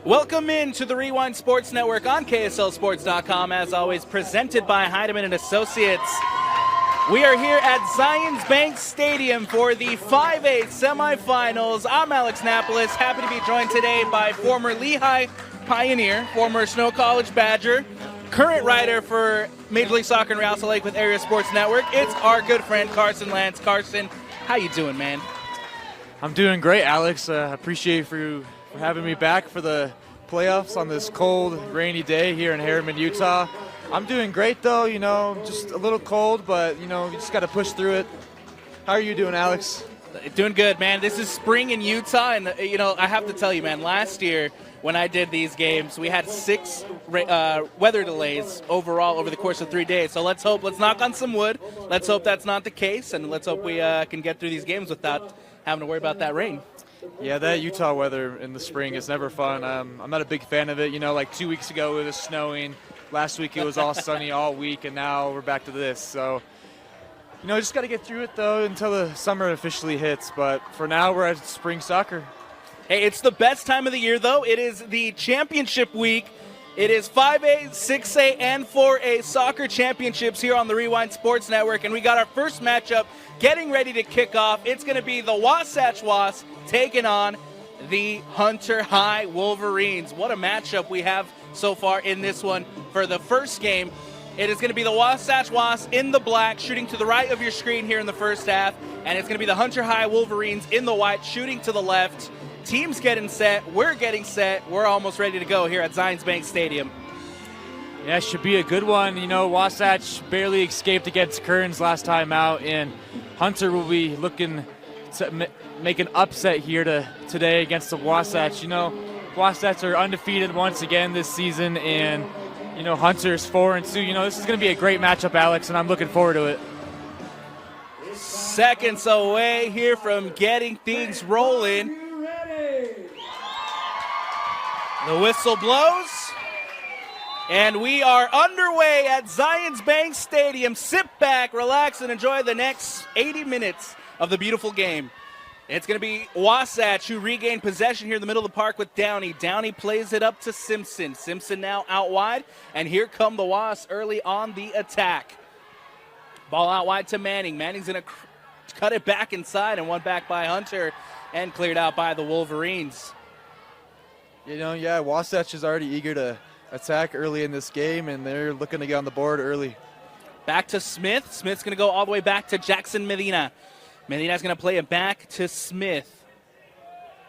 Welcome in to the Rewind Sports Network on KSLSports.com, as always, presented by Heidemann and Associates. We are here at Zions Bank Stadium for the 5A semifinals. I'm Alex Napolis, happy to be joined today by former Lehigh Pioneer, former Snow College Badger, current writer for Major League Soccer and Rialto Lake with Area Sports Network. It's our good friend Carson Lance. Carson, how you doing, man? I'm doing great, Alex. Appreciate you for having me back for the playoffs on this cold, rainy day here in Harriman, Utah. I'm doing great, though, just a little cold, but, you just got to push through it. How are you doing, Alex? Doing good, man. This is spring in Utah, and, I have to tell you, man, last year when I did these games, we had 6 weather delays overall over the course of 3 days. So let's knock on some wood. Let's hope that's not the case, and let's hope we can get through these games without having to worry about that rain. Yeah, that Utah weather in the spring is never fun. I'm not a big fan of it. Like 2 weeks ago it was snowing. Last week it was all sunny all week, and now we're back to this. So, just got to get through it, though, until the summer officially hits. But for now, we're at spring soccer. Hey, it's the best time of the year, though. It is the championship week. It is 5A, 6A, and 4A soccer championships here on the Rewind Sports Network, and we got our first matchup getting ready to kick off. It's going to be the Wasatch Wasps taking on the Hunter High Wolverines. What a matchup we have so far in this one. For the first game, it is going to be the Wasatch Wasps in the black, shooting to the right of your screen here in the first half, and it's going to be the Hunter High Wolverines in the white, shooting to the left. Team's getting set. We're getting set. We're almost ready to go here at Zions Bank Stadium. Yeah, it should be a good one. Wasatch barely escaped against Kearns last time out, and Hunter will be looking to make an upset here today against the Wasatch. Wasatch are undefeated once again this season, and, Hunter's 4-2. This is going to be a great matchup, Alex, and I'm looking forward to it. Seconds away here from getting things rolling. The whistle blows, and we are underway at Zions Bank Stadium. Sit back, relax, and enjoy the next 80 minutes of the beautiful game. It's going to be Wasatch who regained possession here in the middle of the park with Downey. Downey plays it up to Simpson. Simpson now out wide, and here come the Wasps early on the attack. Ball out wide to Manning. Manning's going to cut it back inside, and one back by Hunter and cleared out by the Wolverines. Wasatch is already eager to attack early in this game, and they're looking to get on the board early. Back to Smith. Smith's going to go all the way back to Jackson Medina. Medina's going to play it back to Smith.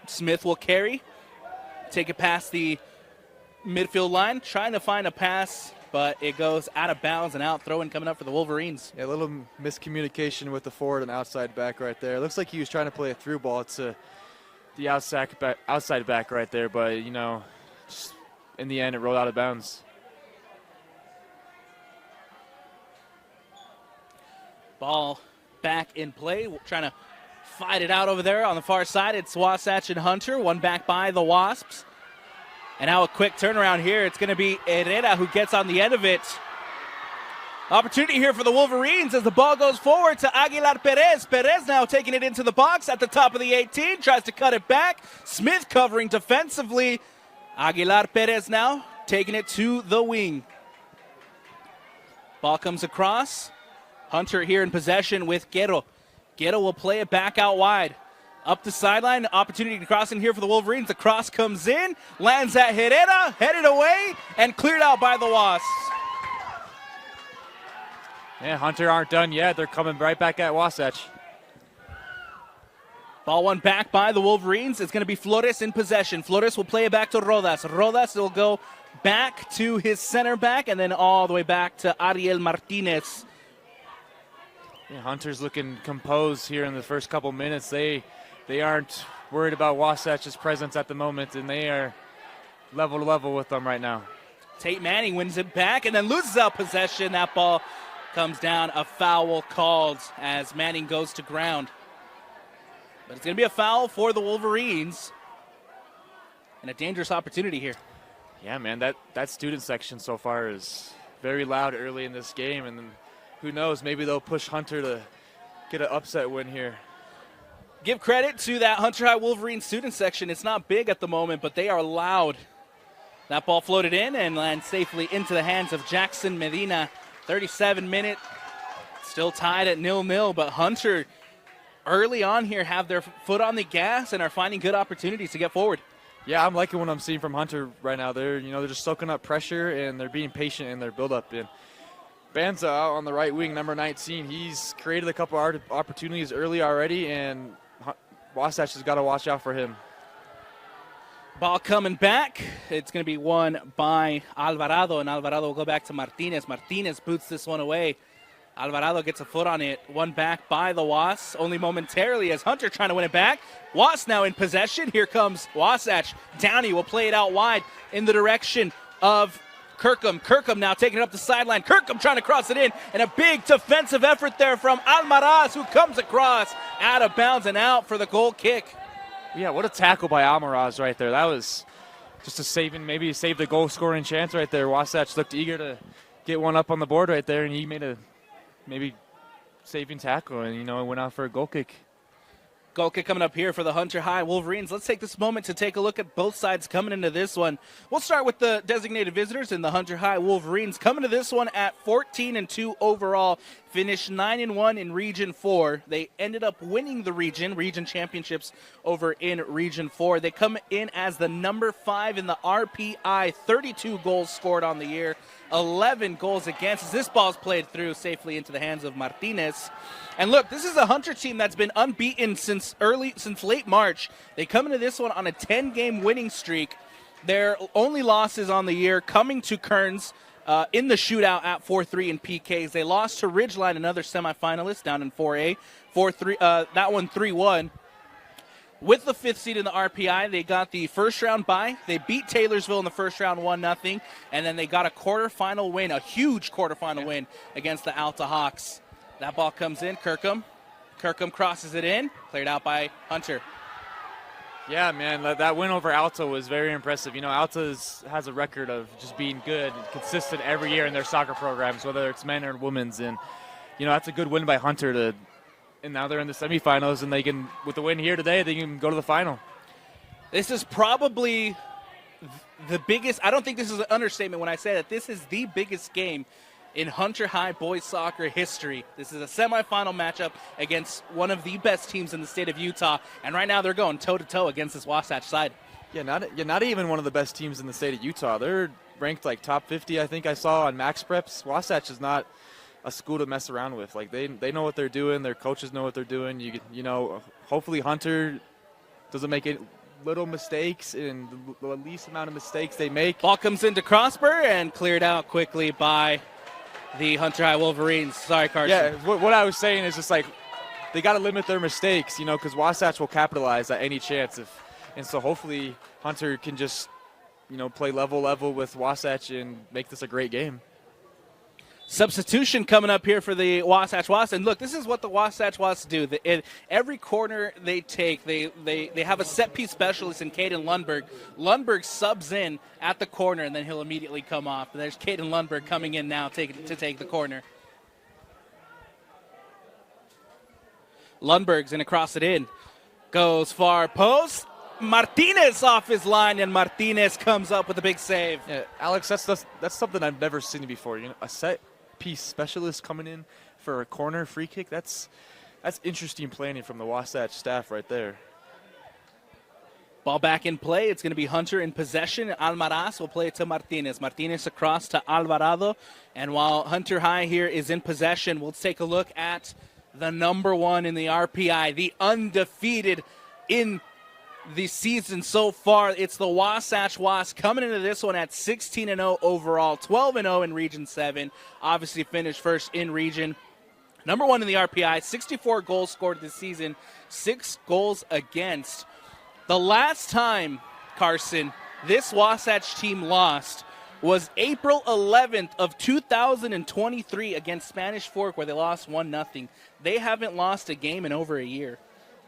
Smith will carry, take it past the midfield line, trying to find a pass, but it goes out of bounds and out. Throw-in coming up for the Wolverines. Yeah, a little miscommunication with the forward and outside back right there. It looks like he was trying to play a through ball to the outside back right there, but, just in the end it rolled out of bounds. Ball back in play, trying to fight it out over there on the far side. It's Wasatch and Hunter, one back by the Wasps. And now a quick turnaround here. It's going to be Herrera who gets on the end of it. Opportunity here for the Wolverines as the ball goes forward to Aguilar Perez. Perez now taking it into the box at the top of the 18, tries to cut it back. Smith covering defensively. Aguilar Perez now taking it to the wing. Ball comes across. Hunter here in possession with Guerrero. Guerrero will play it back out wide. Up the sideline, opportunity to cross in here for the Wolverines. The cross comes in, lands at Herrera, headed away, and cleared out by the Wasps. Yeah, Hunter aren't done yet. They're coming right back at Wasatch. Ball one back by the Wolverines. It's going to be Flores in possession. Flores will play it back to Rodas. Rodas will go back to his center back and then all the way back to Ariel Martinez. Yeah, Hunter's looking composed here in the first couple minutes. They aren't worried about Wasatch's presence at the moment, and they are level to level with them right now. Tate Manning wins it back and then loses out possession. That ball comes down, a foul called as Manning goes to ground. But it's going to be a foul for the Wolverines and a dangerous opportunity here. Yeah, man, that student section so far is very loud early in this game, and then who knows, maybe they'll push Hunter to get an upset win here. Give credit to that Hunter High Wolverine student section. It's not big at the moment, but they are loud. That ball floated in and lands safely into the hands of Jackson Medina. 37-minute, still tied at 0-0, but Hunter early on here have their foot on the gas and are finding good opportunities to get forward. Yeah, I'm liking what I'm seeing from Hunter right now. They're just soaking up pressure and they're being patient in their build-up. And Banza out on the right wing, number 19, he's created a couple opportunities early already, and Wasatch has got to watch out for him. Ball coming back. It's going to be won by Alvarado, and Alvarado will go back to Martinez. Martinez boots this one away. Alvarado gets a foot on it. One back by the Wasps, only momentarily as Hunter trying to win it back. Wasps now in possession. Here comes Wasatch. Downey will play it out wide in the direction of Kirkham. Kirkham now taking it up the sideline. Kirkham trying to cross it in, and a big defensive effort there from Almaraz, who comes across out of bounds and out for the goal kick. Yeah, what a tackle by Almaraz right there. That was just maybe save the goal scoring chance right there. Wasatch looked eager to get one up on the board right there, and he made a maybe saving tackle, and it went out for a goal kick. Goal kick coming up here for the Hunter High Wolverines. Let's take this moment to take a look at both sides coming into this one. We'll start with the designated visitors and the Hunter High Wolverines coming to this one at 14-2 overall. Finished 9-1 in Region 4. They ended up winning the region championships over in Region 4. They come in as the number 5 in the RPI. 32 goals scored on the year, 11 goals against. As this ball's played through safely into the hands of Martinez. And look, this is a Hunter team that's been unbeaten since late March. They come into this one on a 10-game winning streak. Their only losses on the year coming to Kearns in the shootout at 4-3 in PKs. They lost to Ridgeline, another semifinalist down in 4A, 4-3. That one 3-1. With the 5th seed in the RPI, they got the first round bye. They beat Taylorsville in the first round 1-0, and then they got a quarterfinal win, a huge quarterfinal win against the Alta Hawks. That ball comes in. Kirkham crosses it in. Cleared out by Hunter. Yeah, man, that win over Alta was very impressive. Alta has a record of just being good and consistent every year in their soccer programs, whether it's men or women's. And, that's a good win by Hunter. And now they're in the semifinals, and they can, with the win here today, they can go to the final. This is probably the biggest. I don't think this is an understatement when I say that this is the biggest game in Hunter High boys soccer history. This is a semifinal matchup against one of the best teams in the state of Utah, and right now they're going toe-to-toe against this Wasatch side. Yeah, not even one of the best teams in the state of Utah. They're ranked like top 50, I think I saw on Max Preps. Wasatch is not a school to mess around with. Like they know what they're doing. Their coaches know what they're doing. Hopefully Hunter doesn't make it little mistakes and the least amount of mistakes they make. Ball comes into Crossbar and cleared out quickly by the Hunter High Wolverines. Sorry, Carson. Yeah, what I was saying is just like they got to limit their mistakes, because Wasatch will capitalize at any chance. And so hopefully Hunter can just, play level with Wasatch and make this a great game. Substitution coming up here for the Wasatch Wasps. And look, this is what the Wasatch Wasps do. Every corner they take, they have a set-piece specialist in Caden Lundberg. Lundberg subs in at the corner, and then he'll immediately come off. And there's Caden Lundberg coming in now to take the corner. Lundberg's going to cross it in. Goes far post. Martinez off his line, and Martinez comes up with a big save. Yeah, Alex, that's something I've never seen before. A set-piece specialist coming in for a corner free kick. That's interesting planning from the Wasatch staff right there. Ball back in play. It's going to be Hunter in possession. Almaraz will play it to Martinez. Martinez across to Alvarado. And while Hunter High here is in possession, we'll take a look at the number 1 in the RPI, the undefeated in the season so far. It's the Wasatch Wasps coming into this one at 16-0 overall, 12-0 in Region 7. Obviously finished first in region. Number 1 in the RPI, 64 goals scored this season, 6 goals against. The last time, Carson, this Wasatch team lost was April 11th of 2023 against Spanish Fork, where they lost 1-0. They haven't lost a game in over a year.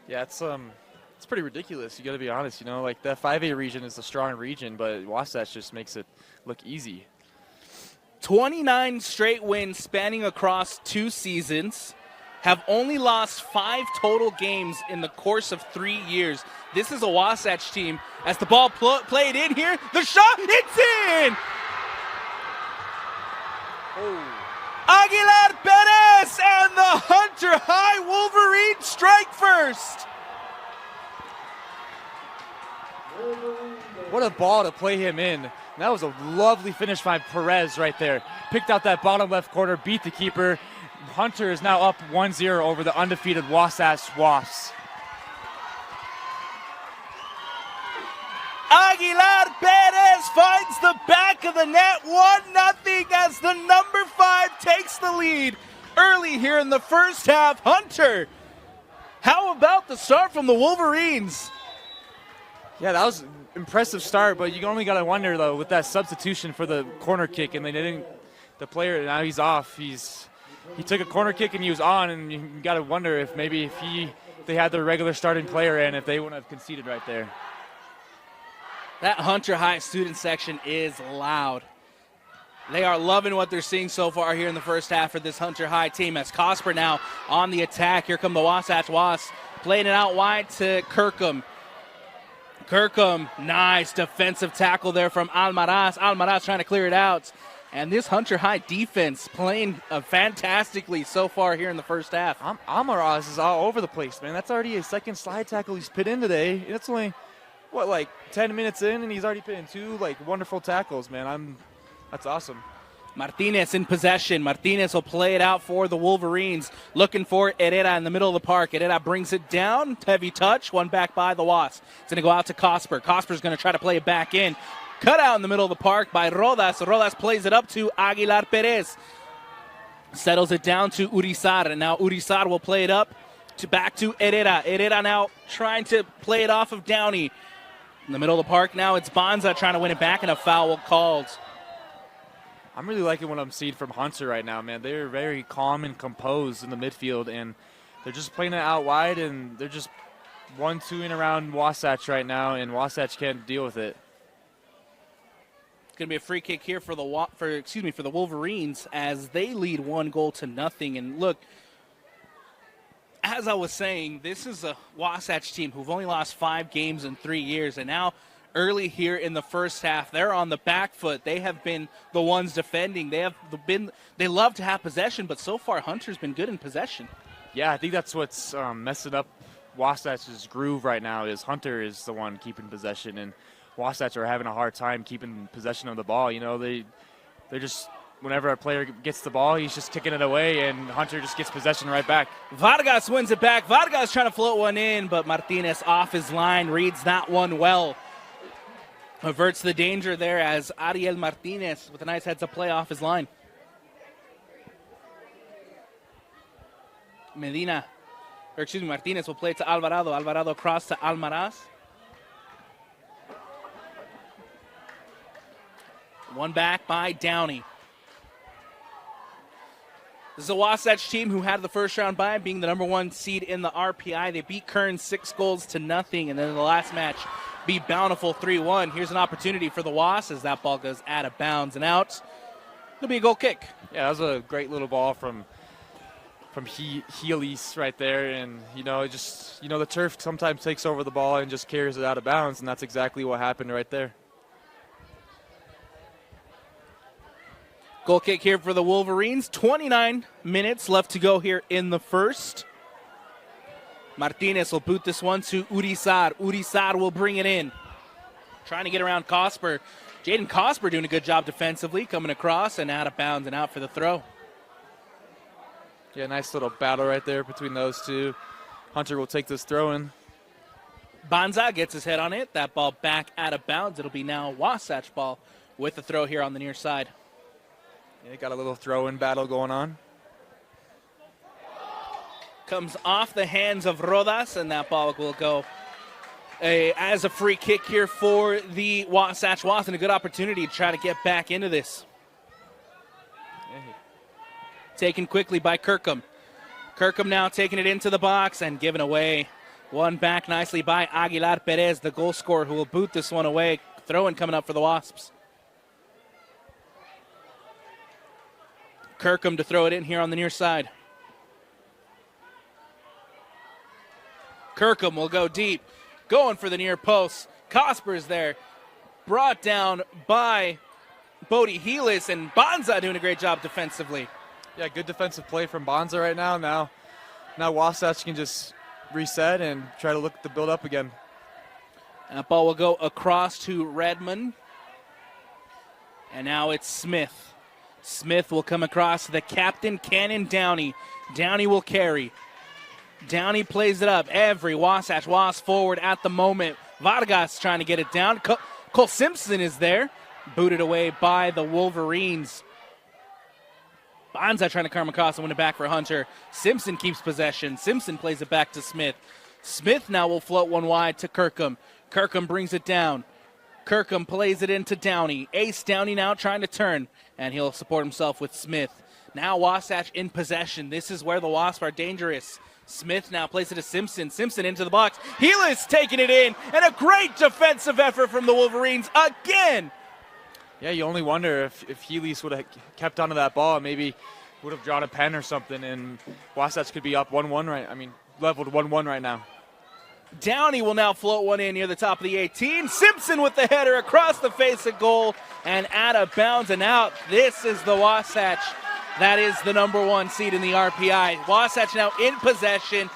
Yeah, it's pretty ridiculous. You got to be honest. Like that 5A region is a strong region, but Wasatch just makes it look easy. 29 straight wins spanning across 2 seasons. have only lost 5 total games in the course of 3 years. This is a Wasatch team. As the ball played in here, the shot, it's in! Oh. Aguilar Perez and the Hunter High Wolverines strike first. What a ball to play him in. That was a lovely finish by Perez right there. Picked out that bottom left corner, beat the keeper. Hunter is now up 1-0 over the undefeated Wasatch Wasps. Aguilar Perez finds the back of the net, 1-0 as the number 5 takes the lead early here in the first half. Hunter, how about the start from the Wolverines? Yeah, that was an impressive start, but you only got to wonder, though, with that substitution for the corner kick, and they didn't, the player, now he's off. He took a corner kick and he was on, and you got to wonder if maybe if they had their regular starting player in, if they wouldn't have conceded right there. That Hunter High student section is loud. They are loving what they're seeing so far here in the first half for this Hunter High team. As Cosper now on the attack. Here come the Wasatch Wasps, playing it out wide to Kirkham. Kirkham, nice defensive tackle there from Almaraz. Almaraz trying to clear it out. And this Hunter High defense playing fantastically so far here in the first half. Almaraz is all over the place, man. That's already a second slide tackle he's put in today. It's only, what, like 10 minutes in, and he's already put in 2 wonderful tackles, man. That's awesome. Martinez in possession. Martinez will play it out for the Wolverines. Looking for Herrera in the middle of the park. Herrera brings it down. Heavy touch. One back by the Wasps. It's going to go out to Cosper. Cosper's going to try to play it back in. Cut out in the middle of the park by Rodas. Rodas plays it up to Aguilar Perez. Settles it down to Urizar. And now Urizar will play it up back to Herrera. Herrera now trying to play it off of Downey. In the middle of the park now, it's Banza trying to win it back, and a foul called. I'm really liking what I'm seeing from Hunter right now, man. They're very calm and composed in the midfield, and they're just playing it out wide, and they're just 1-2ing around Wasatch right now, and Wasatch can't deal with it. It's going to be a free kick here for the Wolverines as they lead 1-0. And look, as I was saying, this is a Wasatch team who've only lost 5 games in 3 years, and now early here in the first half, they're on the back foot. They have been the ones defending. They love to have possession, but so far Hunter's been good in possession. Yeah, I think that's what's messing up Wasatch's groove right now. Is Hunter is the one keeping possession, and Wasatch are having a hard time keeping possession of the ball. You know, they're just, whenever a player gets the ball, he's just kicking it away, and Hunter just gets possession right back. Vargas wins it back. Vargas trying to float one in, but Martinez off his line, reads that one well. Averts the danger there as Ariel Martinez with a nice heads-up play off his line. Martinez will play to Alvarado. Alvarado across to Almaraz. One back by Downey. This is a Wasatch team who had the first round bye, being the number 1 seed in the RPI. They beat Kern 6-0, and then in the last match, beat Bountiful 3-1. Here's an opportunity for the Wasps as that ball goes out of bounds and out. It'll be a goal kick. Yeah, that was a great little ball from Healy's right there, and the turf sometimes takes over the ball and just carries it out of bounds, and that's exactly what happened right there. Goal kick here for the Wolverines. 29 minutes left to go here in the first. Martinez will boot this one to Urizar. Urizar will bring it in. Trying to get around Cosper. Jaden Cosper doing a good job defensively, coming across and out of bounds and out for the throw. Yeah, nice little battle right there between those two. Hunter will take this throw in. Banza gets his head on it. That ball back out of bounds. It'll be now Wasatch ball with the throw here on the near side. Yeah, got a little throw-in battle going on. Comes off the hands of Rodas, and that ball will go as a free kick here for the Wasatch Wasps, and a good opportunity to try to get back into this. Taken quickly by Kirkham. Kirkham now taking it into the box and giving away. One back nicely by Aguilar Perez, the goal scorer, who will boot this one away. Throw-in coming up for the Wasps. Kirkham to throw it in here on the near side. Kirkham will go deep, going for the near post. Cosper's there, brought down by Bodie Heelis, and Bonza doing a great job defensively. Yeah, good defensive play from Bonza right now. Now Wasatch can just reset and try to look at the build up again. And that ball will go across to Redmond. And now it's Smith. Smith will come across to the captain, Cannon Downey. Downey will carry. Downey plays it up. Every Wasatch Wasp forward at the moment. Vargas trying to get it down. Cole Simpson is there. Booted away by the Wolverines. Bonza trying to come across and win it back for Hunter. Simpson keeps possession. Simpson plays it back to Smith. Smith now will float one wide to Kirkham. Kirkham brings it down. Kirkham plays it into Downey. Ace Downey now trying to turn, and he'll support himself with Smith. Now Wasatch in possession. This is where the Wasps are dangerous. Smith now plays it to Simpson. Simpson into the box. Heelis taking it in, and a great defensive effort from the Wolverines again. Yeah, you only wonder if Heelis would have kept onto that ball, maybe would have drawn a pen or something, and Wasatch could be up 1-1 leveled 1-1 right now. Downey will now float one in near the top of the 18. Simpson with the header across the face of goal and out of bounds and out. This is the Wasatch. That is the number 1 seed in the RPI. Wasatch now in possession.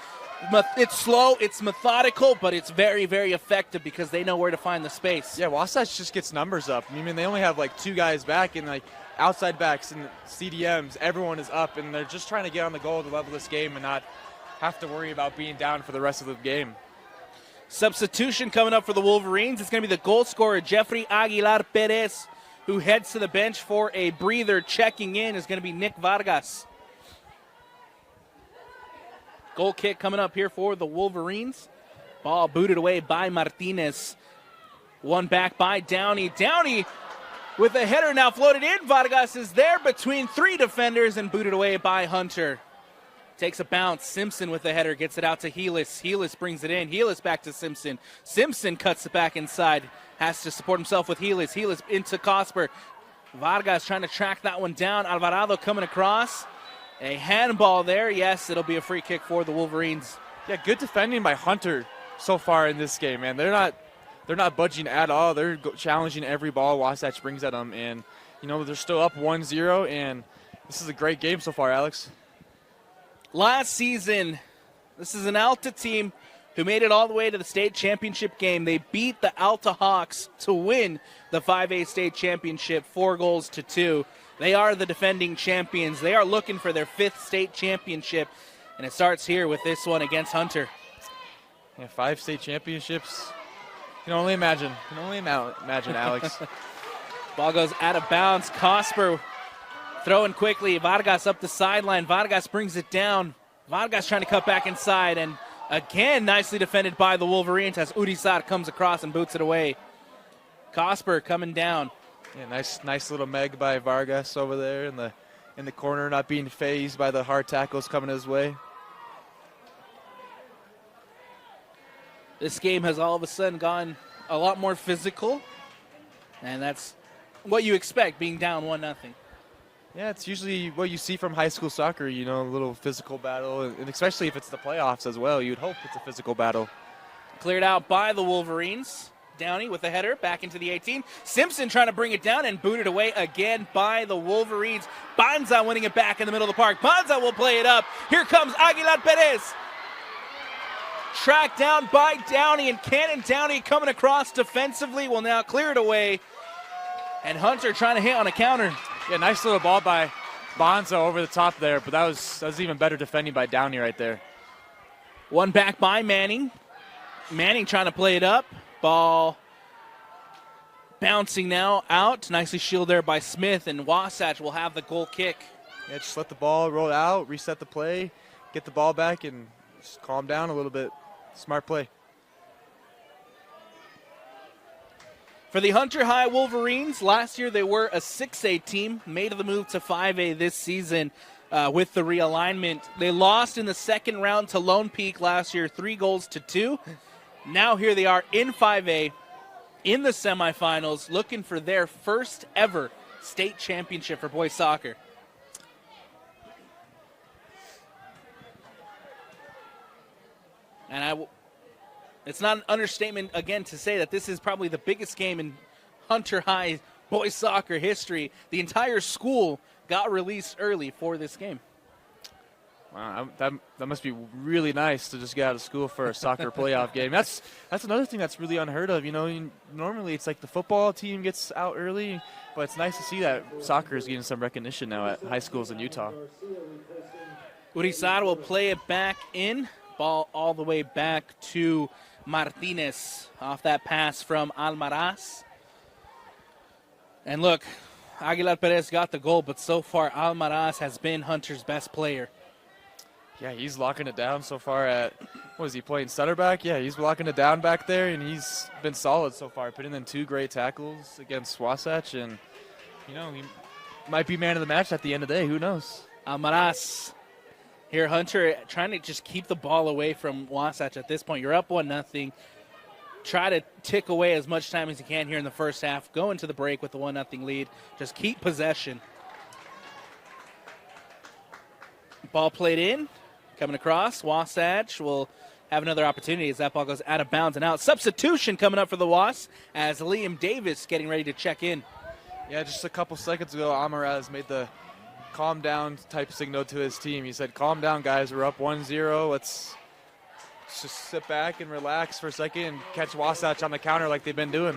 It's slow, it's methodical, but it's very, very effective because they know where to find the space. Yeah, Wasatch just gets numbers up. I mean, they only have like 2 guys back, and like outside backs and CDMs, everyone is up, and they're just trying to get on the goal to level this game and not have to worry about being down for the rest of the game. Substitution coming up for the Wolverines. It's going to be the goal scorer, Jeffrey Aguilar Perez, who heads to the bench for a breather. Checking in is going to be Nick Vargas. Goal kick coming up here for the Wolverines. Ball booted away by Martinez. One back by Downey. Downey with a header now floated in. Vargas is there between 3 defenders and booted away by Hunter. Takes a bounce. Simpson with the header gets it out to Heelis. Heelis brings it in. Heelis back to Simpson. Simpson cuts it back inside. Has to support himself with Heelis. Heelis into Cosper. Vargas trying to track that one down. Alvarado coming across. A handball there. Yes, it'll be a free kick for the Wolverines. Yeah, good defending by Hunter so far in this game, man. They're not budging at all. They're challenging every ball Wasatch brings at them, and they're still up 1-0, and this is a great game so far, Alex. Last season, this is an Alta team who made it all the way to the state championship game. They beat the Alta Hawks to win the 5A state championship 4-2. They are the defending champions. They are looking for their 5th state championship, and it starts here with this one against Hunter. Yeah, 5 state championships. You can only imagine. Imagine, Alex. Ball goes out of bounds. Cosper throwing quickly. Vargas up the sideline. Vargas brings it down. Vargas trying to cut back inside, and again nicely defended by the Wolverines as Urizar comes across and boots it away. Cosper coming down. Yeah, nice little meg by Vargas over there in the corner, not being phased by the hard tackles coming his way. This game has all of a sudden gone a lot more physical, and that's what you expect being down 1-0. Yeah, it's usually what you see from high school soccer, a little physical battle, and especially if it's the playoffs as well. You'd hope it's a physical battle. Cleared out by the Wolverines. Downey with the header back into the 18. Simpson trying to bring it down and booted away again by the Wolverines. Bonza winning it back in the middle of the park. Bonza will play it up. Here comes Aguilar Perez. Tracked down by Downey, and Cannon Downey coming across defensively will now clear it away. And Hunter trying to hit on a counter. Yeah, nice little ball by Bonza over the top there, but that was even better defending by Downey right there. One back by Manning. Manning trying to play it up. Ball bouncing now out. Nicely shielded there by Smith, and Wasatch will have the goal kick. Yeah, just let the ball roll out, reset the play, get the ball back, and just calm down a little bit. Smart play. For the Hunter High Wolverines, last year they were a 6A team, made the move to 5A this season with the realignment. They lost in the second round to Lone Peak last year, 3-2. Now here they are in 5A, in the semifinals, looking for their first ever state championship for boys soccer. And It's not an understatement, again, to say that this is probably the biggest game in Hunter High boys soccer history. The entire school got released early for this game. Wow, that must be really nice to just get out of school for a soccer playoff game. That's another thing that's really unheard of. Normally it's like the football team gets out early, but it's nice to see that soccer is getting some recognition now at high schools in Utah. Urizar will play it back in. Ball all the way back to Martinez off that pass from Almaraz. And look, Aguilar Perez got the goal, but so far Almaraz has been Hunter's best player. Yeah, he's locking it down so far at, what is he playing, center back? Yeah, he's locking it down back there, and he's been solid so far, putting in 2 great tackles against Wasatch, and, he might be man of the match at the end of the day. Who knows? Almaraz. Here, Hunter trying to just keep the ball away from Wasatch at this point. You're up 1-0. Try to tick away as much time as you can here in the first half. Go into the break with the 1-0 lead. Just keep possession. Ball played in. Coming across. Wasatch will have another opportunity as that ball goes out of bounds and out. Substitution coming up for the Wasps as Liam Davis getting ready to check in. Yeah, just a couple seconds ago, Almaraz made the calm down type signal to his team. He said, calm down, guys. We're up 1-0. Let's just sit back and relax for a second and catch Wasatch on the counter like they've been doing.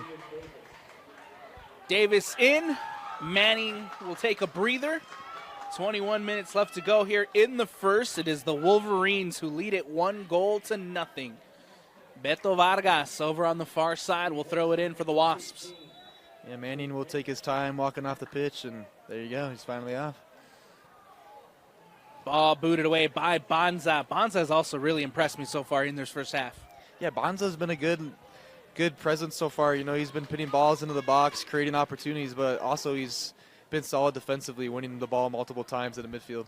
Davis in. Manning will take a breather. 21 minutes left to go here in the first. It is the Wolverines who lead it 1-0. Beto Vargas over on the far side will throw it in for the Wasps. Yeah, Manning will take his time walking off the pitch, and there you go. He's finally off. Ball booted away by Banza. Banza has also really impressed me so far in this first half. Yeah, Banza's been a good presence so far. He's been putting balls into the box, creating opportunities, but also he's been solid defensively, winning the ball multiple times in the midfield.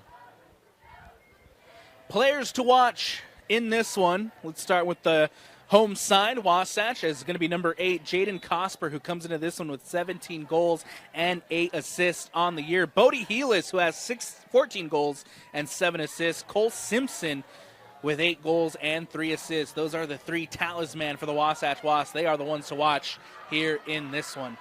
Players to watch in this one. Let's start with the home side. Wasatch is going to be number 8, Jaden Cosper, who comes into this one with 17 goals and 8 assists on the year. Bodie Heelis, who has 14 goals and 7 assists. Cole Simpson with 8 goals and 3 assists. Those are the 3 talisman for the Wasatch Wasps. They are the ones to watch here in this one.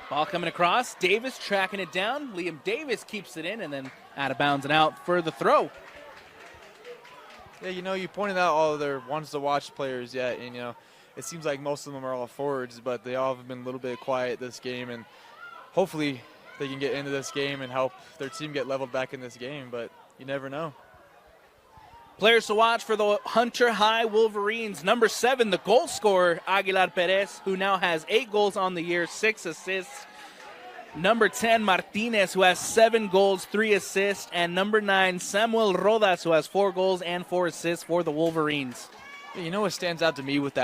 Ball coming across. Davis tracking it down. Liam Davis keeps it in and then out of bounds and out for the throw. Yeah, you pointed out all of their ones to watch players yet, and it seems like most of them are all forwards, but they all have been a little bit quiet this game, and hopefully they can get into this game and help their team get leveled back in this game, but you never know. Players to watch for the Hunter High Wolverines. Number 7, the goal scorer, Aguilar Perez, who now has 8 goals on the year, 6 assists. Number 10, Martinez, who has 7 goals, 3 assists. And number 9, Samuel Rodas, who has 4 goals and 4 assists for the Wolverines. What stands out to me with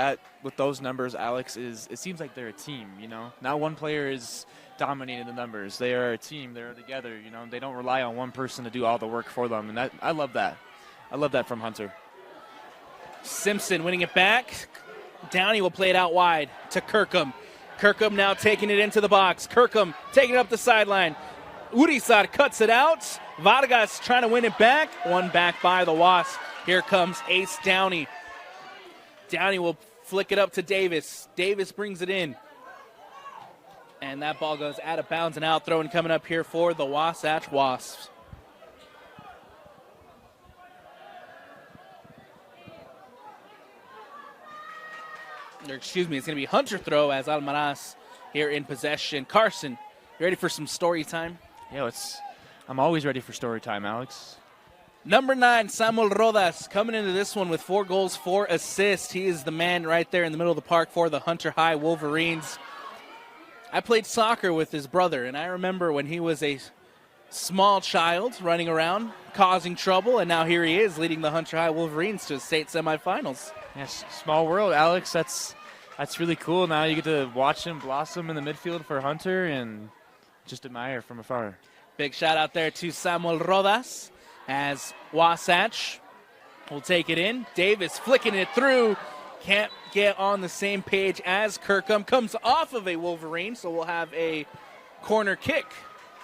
those numbers, Alex, is it seems like they're a team, Not one player is dominating the numbers. They are a team. They're together, They don't rely on one person to do all the work for them, and I love that. I love that from Hunter. Simpson winning it back. Downey will play it out wide to Kirkham. Kirkham now taking it into the box. Kirkham taking it up the sideline. Urizar cuts it out. Vargas trying to win it back. One back by the Wasps. Here comes Ace Downey. Downey will flick it up to Davis. Davis brings it in. And that ball goes out of bounds and out. Throwing coming up here for the Wasatch Wasps. It's going to be Hunter throw as Almaraz here in possession. Carson, you ready for some story time? Yeah, I'm always ready for story time, Alex. Number 9, Samuel Rodas, coming into this one with 4 goals, 4 assists. He is the man right there in the middle of the park for the Hunter High Wolverines. I played soccer with his brother, and I remember when he was a small child running around, causing trouble, and now here he is leading the Hunter High Wolverines to state semifinals. Yes, small world, Alex. That's really cool. Now you get to watch him blossom in the midfield for Hunter and just admire from afar. Big shout out there to Samuel Rodas as Wasatch will take it in. Davis flicking it through. Can't get on the same page as Kirkham. Comes off of a Wolverine, so we'll have a corner kick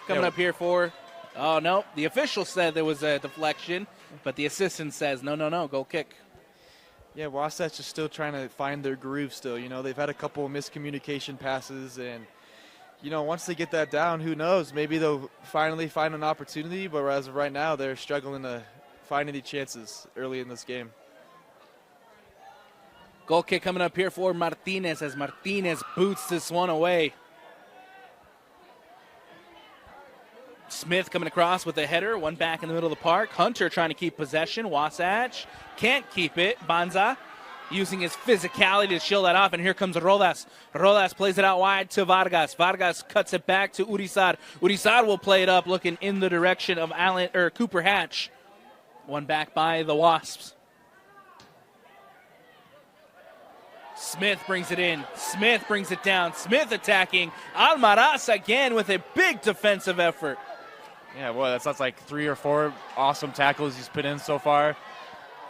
coming up here for... Oh, no. The official said there was a deflection, but the assistant says, no, goal kick. Yeah, Wasatch is still trying to find their groove still. You know, they've had a couple of miscommunication passes, and, you know, once they get that down, who knows? Maybe they'll finally find an opportunity, but as of right now, they're struggling to find any chances early in this game. Goal kick coming up here for Martinez as Martinez boots this one away. Smith coming across with a header, one back in the middle of the park. Hunter trying to keep possession. Wasatch can't keep it. Banza using his physicality to shield that off, and here comes Rodas. Rodas plays it out wide to Vargas. Vargas cuts it back to Urizar. Urizar will play it up, looking in the direction of Cooper Hatch. One back by the Wasps. Smith brings it in. Smith brings it down. Smith attacking. Almaraz again with a big defensive effort. Yeah, well, that's like 3 or 4 awesome tackles he's put in so far.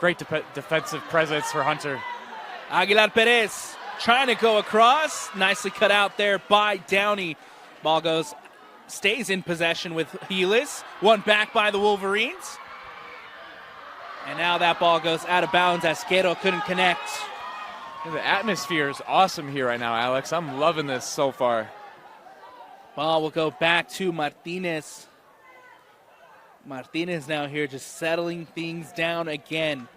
Great defensive presence for Hunter. Aguilar Perez trying to go across. Nicely cut out there by Downey. Ball stays in possession with Helis. One back by the Wolverines. And now that ball goes out of bounds. Asquero couldn't connect. Yeah, the atmosphere is awesome here right now, Alex. I'm loving this so far. Ball will go back to Martinez. Martinez now here just settling things down again.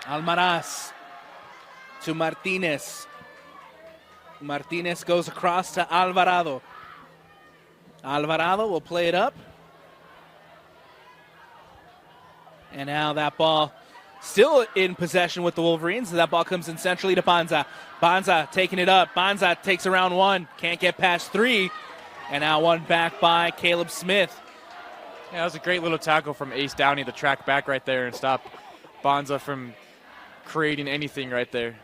Almaraz to Martinez. Martinez goes across to Alvarado. Alvarado will play it up. And now that ball still in possession with the Wolverines. That ball comes in centrally to Banza. Banza taking it up. Banza takes around 1. Can't get past 3. And now one back by Caleb Smith. Yeah, that was a great little tackle from Ace Downey to track back right there and stop Banza from creating anything right there.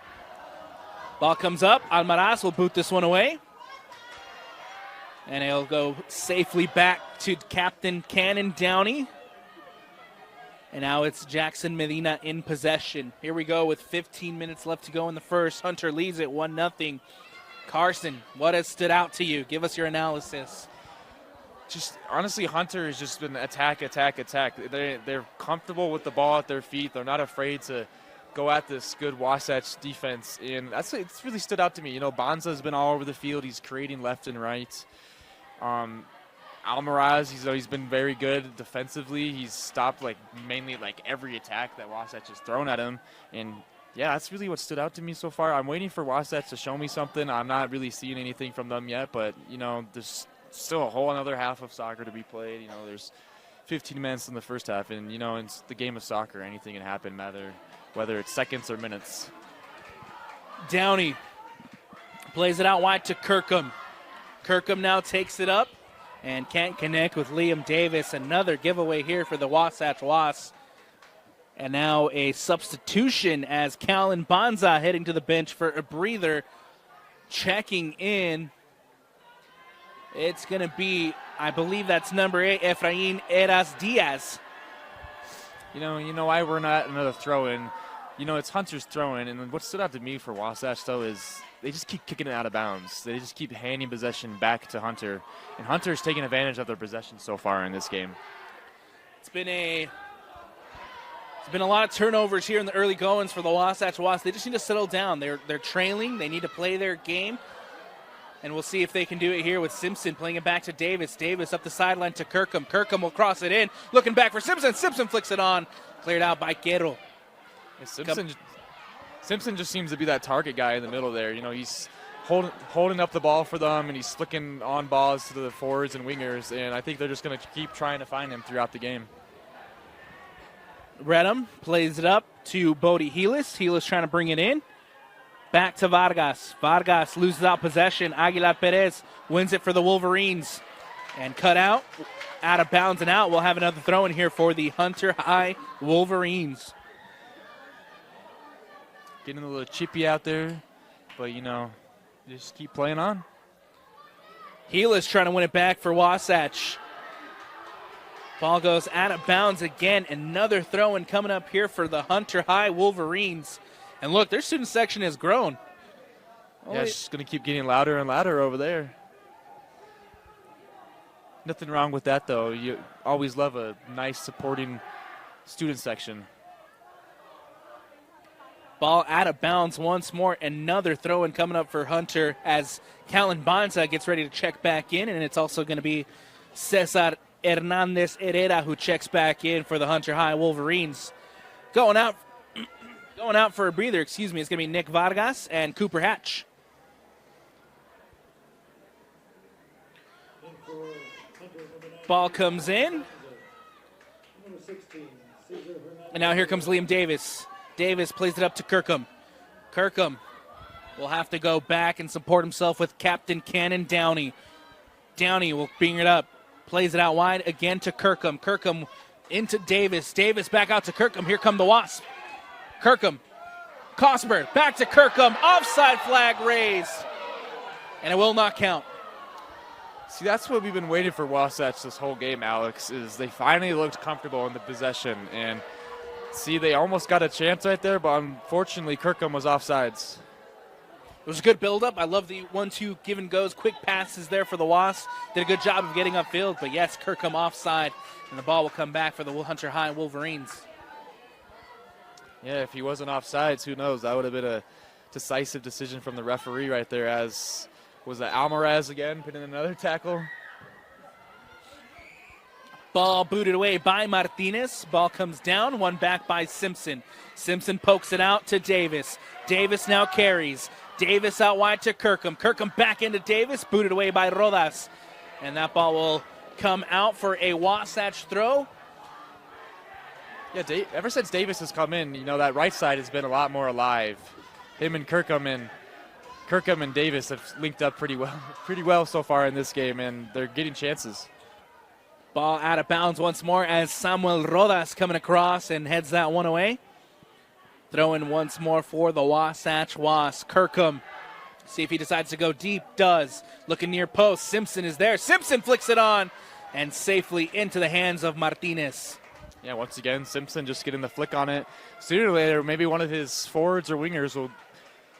Ball comes up. Almaraz will boot this one away. And it'll go safely back to Captain Cannon Downey. And now it's Jackson Medina in possession. Here we go with 15 minutes left to go in the first. Hunter leads it 1-0. Carson, what has stood out to you? Give us your analysis. Just honestly, Hunter has just been attack. They're comfortable with the ball at their feet. They're not afraid to go at this good Wasatch defense, and it's really stood out to me. You know, Banza's been all over the field. He's creating left and right. Almaraz, he's been very good defensively. He's stopped mainly every attack that Wasatch has thrown at him, and yeah, that's really what stood out to me so far. I'm waiting for Wasatch to show me something. I'm not really seeing anything from them yet, but, you know, there's still a whole another half of soccer to be played. You know, there's 15 minutes in the first half, and, you know, it's the game of soccer. Anything can happen, whether it's seconds or minutes. Downey plays it out wide to Kirkham. Kirkham now takes it up and can't connect with Liam Davis. Another giveaway here for the Wasatch Wasps. And now a substitution as Callan Banza heading to the bench for a breather. Checking in. It's going to be, I believe that's number 8, Efrain Eras Diaz. You know why we're not another throw-in? You know, it's Hunter's throw-in, and what stood out to me for Wasatch, though, is they just keep kicking it out of bounds. They just keep handing possession back to Hunter, and Hunter's taking advantage of their possession so far in this game. It's been a lot of turnovers here in the early goings for the Wasatch Wasps. They just need to settle down. They're trailing. They need to play their game. And we'll see if they can do it here with Simpson playing it back to Davis. Davis up the sideline to Kirkham. Kirkham will cross it in. Looking back for Simpson. Simpson flicks it on. Cleared out by Quero. Yeah, Simpson just seems to be that target guy in the middle there. You know, he's holding up the ball for them, and he's flicking on balls to the forwards and wingers. And I think they're just going to keep trying to find him throughout the game. Redham plays it up to Bodie Helis. Helis trying to bring it in. Back to Vargas. Vargas loses out possession. Aguilar Perez wins it for the Wolverines. And cut out of bounds and out. We'll have another throw in here for the Hunter High Wolverines. Getting a little chippy out there, but, you know, just keep playing on. Helis trying to win it back for Wasatch. Ball goes out of bounds again. Another throw-in coming up here for the Hunter High Wolverines. And look, their student section has grown. Yeah, it's just going to keep getting louder and louder over there. Nothing wrong with that, though. You always love a nice supporting student section. Ball out of bounds once more. Another throw-in coming up for Hunter as Callan Banza gets ready to check back in, and it's also going to be Cesar Hernandez Herrera who checks back in for the Hunter High Wolverines. Going out for a breather, it's going to be Nick Vargas and Cooper Hatch. Ball comes in. And now here comes Liam Davis. Davis plays it up to Kirkham. Kirkham will have to go back and support himself with Captain Cannon Downey. Downey will bring it up. Plays it out wide again to Kirkham. Kirkham into Davis. Davis back out to Kirkham. Here come the Wasps. Kirkham. Cosper back to Kirkham. Offside flag raised. And it will not count. See, that's what we've been waiting for Wasatch this whole game, Alex, is they finally looked comfortable in the possession. And see, they almost got a chance right there, but unfortunately Kirkham was offsides. It was a good build-up. I love the 1-2 give and goes, quick passes there for the Wasps. Did a good job of getting upfield, but yes, Kirkham offside, and the ball will come back for the Hunter High Wolverines. Yeah, if he wasn't offsides, who knows? That would have been a decisive decision from the referee right there, as was it Almaraz again putting in another tackle? Ball booted away by Martinez. Ball comes down, one back by Simpson. Simpson pokes it out to Davis. Davis now carries. Davis out wide to Kirkham. Kirkham back into Davis, booted away by Rodas. And that ball will come out for a Wasatch throw. Yeah, ever since Davis has come in, that right side has been a lot more alive. Him and Kirkham and Davis have linked up pretty well so far in this game, and they're getting chances. Ball out of bounds once more as Samuel Rodas coming across and heads that one away. Throwing once more for the Wasatch Wasps. Kirkham, see if he decides to go deep. Does. Looking near post. Simpson is there. Simpson flicks it on and safely into the hands of Martinez. Yeah, once again, Simpson just getting the flick on it. Sooner or later, maybe one of his forwards or wingers will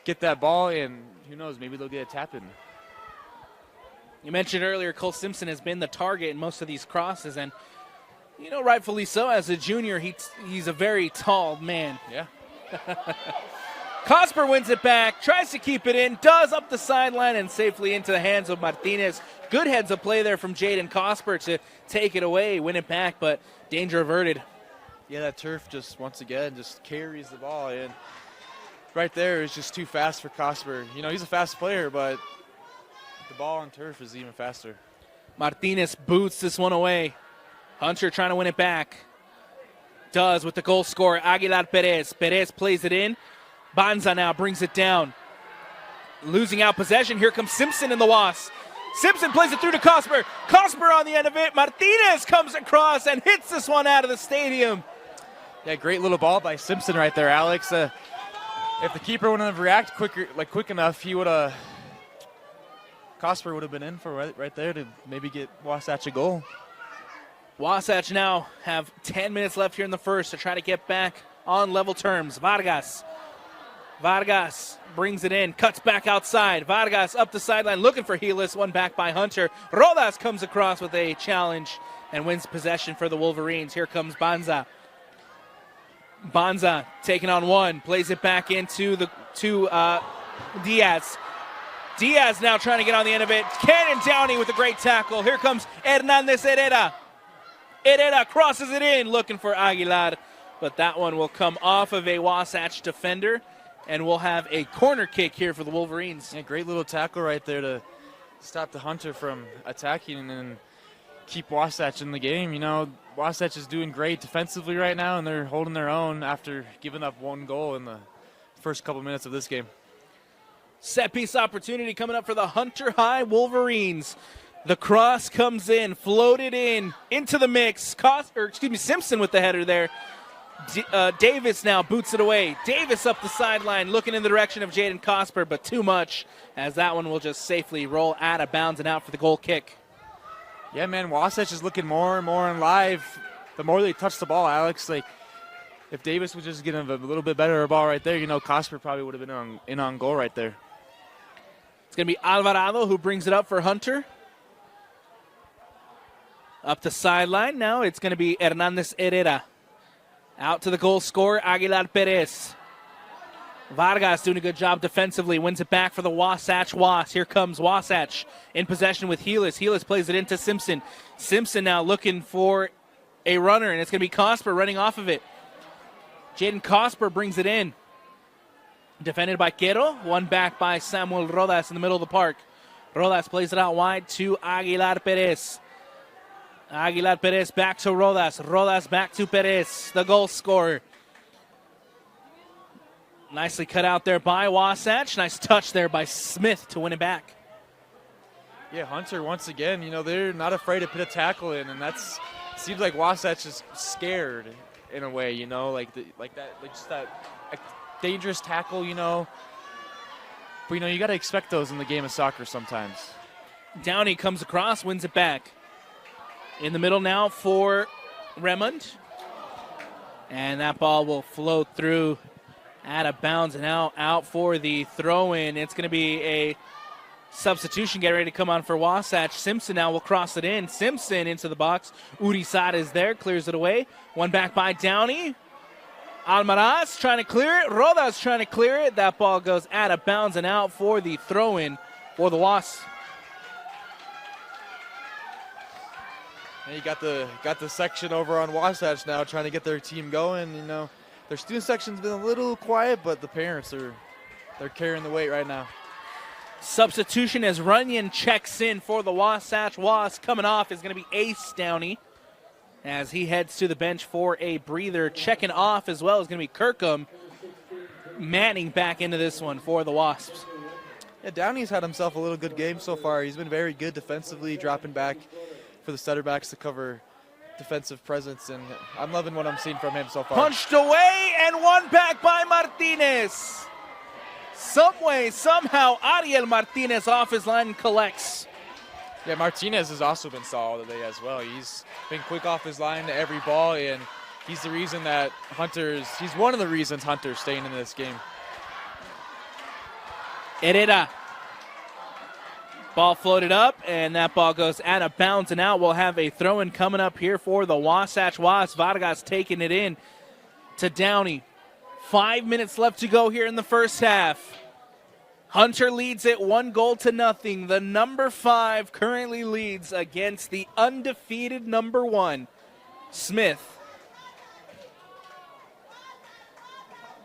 get that ball, and who knows, maybe they'll get a tap in. You mentioned earlier Cole Simpson has been the target in most of these crosses, and, rightfully so. As a junior, he's a very tall man. Yeah. Cosper wins it back, tries to keep it in, does up the sideline and safely into the hands of Martinez. Good heads of play there from Jaden Cosper to take it away, win it back, but danger averted. Yeah, that turf just, once again, just carries the ball in. Right there is just too fast for Cosper. He's a fast player, but the ball on turf is even faster. Martinez boots this one away. Hunter trying to win it back. Does with the goal scorer, Aguilar Perez. Perez plays it in. Banza now brings it down. Losing out possession. Here comes Simpson in the Wasps. Simpson plays it through to Cosper. Cosper on the end of it. Martinez comes across and hits this one out of the stadium. Yeah, great little ball by Simpson right there, Alex. If the keeper wouldn't have reacted quick enough, he would have. Cosper would have been in for right there to maybe get Wasatch a goal. Wasatch now have 10 minutes left here in the first to try to get back on level terms. Vargas brings it in, cuts back outside. Vargas up the sideline looking for Helis, one back by Hunter. Rodas comes across with a challenge and wins possession for the Wolverines. Here comes Banza. Banza taking on one, plays it back into Diaz. Diaz now trying to get on the end of it. Cannon Downey with a great tackle. Here comes Hernandez Herrera. Herrera crosses it in, looking for Aguilar, but that one will come off of a Wasatch defender, and we'll have a corner kick here for the Wolverines. Yeah, great little tackle right there to stop the Hunter from attacking and keep Wasatch in the game. Wasatch is doing great defensively right now, and they're holding their own after giving up one goal in the first couple minutes of this game. Set piece opportunity coming up for the Hunter High Wolverines. The cross comes in, floated into the mix. Simpson with the header there. Davis now boots it away. Davis up the sideline, looking in the direction of Jaden Cosper, but too much, as that one will just safely roll out of bounds and out for the goal kick. Yeah, man, Wasatch is looking more and more alive the more they touch the ball, Alex. If Davis would just get a little bit better ball right there, Cosper probably would have been in on goal right there. It's going to be Alvarado who brings it up for Hunter. Up the sideline now, it's going to be Hernandez Herrera. Out to the goal scorer, Aguilar Perez. Vargas doing a good job defensively, wins it back for the Wasatch Wasps. Here comes Wasatch in possession with Helis. Helis plays it into Simpson. Simpson now looking for a runner, and it's going to be Cosper running off of it. Jaden Cosper brings it in. Defended by Quero, won back by Samuel Rodas in the middle of the park. Rodas plays it out wide to Aguilar Perez. Aguilar Perez back to Rodas. Rodas back to Perez, the goal scorer. Nicely cut out there by Wasatch. Nice touch there by Smith to win it back. Yeah, Hunter, once again, they're not afraid to put a tackle in, and that's seems like Wasatch is scared in a way, just that dangerous tackle, But, you got to expect those in the game of soccer sometimes. Downey comes across, wins it back. In the middle now for Remond. And that ball will float through out of bounds and out for the throw-in. It's going to be a substitution. Get ready to come on for Wasatch. Simpson now will cross it in. Simpson into the box. Urizar is there, clears it away. One back by Downey. Almaraz trying to clear it. Rodas trying to clear it. That ball goes out of bounds and out for the throw-in for the Wasps. And you got the section over on Wasatch now trying to get their team going. Their student section's been a little quiet, but the parents they're carrying the weight right now. Substitution as Runyon checks in for the Wasatch Wasps. Coming off is going to be Ace Downey as he heads to the bench for a breather. Checking off as well is going to be Kirkham. Manning back into this one for the Wasps. Yeah, Downey's had himself a little good game so far. He's been very good defensively, dropping back for the center backs to cover defensive presence, and I'm loving what I'm seeing from him so far. Punched away and one back by Martinez. Some way, somehow, Ariel Martinez off his line and collects. Yeah, Martinez has also been solid today as well. He's been quick off his line to every ball, and he's the reason that he's one of the reasons Hunter's staying in this game. Herrera. Ball floated up, and that ball goes out of bounds and out. We'll have a throw-in coming up here for the Wasatch Wasps. Vargas taking it in to Downey. 5 minutes left to go here in the first half. Hunter leads it 1-0. The number 5 currently leads against the undefeated number 1, Smith.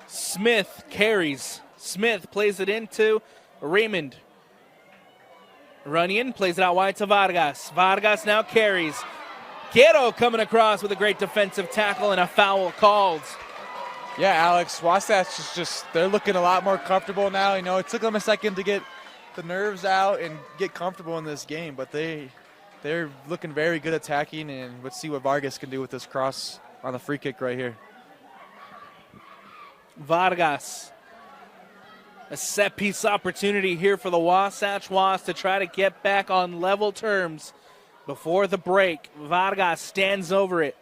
Smith carries. Smith plays it into Raymond. Runyon plays it out wide to Vargas. Vargas now carries. Quero coming across with a great defensive tackle and a foul called. Yeah, Alex, Wasatch is they're looking a lot more comfortable now. It took them a second to get the nerves out and get comfortable in this game, but they're looking very good attacking, and let's see what Vargas can do with this cross on the free kick right here. Vargas. A set-piece opportunity here for the Wasatch Wasps to try to get back on level terms before the break. Vargas stands over it.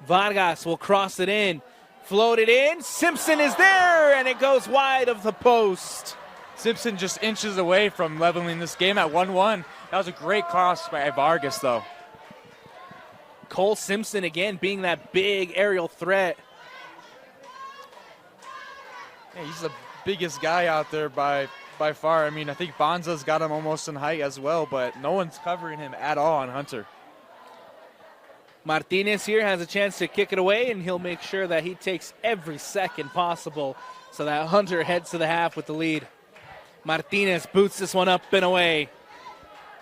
Vargas will cross it in. Float it in. Simpson is there, and it goes wide of the post. Simpson just inches away from leveling this game at 1-1. That was a great cross by Vargas, though. Cole Simpson, again, being that big aerial threat. Yeah, he's the biggest guy out there by far. I think Bonza's got him almost in height as well, but no one's covering him at all on Hunter. Martinez here has a chance to kick it away, and he'll make sure that he takes every second possible so that Hunter heads to the half with the lead. Martinez boots this one up and away.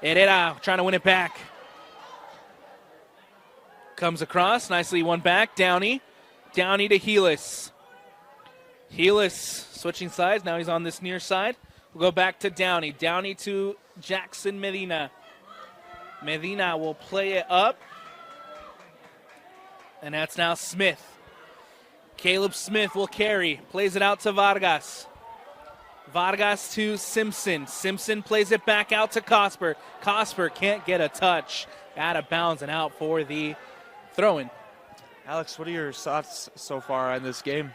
Herrera trying to win it back. Comes across, nicely won back. Downey to Helis. Helis switching sides. Now he's on this near side. We'll go back to Downey. Downey to Jackson Medina. Medina will play it up. And that's now Smith. Caleb Smith will carry. Plays it out to Vargas. Vargas to Simpson. Simpson plays it back out to Cosper. Cosper can't get a touch. Out of bounds and out for the throw-in. Alex, what are your thoughts so far on this game?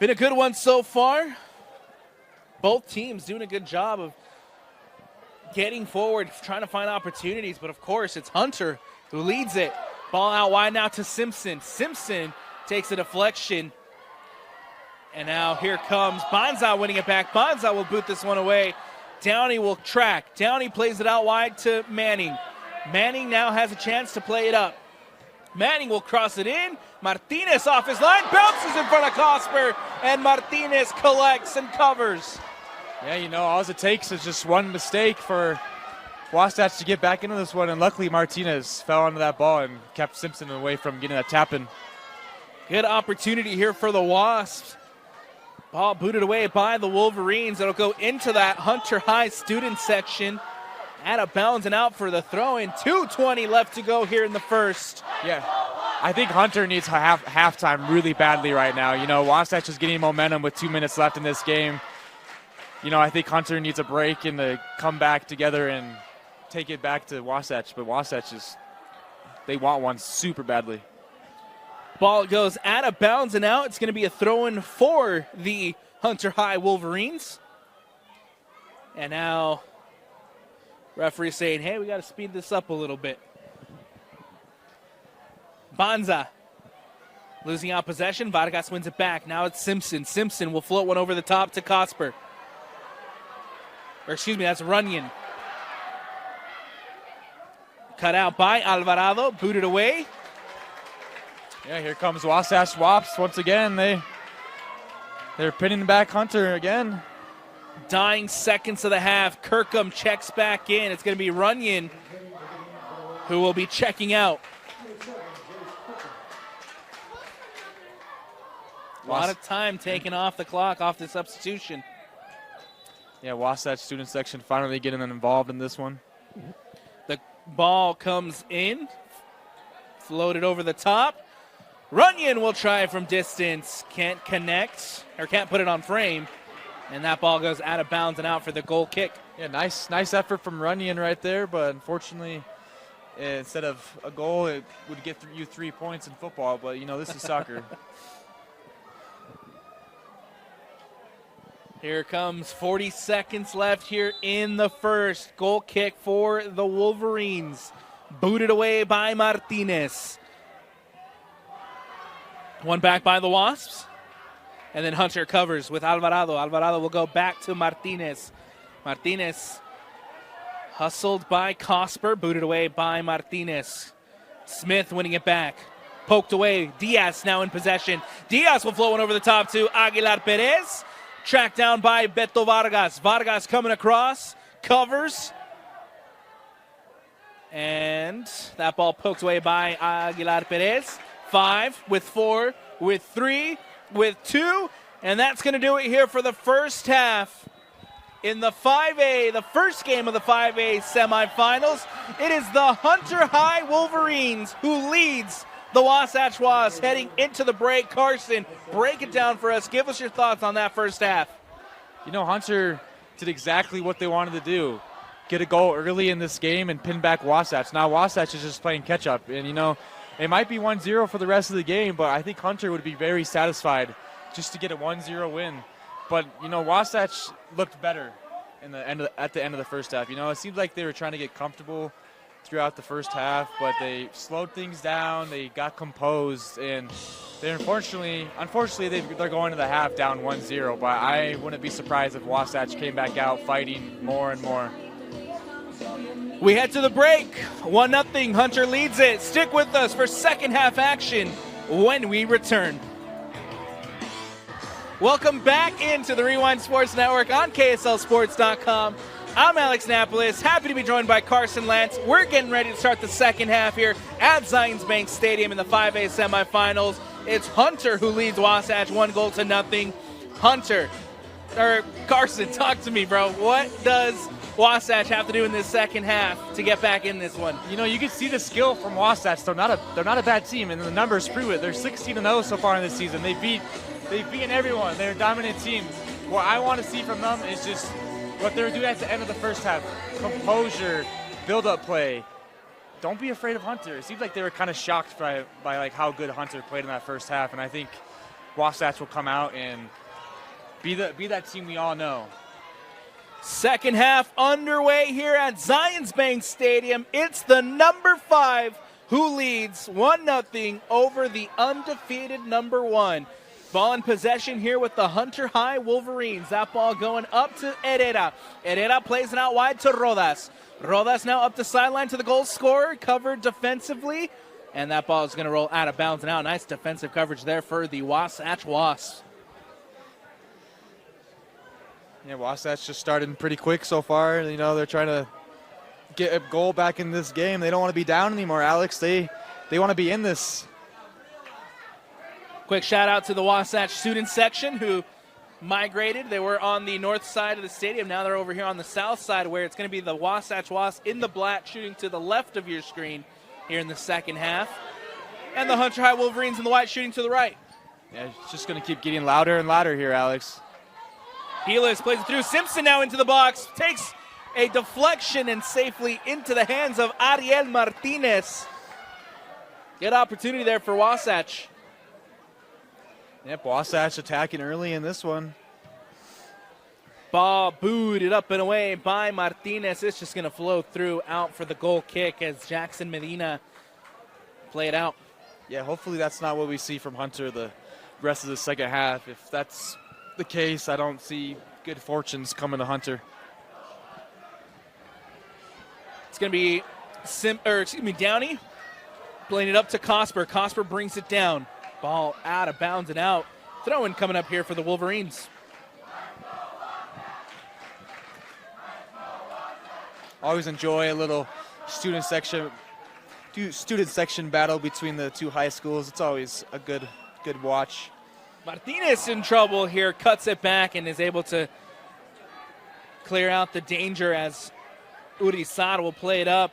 Been a good one so far. Both teams doing a good job of getting forward, trying to find opportunities. But, of course, it's Hunter who leads it. Ball out wide now to Simpson. Simpson takes a deflection. And now here comes Banza winning it back. Banza will boot this one away. Downey will track. Downey plays it out wide to Manning. Manning now has a chance to play it up. Manning will cross it in. Martinez off his line, bounces in front of Cosper, and Martinez collects and covers. Yeah, all it takes is just one mistake for Wasatch to get back into this one, and luckily Martinez fell onto that ball and kept Simpson away from getting that tap in. Good opportunity here for the Wasps. Ball booted away by the Wolverines. It'll go into that Hunter High student section. Out of bounds and out for the throw-in. 2:20 left to go here in the first. Yeah, I think Hunter needs halftime really badly right now. Wasatch is getting momentum with 2 minutes left in this game. I think Hunter needs a break and to come back together and take it back to Wasatch. But Wasatch they want one super badly. Ball goes out of bounds and out. It's going to be a throw-in for the Hunter High Wolverines. And now referee saying, hey, we got to speed this up a little bit. Banza losing out possession. Vargas wins it back. Now it's Simpson. Simpson will float one over the top to Cosper. That's Runyon. Cut out by Alvarado. Booted away. Yeah, here comes Wasatch Wasps once again. They're pinning back Hunter again. Dying seconds of the half. Kirkham checks back in. It's going to be Runyon who will be checking out. A lot of time taken off the clock, off the substitution. Yeah, Wasatch student section finally getting involved in this one. The ball comes in. Floated over the top. Runyon will try from distance. Can't connect, or can't put it on frame. And that ball goes out of bounds and out for the goal kick. Yeah, nice effort from Runyon right there, but unfortunately, instead of a goal, it would get you 3 points in football, but this is soccer. Here comes 40 seconds left here in the first. Goal kick for the Wolverines. Booted away by Martinez. One back by the Wasps. And then Hunter covers with Alvarado. Alvarado will go back to Martinez. Martinez hustled by Cosper. Booted away by Martinez. Smith winning it back. Poked away. Diaz now in possession. Diaz will float one over the top to Aguilar Perez. Tracked down by Beto Vargas. Vargas coming across. Covers. And that ball poked away by Aguilar Perez. 5 with 4 with 3 with 2. And that's going to do it here for the first half. In the 5A, the first game of the 5A semifinals, it is the Hunter High Wolverines who leads the Wasatch Wasps heading into the break. Carson, break it down for us. Give us your thoughts on that first half. Hunter did exactly what they wanted to do. Get a goal early in this game and pin back Wasatch. Now Wasatch is just playing catch-up. And, it might be 1-0 for the rest of the game, but I think Hunter would be very satisfied just to get a 1-0 win. But, Wasatch looked better at the end of the first half. It seemed like they were trying to get comfortable throughout the first half, but they slowed things down. They got composed, and they unfortunately they're going to the half down 1-0. But I wouldn't be surprised if Wasatch came back out fighting more and more. We head to the break. 1-0. Hunter leads it. Stick with us for second half action when we return. Welcome back into the Rewind Sports Network on KSLSports.com. I'm Alex Napolis, happy to be joined by Carson Lantz. We're getting ready to start the second half here at Zions Bank Stadium in the 5A semifinals. It's Hunter who leads Wasatch 1-0. Carson, talk to me, bro. What does Wasatch have to do in this second half to get back in this one? You can see the skill from Wasatch. They're not a bad team, and the numbers prove it. They're 16-0 so far in this season. They've beaten everyone. They're a dominant team. What I want to see from them is just what they were doing at the end of the first half. Composure, build-up play. Don't be afraid of Hunter. It seems like they were kind of shocked by like how good Hunter played in that first half, and I think Wasatch will come out and be that team we all know. Second half underway here at Zions Bank Stadium. It's the number 5 who leads 1-0 over the undefeated number 1. Ball in possession here with the Hunter High Wolverines. That ball going up to Herrera. Herrera plays it out wide to Rodas. Rodas now up the sideline to the goal scorer, covered defensively. And that ball is going to roll out of bounds and out. Nice defensive coverage there for the Wasatch Wasps. Yeah, Wasatch just started pretty quick so far. You know, they're trying to get a goal back in this game. They don't want to be down anymore, Alex. They want to be in this. Quick shout out to the Wasatch student section who migrated. They were on the north side of the stadium. Now they're over here on the south side where it's going to be the Wasatch Wasps in the black shooting to the left of your screen here in the second half. And the Hunter High Wolverines in the white shooting to the right. Yeah, it's just going to keep getting louder and louder here, Alex. Helis plays it through. Simpson now into the box. Takes a deflection and safely into the hands of Ariel Martinez. Good opportunity there for Wasatch. Yep, Wasatch attacking early in this one. Ball booted up and away by Martinez. It's just going to flow through out for the goal kick as Jackson Medina play it out. Yeah, hopefully that's not what we see from Hunter the rest of the second half. If that's the case, I don't see good fortunes coming to Hunter. It's going to be Downey playing it up to Cosper. Cosper brings it down. Ball out of bounds and out. Throw-in coming up here for the Wolverines. Always enjoy a little student section battle between the two high schools. It's always a good watch. Martinez in trouble here, cuts it back and is able to clear out the danger as Urizar will play it up,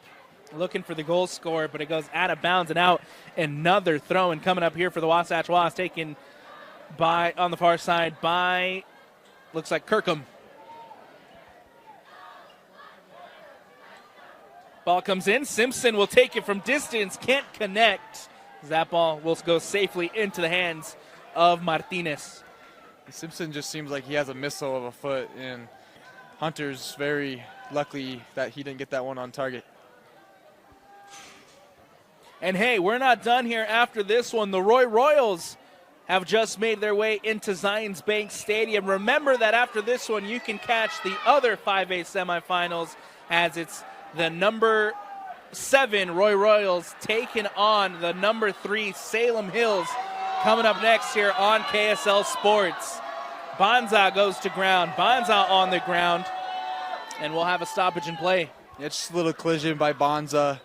looking for the goal scorer, but it goes out of bounds and out. Another throw-in coming up here for the Wasatch Wasps, taken by, on the far side, by, looks like Kirkham. Ball comes in. Simpson will take it from distance, can't connect. That ball will go safely into the hands of Martinez. Simpson just seems like he has a missile of a foot, and Hunter's very lucky that he didn't get that one on target. And hey, we're not done here after this one. The Roy Royals have just made their way into Zions Bank Stadium. Remember that after this one, you can catch the other 5A semifinals as it's the number 7 Roy Royals taking on the number 3 Salem Hills coming up next here on KSL Sports. Bonza goes to ground. Bonza on the ground. And we'll have a stoppage in play. It's just a little collision by Bonza.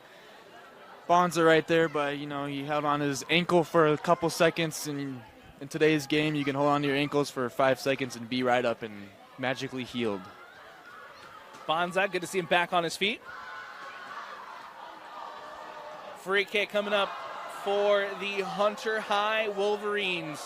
Bonza right there, but you know, he held on his ankle for a couple seconds. And in today's game, you can hold on to your ankles for 5 seconds and be right up and magically healed. Bonza, good to see him back on his feet. Free kick coming up for the Hunter High Wolverines.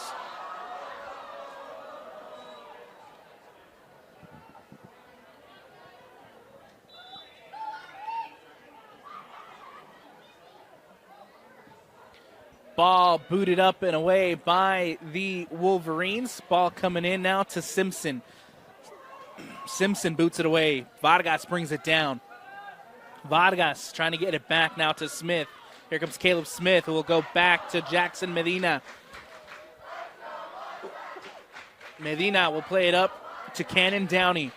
Ball booted up and away by the Wolverines. Ball coming in now to Simpson. Simpson boots it away. Vargas brings it down. Vargas trying to get it back now to Smith. Here comes Caleb Smith, who will go back to Jackson Medina. Medina will play it up to Cannon Downey.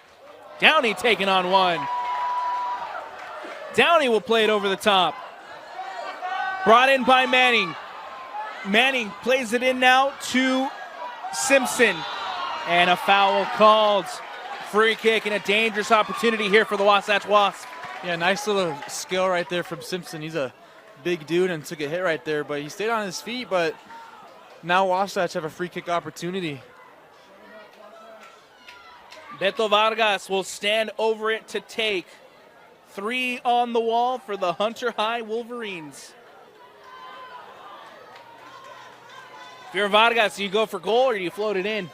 Downey taking on one. Downey will play it over the top. Brought in by Manning. Manning plays it in now to Simpson. And a foul called. Free kick and a dangerous opportunity here for the Wasatch Wasps. Yeah, nice little skill right there from Simpson. He's a big dude and took a hit right there, but he stayed on his feet, but now Wasatch have a free kick opportunity. Beto Vargas will stand over it to take. 3 on the wall for the Hunter High Wolverines. If you're Vargas, do you go for goal or do you float it in?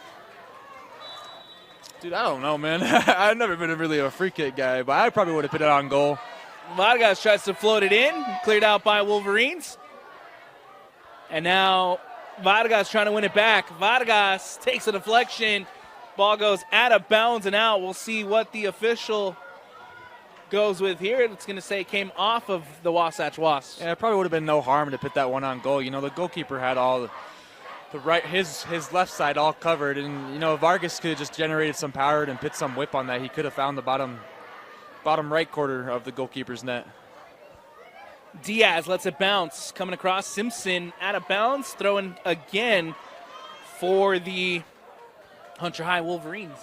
Dude, I don't know, man. I've never been really a free kick guy, but I probably would have put it on goal. Vargas tries to float it in, cleared out by Wolverines. And now Vargas trying to win it back. Vargas takes a deflection. Ball goes out of bounds and out. We'll see what the official goes with here. It's going to say it came off of the Wasatch Wasps. Yeah, it probably would have been no harm to put that one on goal. You know, the goalkeeper had all the right, his left side all covered, and you know, Vargas could have just generated some power and put some whip on that. He could have found the bottom right corner of the goalkeeper's net. Diaz lets it bounce. Coming across, Simpson out of bounds. Throwing again for the Hunter High Wolverines.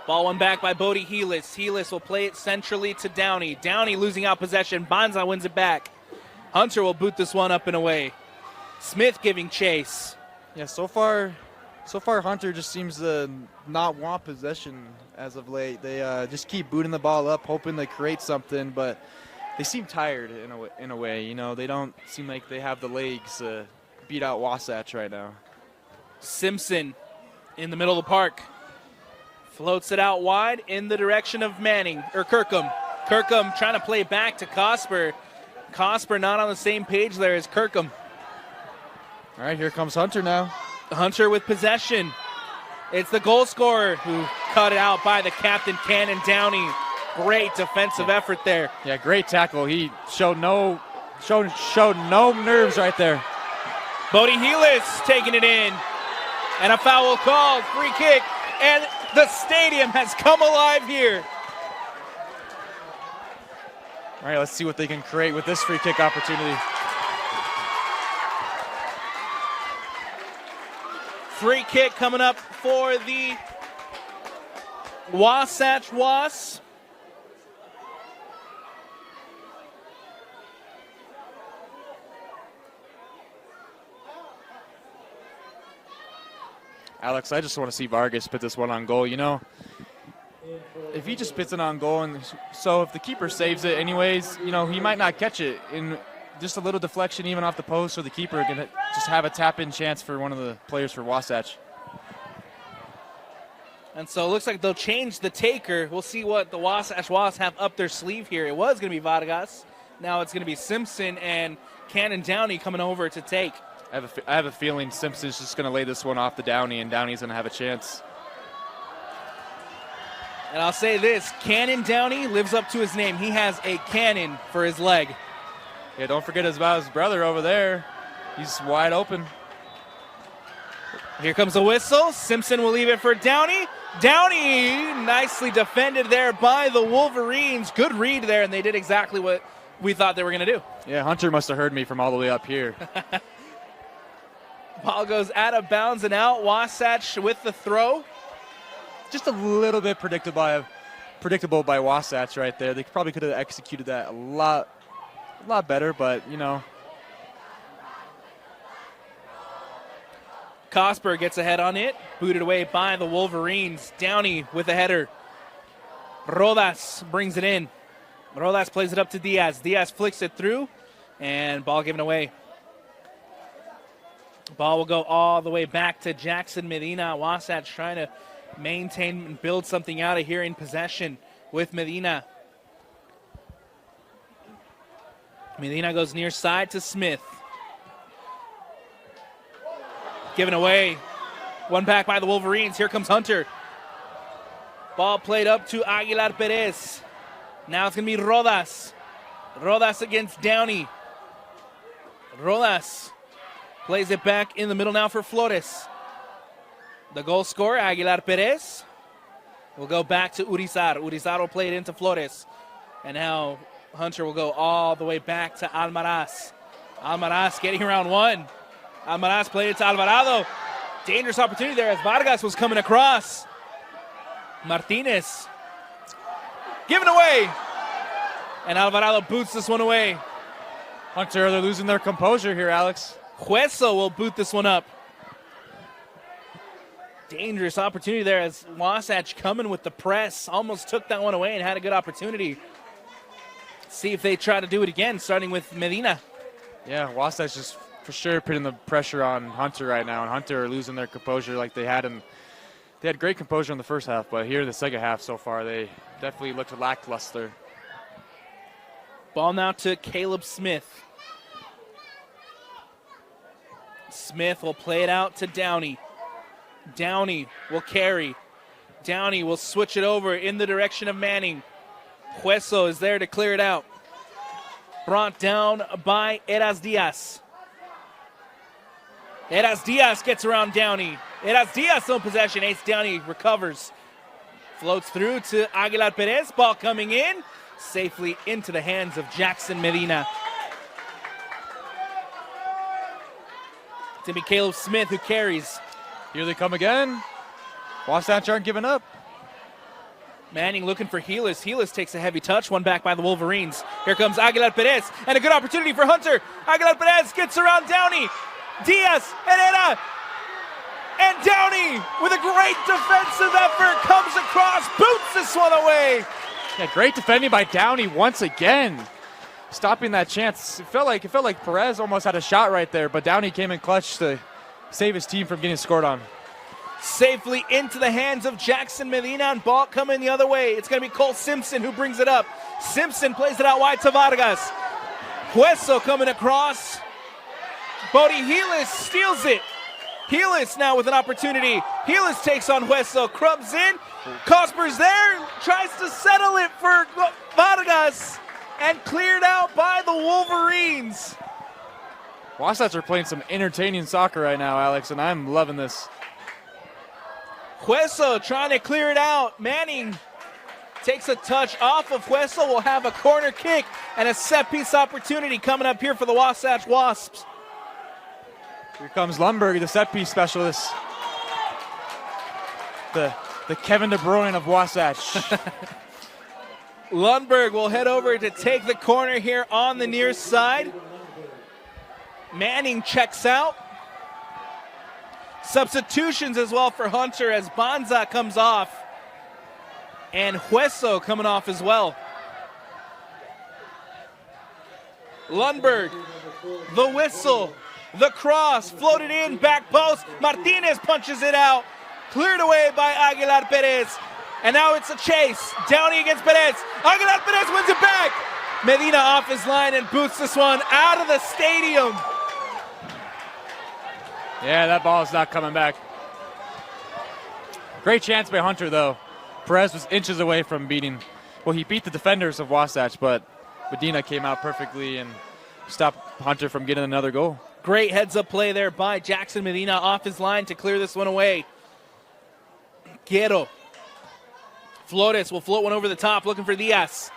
Ball won back by Bodie Helis. Helis will play it centrally to Downey. Downey losing out possession. Bonza wins it back. Hunter will boot this one up and away. Smith giving chase. Yeah, so far Hunter just seems to not want possession as of late. They just keep booting the ball up, hoping to create something, but they seem tired in a way. You know, they don't seem like they have the legs to beat out Wasatch right now. Simpson in the middle of the park. Floats it out wide in the direction of Kirkham. Kirkham trying to play back to Cosper. Cosper not on the same page there as Kirkham. All right, here comes Hunter now. Hunter with possession. It's the goal scorer who cut it out by the captain, Cannon Downey. Great defensive effort there. Yeah, great tackle. He showed no nerves right there. Bodie Helis taking it in. And a foul called. Free kick. And the stadium has come alive here. All right, let's see what they can create with this free kick opportunity. Free kick coming up for the Wasatch Wasps. Alex, I just want to see Vargas put this one on goal. You know, if he just puts it on goal, and so if the keeper saves it anyways, you know, he might not catch it. In just a little deflection even off the post, so the keeper can just have a tap-in chance for one of the players for Wasatch. And so it looks like they'll change the taker. We'll see what the Wasatch Wasps have up their sleeve here. It was going to be Vargas. Now it's going to be Simpson and Cannon Downey coming over to take. I have a feeling Simpson's just going to lay this one off to Downey, and Downey's going to have a chance. And I'll say this, Cannon Downey lives up to his name. He has a cannon for his leg. Yeah, don't forget about his brother over there. He's wide open. Here comes the whistle. Simpson will leave it for Downey. Downey nicely defended there by the Wolverines. Good read there, and they did exactly what we thought they were going to do. Yeah, Hunter must have heard me from all the way up here. Ball goes out of bounds and out. Wasatch with the throw. Just a little bit predictable by Wasatch right there. They probably could have executed that a lot better, but, you know. Cosper gets ahead on it. Booted away by the Wolverines. Downey with a header. Rodas brings it in. Rodas plays it up to Diaz. Diaz flicks it through, and ball given away. Ball will go all the way back to Jackson Medina. Wasatch trying to maintain and build something out of here in possession with Medina. Medina goes near side to Smith. Given away. One back by the Wolverines. Here comes Hunter. Ball played up to Aguilar Perez. Now it's going to be Rodas. Rodas against Downey. Rodas plays it back in the middle now for Flores. The goal scorer, Aguilar Perez, will go back to Urizar. Urizar will play it into Flores. And now Hunter will go all the way back to Almaraz. Almaraz getting around one. Almaraz played it to Alvarado. Dangerous opportunity there as Vargas was coming across. Martinez given away. And Alvarado boots this one away. Hunter, they're losing their composure here, Alex. Hueso will boot this one up. Dangerous opportunity there as Wasatch coming with the press. Almost took that one away and had a good opportunity. See if they try to do it again, starting with Medina. Yeah, Wasatch is for sure putting the pressure on Hunter right now, and Hunter are losing their composure like they had. They had great composure in the first half, but here in the second half so far, they definitely looked lackluster. Ball now to Caleb Smith. Smith will play it out to Downey. Downey will carry. Downey will switch it over in the direction of Manning. Hueso is there to clear it out. Brought down by Eras Diaz. Eras Diaz gets around Downey. Eras Diaz on possession. Ace Downey recovers. Floats through to Aguilar Perez. Ball coming in. Safely into the hands of Jackson Medina. It's going to be Caleb Smith who carries. Here they come again. Wasatch aren't giving up. Manning looking for Helis. Helis takes a heavy touch. One back by the Wolverines. Here comes Aguilar Perez. And a good opportunity for Hunter. Aguilar Perez gets around Downey. Diaz, Herrera, and Downey with a great defensive effort comes across, boots this one away. Yeah, great defending by Downey once again, stopping that chance. It felt like Perez almost had a shot right there, but Downey came in clutch to save his team from getting scored on. Safely into the hands of Jackson Medina, and ball coming the other way. It's going to be Cole Simpson who brings it up. Simpson plays it out wide to Vargas. Hueso coming across. Bodie Helis steals it. Helis now with an opportunity. Helis takes on Hueso, crubs in. Cosper's there, tries to settle it for Vargas, and cleared out by the Wolverines. Wasatch are playing some entertaining soccer right now, Alex, and I'm loving this. Hueso trying to clear it out. Manning takes a touch off of Hueso. Will have a corner kick and a set-piece opportunity coming up here for the Wasatch Wasps. Here comes Lundberg, the set-piece specialist. The Kevin De Bruyne of Wasatch. Lundberg will head over to take the corner here on the near side. Manning checks out. Substitutions as well for Hunter as Bonza comes off. And Hueso coming off as well. Lundberg, the whistle. The cross, floated in, back post. Martinez punches it out. Cleared away by Aguilar Perez. And now it's a chase. Downey against Perez. Aguilar Perez wins it back. Medina off his line and boots this one out of the stadium. Yeah, that ball is not coming back. Great chance by Hunter, though. Perez was inches away from beating. Well, he beat the defenders of Wasatch, but Medina came out perfectly and stopped Hunter from getting another goal. Great heads-up play there by Jackson Medina off his line to clear this one away. Guerrero. Flores will float one over the top, looking for Diaz.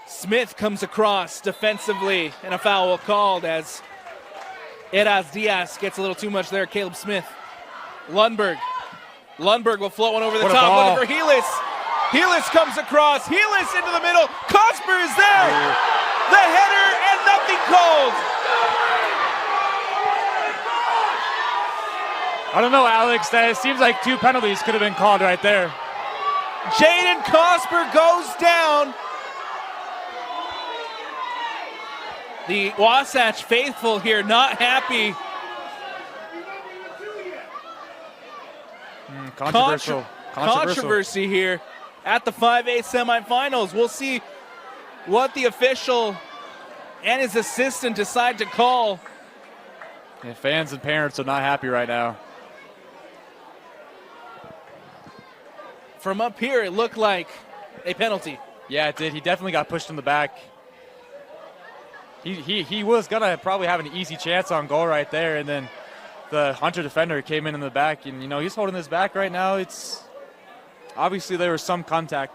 Smith comes across defensively, and a foul called as Eras Diaz gets a little too much there. Caleb Smith. Lundberg. Lundberg will float one over the top, looking for Helis. Helis comes across. Helis into the middle. Cosper is there. The header and nothing called. I don't know, Alex. It seems like 2 penalties could have been called right there. Jaden Cosper goes down. The Wasatch faithful here not happy. Controversy here at the 5A semifinals. We'll see what the official and his assistant decide to call. Yeah, fans and parents are not happy right now. From up here, it looked like a penalty. Yeah, it did. He definitely got pushed in the back. He was going to probably have an easy chance on goal right there, and then the Hunter defender came in the back, and, you know, he's holding his back right now. It's obviously there was some contact.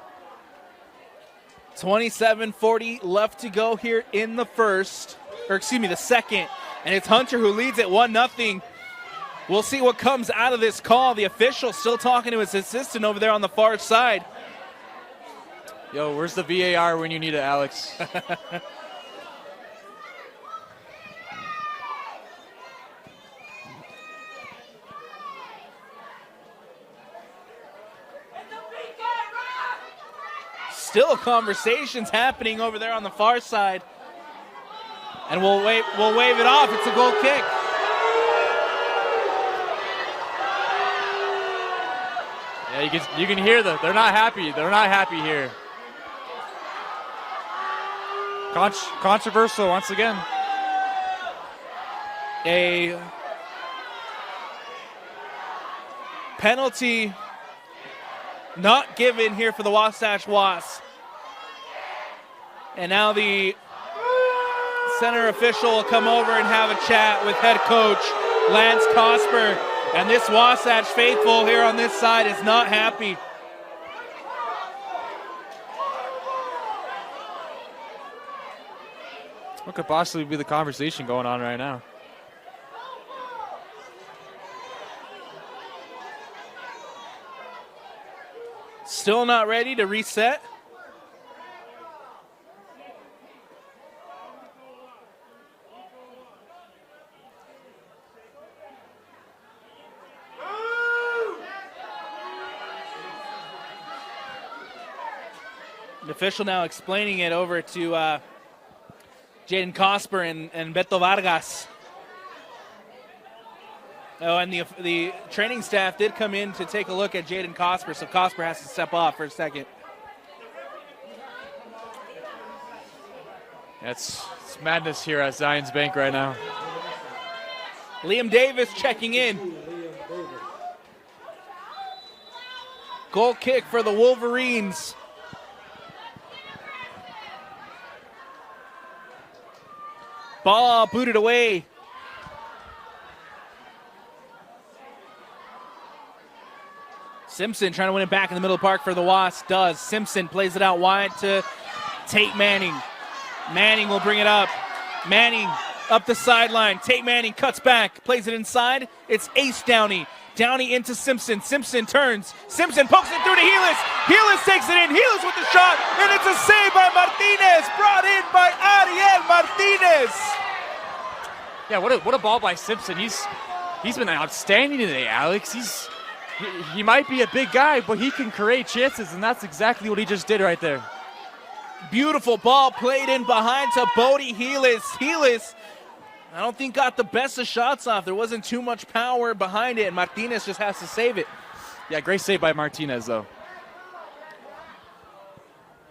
27:40 left to go here in the the second, and it's Hunter who leads it 1-0. We'll see what comes out of this call. The official still talking to his assistant over there on the far side. Yo, where's the VAR when you need it, Alex? Still conversations happening over there on the far side. And we'll wave it off. It's a goal kick. Yeah, you can hear them. They're not happy. They're not happy here. Controversial once again. A penalty not given here for the Wasatch Wasps. And now the center official will come over and have a chat with head coach Lance Cosper. And this Wasatch faithful here on this side is not happy. What could possibly be the conversation going on right now? Still not ready to reset. The official now explaining it over to Jaden Cosper and Beto Vargas. Oh, and the training staff did come in to take a look at Jaden Cosper, so Cosper has to step off for a second. It's madness here at Zions Bank right now. Liam Davis checking in. Goal kick for the Wolverines. Ball booted away. Simpson trying to win it back in the middle of the park for the Wasps. Does. Simpson plays it out wide to Tate Manning. Manning will bring it up. Manning up the sideline. Tate Manning cuts back. Plays it inside. It's Ace Downey. Downey into Simpson. Simpson turns. Simpson pokes it through to Helis. Helis takes it in. Helis with the shot. And it's a save by Martinez. Brought in by Ariel Martinez. Yeah, what a ball by Simpson. He's been outstanding today, Alex. He might be a big guy, but he can create chances, and that's exactly what he just did right there. Beautiful ball played in behind to Bodie Helis. Helis, I don't think got the best of shots off. There wasn't too much power behind it, and Martinez just has to save it. Yeah, great save by Martinez, though.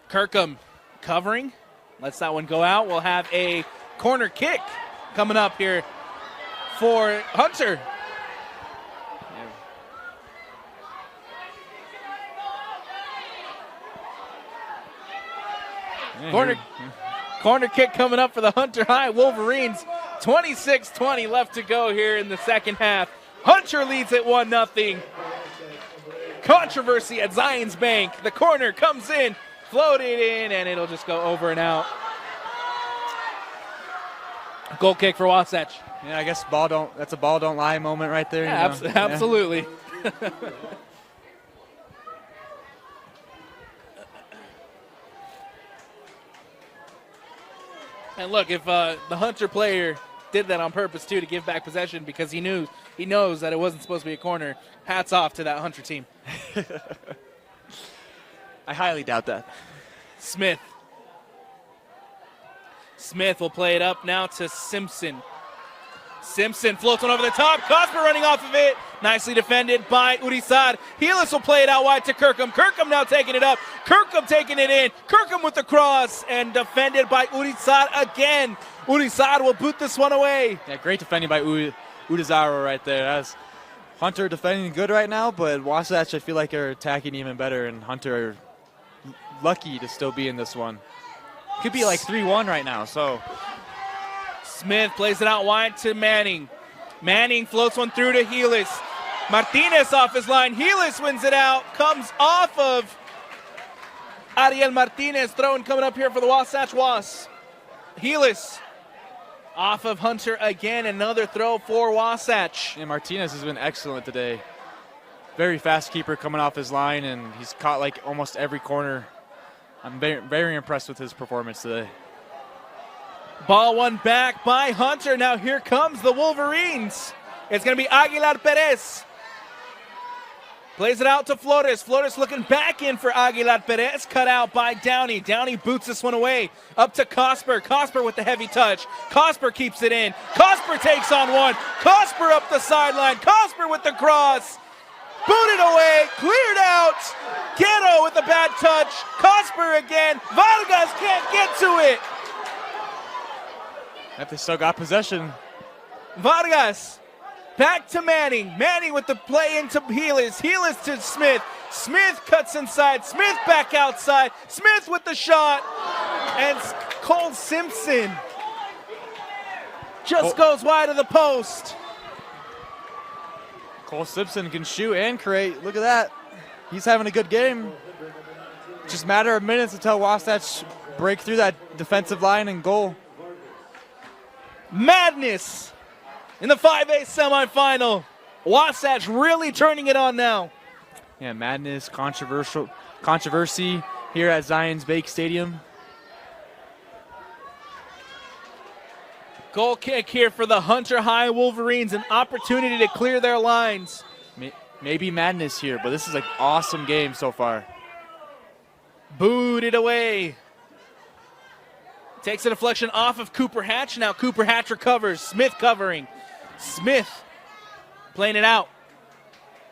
Kirkham covering. Lets that one go out. We'll have a corner kick coming up here for Hunter. Corner kick coming up for the Hunter High Wolverines. 26-20 left to go here in the second half. Hunter leads it 1-0. Controversy at Zions Bank. The corner comes in, floated in, and it'll just go over and out. Goal kick for Wasatch. Yeah, I guess that's a ball don't lie moment right there. Yeah, you know? Absolutely. And look, if the Hunter player did that on purpose too to give back possession because he knows that it wasn't supposed to be a corner, hats off to that Hunter team. I highly doubt that. Smith will play it up now to Simpson. Simpson floats one over the top. Cosper running off of it. Nicely defended by Urizar. Helis will play it out wide to Kirkham. Kirkham now taking it up. Kirkham taking it in. Kirkham with the cross and defended by Urizar again. Urizar will boot this one away. Yeah, great defending by Urizar right there. That's Hunter defending good right now, but Wasatch I feel like are attacking even better, and Hunter are lucky to still be in this one. Could be like 3-1 right now, so. Smith plays it out wide to Manning. Manning floats one through to Helis. Martinez off his line. Helis wins it out. Comes off of Ariel Martinez. Throwing coming up here for the Wasatch Wasps. Helis off of Hunter again. Another throw for Wasatch. And Martinez has been excellent today. Very fast keeper coming off his line, and he's caught like almost every corner. I'm very, very impressed with his performance today. Ball won back by Hunter. Now here comes the Wolverines. It's going to be Aguilar Perez. Plays it out to Flores. Flores looking back in for Aguilar Perez. Cut out by Downey. Downey boots this one away. Up to Cosper. Cosper with the heavy touch. Cosper keeps it in. Cosper takes on one. Cosper up the sideline. Cosper with the cross. Booted away. Cleared out. Guerrero with a bad touch. Cosper again. Vargas can't get to it. If they still got possession. Vargas Back to Manning. Manning with the play into Heelis. Heelis to Smith. Smith cuts inside. Smith back outside. Smith with the shot. And Cole Simpson just goes wide of the post. Cole Simpson can shoot and create. Look at that. He's having a good game. Just a matter of minutes until Wasatch break through that defensive line and goal. Madness in the 5A semifinal. Wasatch really turning it on now. Yeah, madness, controversy here at Zions Bank Stadium. Goal kick here for the Hunter High Wolverines. An opportunity to clear their lines. Maybe madness here, but this is an awesome game so far. Booted away. Takes a deflection off of Cooper Hatch. Now Cooper Hatch recovers. Smith covering. Smith playing it out.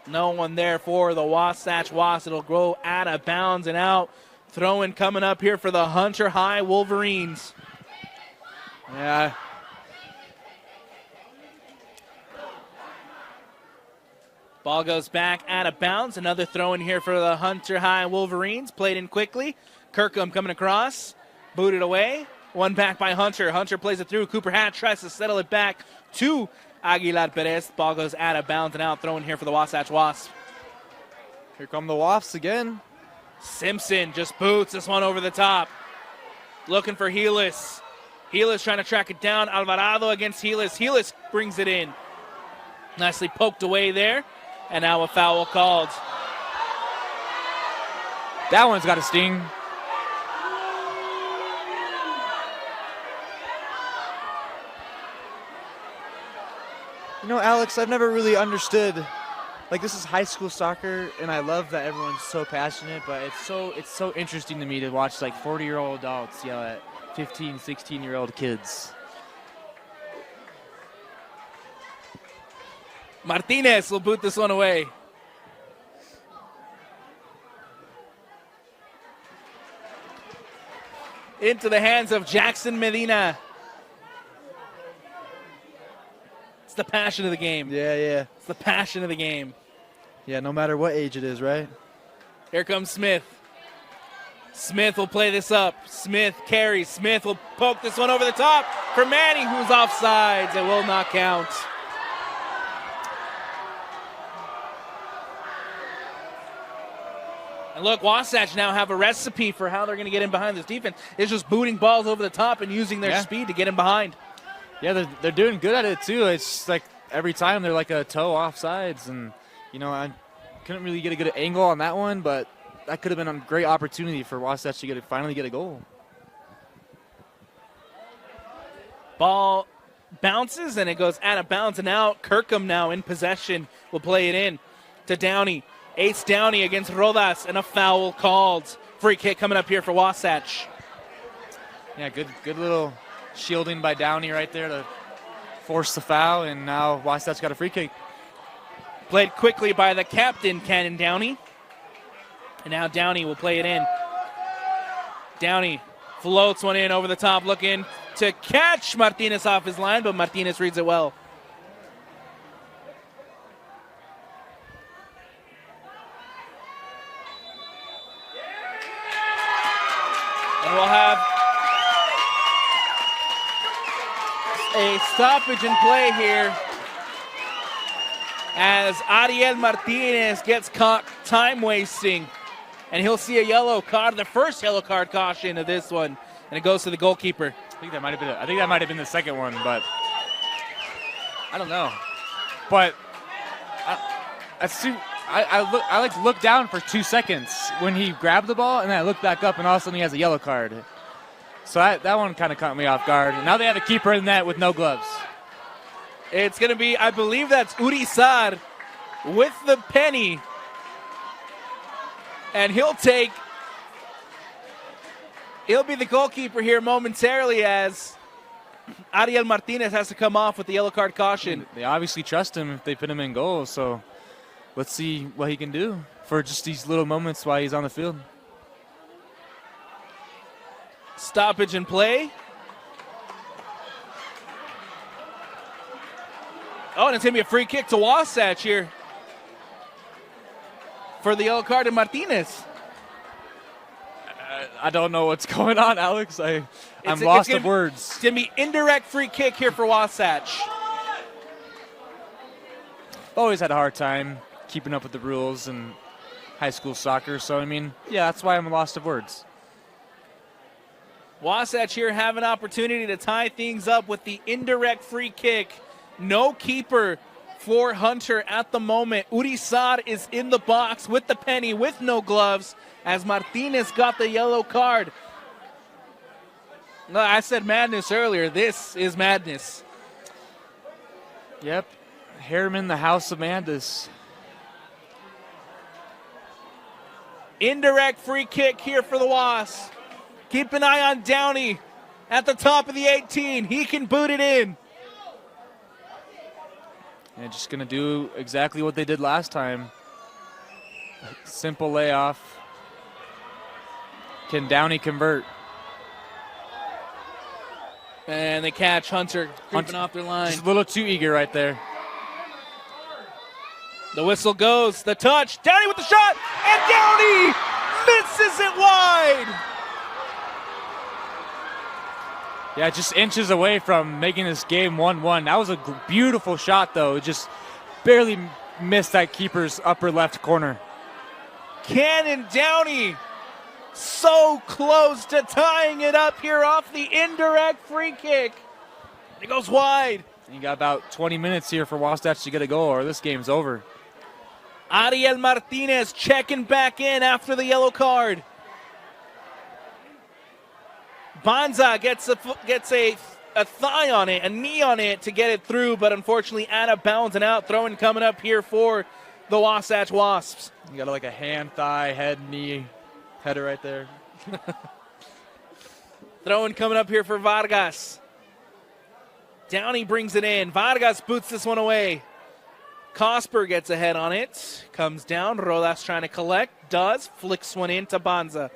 No one there for the Wasatch Wasps. It'll go out of bounds and out. Throw-in coming up here for the Hunter High Wolverines. Yeah. Ball goes back out of bounds. Another throw-in here for the Hunter High Wolverines. Played in quickly. Kirkham coming across. Booted away. One back by Hunter. Hunter plays it through. Cooper Hatch tries to settle it back to Aguilar Perez. Ball goes out of bounds and out. Throw-in here for the Wasatch Wasps. Here come the Wasps again. Simpson just boots this one over the top. Looking for Heelis. Heelis trying to track it down. Alvarado against Heelis. Heelis brings it in. Nicely poked away there. And now a foul called. That one's got a sting. You know, Alex, I've never really understood. Like, this is high school soccer, and I love that everyone's so passionate, but it's so interesting to me to watch, like, 40-year-old adults yell at 15, 16-year-old kids. Martinez will boot this one away. Into the hands of Jackson Medina. It's the passion of the game. Yeah. It's the passion of the game. Yeah, no matter what age it is, right? Here comes Smith. Smith will play this up. Smith carries. Smith will poke this one over the top for Manning, who's offsides. It will not count. And look, Wasatch now have a recipe for how they're going to get in behind this defense. It's just booting balls over the top and using their speed to get in behind. Yeah, they're doing good at it, too. It's just like every time they're like a toe offsides. And, you know, I couldn't really get a good angle on that one, but that could have been a great opportunity for Wasatch to finally get a goal. Ball bounces, and it goes out of bounds and out. Kirkham now in possession will play it in to Downey. Ace Downey against Rodas, and a foul called. Free kick coming up here for Wasatch. Yeah, good little shielding by Downey right there to force the foul, and now Wasatch got a free kick. Played quickly by the captain, Cannon Downey. And now Downey will play it in. Downey floats one in over the top, looking to catch Martinez off his line, but Martinez reads it well. And we'll have a stoppage in play here as Ariel Martinez gets caught time wasting. And he'll see a yellow card, the first yellow card caution of this one. And it goes to the goalkeeper. I think that might have been the second one, but I don't know. But I looked down for 2 seconds when he grabbed the ball, and then I looked back up, and all of a sudden he has a yellow card. So that one kind of caught me off guard. And now they have a keeper in net with no gloves. It's going to be, I believe that's Urizar with the penny. And he'll be the goalkeeper here momentarily as Ariel Martinez has to come off with the yellow card caution. They obviously trust him if they put him in goal, so let's see what he can do for just these little moments while he's on the field. Stoppage in play. Oh, and it's going to be a free kick to Wasatch here for the yellow card to Martinez. I don't know what's going on, Alex. I'm lost of words. It's going to be indirect free kick here for Wasatch. Always had a hard time keeping up with the rules in high school soccer. So, I mean, yeah, that's why I'm lost of words. Wasatch here have an opportunity to tie things up with the indirect free kick. No keeper for Hunter at the moment. Urizar is in the box with the penny, with no gloves, as Martinez got the yellow card. No, I said madness earlier. This is madness. Yep. Harriman, the House of Madness. Indirect free kick here for the Wasps. Keep an eye on Downey at the top of the 18. He can boot it in. And just going to do exactly what they did last time. Simple layoff. Can Downey convert? And they catch Hunter creeping off their line. Just a little too eager right there. The whistle goes, the touch, Downey with the shot, and Downey misses it wide. Yeah, just inches away from making this game 1-1. That was a beautiful shot, though. It just barely missed that keeper's upper left corner. Cannon Downey so close to tying it up here off the indirect free kick. It goes wide. You got about 20 minutes here for Wasatch to get a goal, or this game's over. Ariel Martinez checking back in after the yellow card. Banza gets a thigh on it, a knee on it to get it through, but unfortunately out of bounds and out. Throwing coming up here for the Wasatch Wasps. You got like a hand, thigh, head, knee, header right there. Throwing coming up here for Vargas. Downey brings it in. Vargas boots this one away. Cosper gets a head on it. Comes down. Rodas trying to collect. Does. Flicks one into Banza.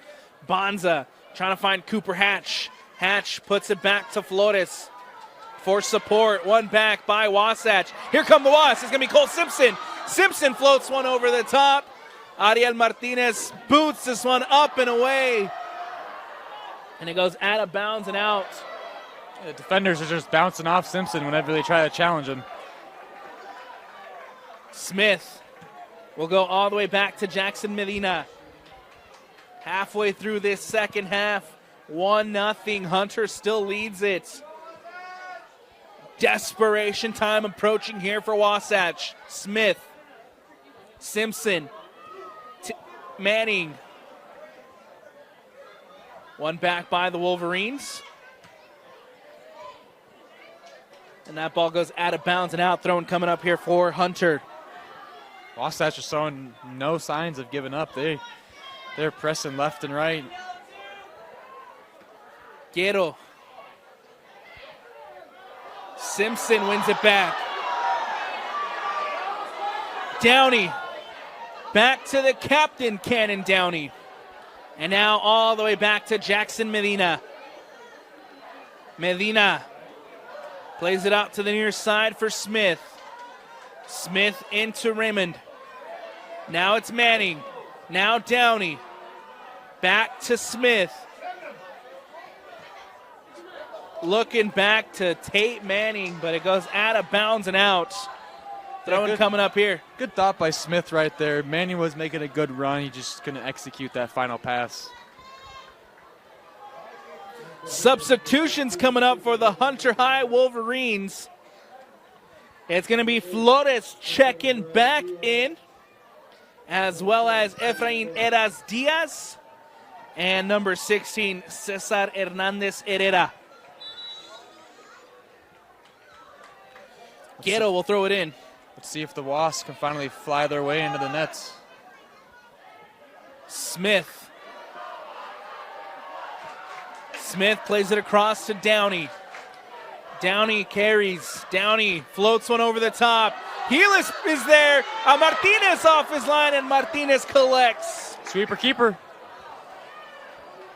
Banza trying to find Cooper Hatch. Hatch puts it back to Flores for support. One back by Wasatch. Here come the Wasps. It's going to be Cole Simpson. Simpson floats one over the top. Ariel Martinez boots this one up and away. And it goes out of bounds and out. The defenders are just bouncing off Simpson whenever they try to challenge him. Smith will go all the way back to Jackson Medina. Halfway through this second half, 1-0. Hunter still leads it. Desperation time approaching here for Wasatch. Smith, Simpson, Manning. One back by the Wolverines. And that ball goes out of bounds and out. Throwing coming up here for Hunter. Wasatch are showing no signs of giving up. They're pressing left and right. Guerrero. Simpson wins it back. Downey. Back to the captain, Cannon Downey. And now all the way back to Jackson Medina. Medina plays it out to the near side for Smith. Smith into Raymond. Now it's Manning. Now Downey. Back to Smith. Looking back to Tate Manning, but it goes out of bounds and out. Throwing coming up here. Good thought by Smith right there. Manning was making a good run. He just couldn't execute that final pass. Substitutions coming up for the Hunter High Wolverines. It's going to be Flores checking back in, as well as Efrain Eras Diaz and number 16, Cesar Hernandez Herrera. Guerrero will throw it in. Let's see if the Wasps can finally fly their way into the nets. Smith. Smith plays it across to Downey. Downey carries. Downey floats one over the top. Healis is there. Martinez off his line, and Martinez collects. Sweeper keeper.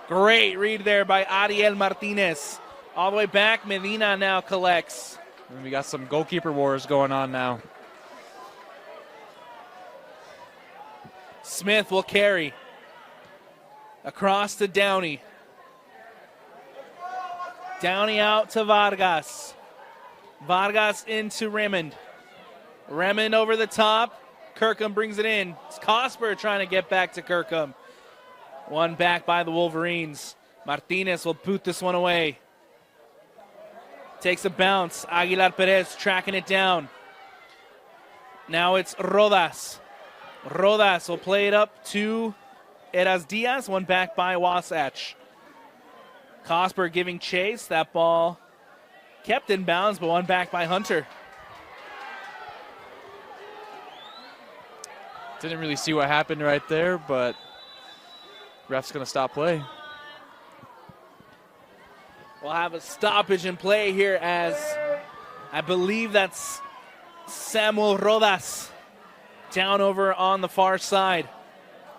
Great read there by Ariel Martinez. All the way back, Medina now collects. And we got some goalkeeper wars going on now. Smith will carry across to Downey. Downey out to Vargas. Vargas into Raymond. Raymond over the top. Kirkham brings it in. It's Cosper trying to get back to Kirkham. One back by the Wolverines. Martinez will boot this one away. Takes a bounce. Aguilar Perez tracking it down. Now it's Rodas. Rodas will play it up to Eras Diaz. One back by Wasatch. Cosper giving chase. That ball kept in bounds, but one back by Hunter. Didn't really see what happened right there, but ref's going to stop play. We'll have a stoppage in play here as I believe that's Samuel Rodas down over on the far side.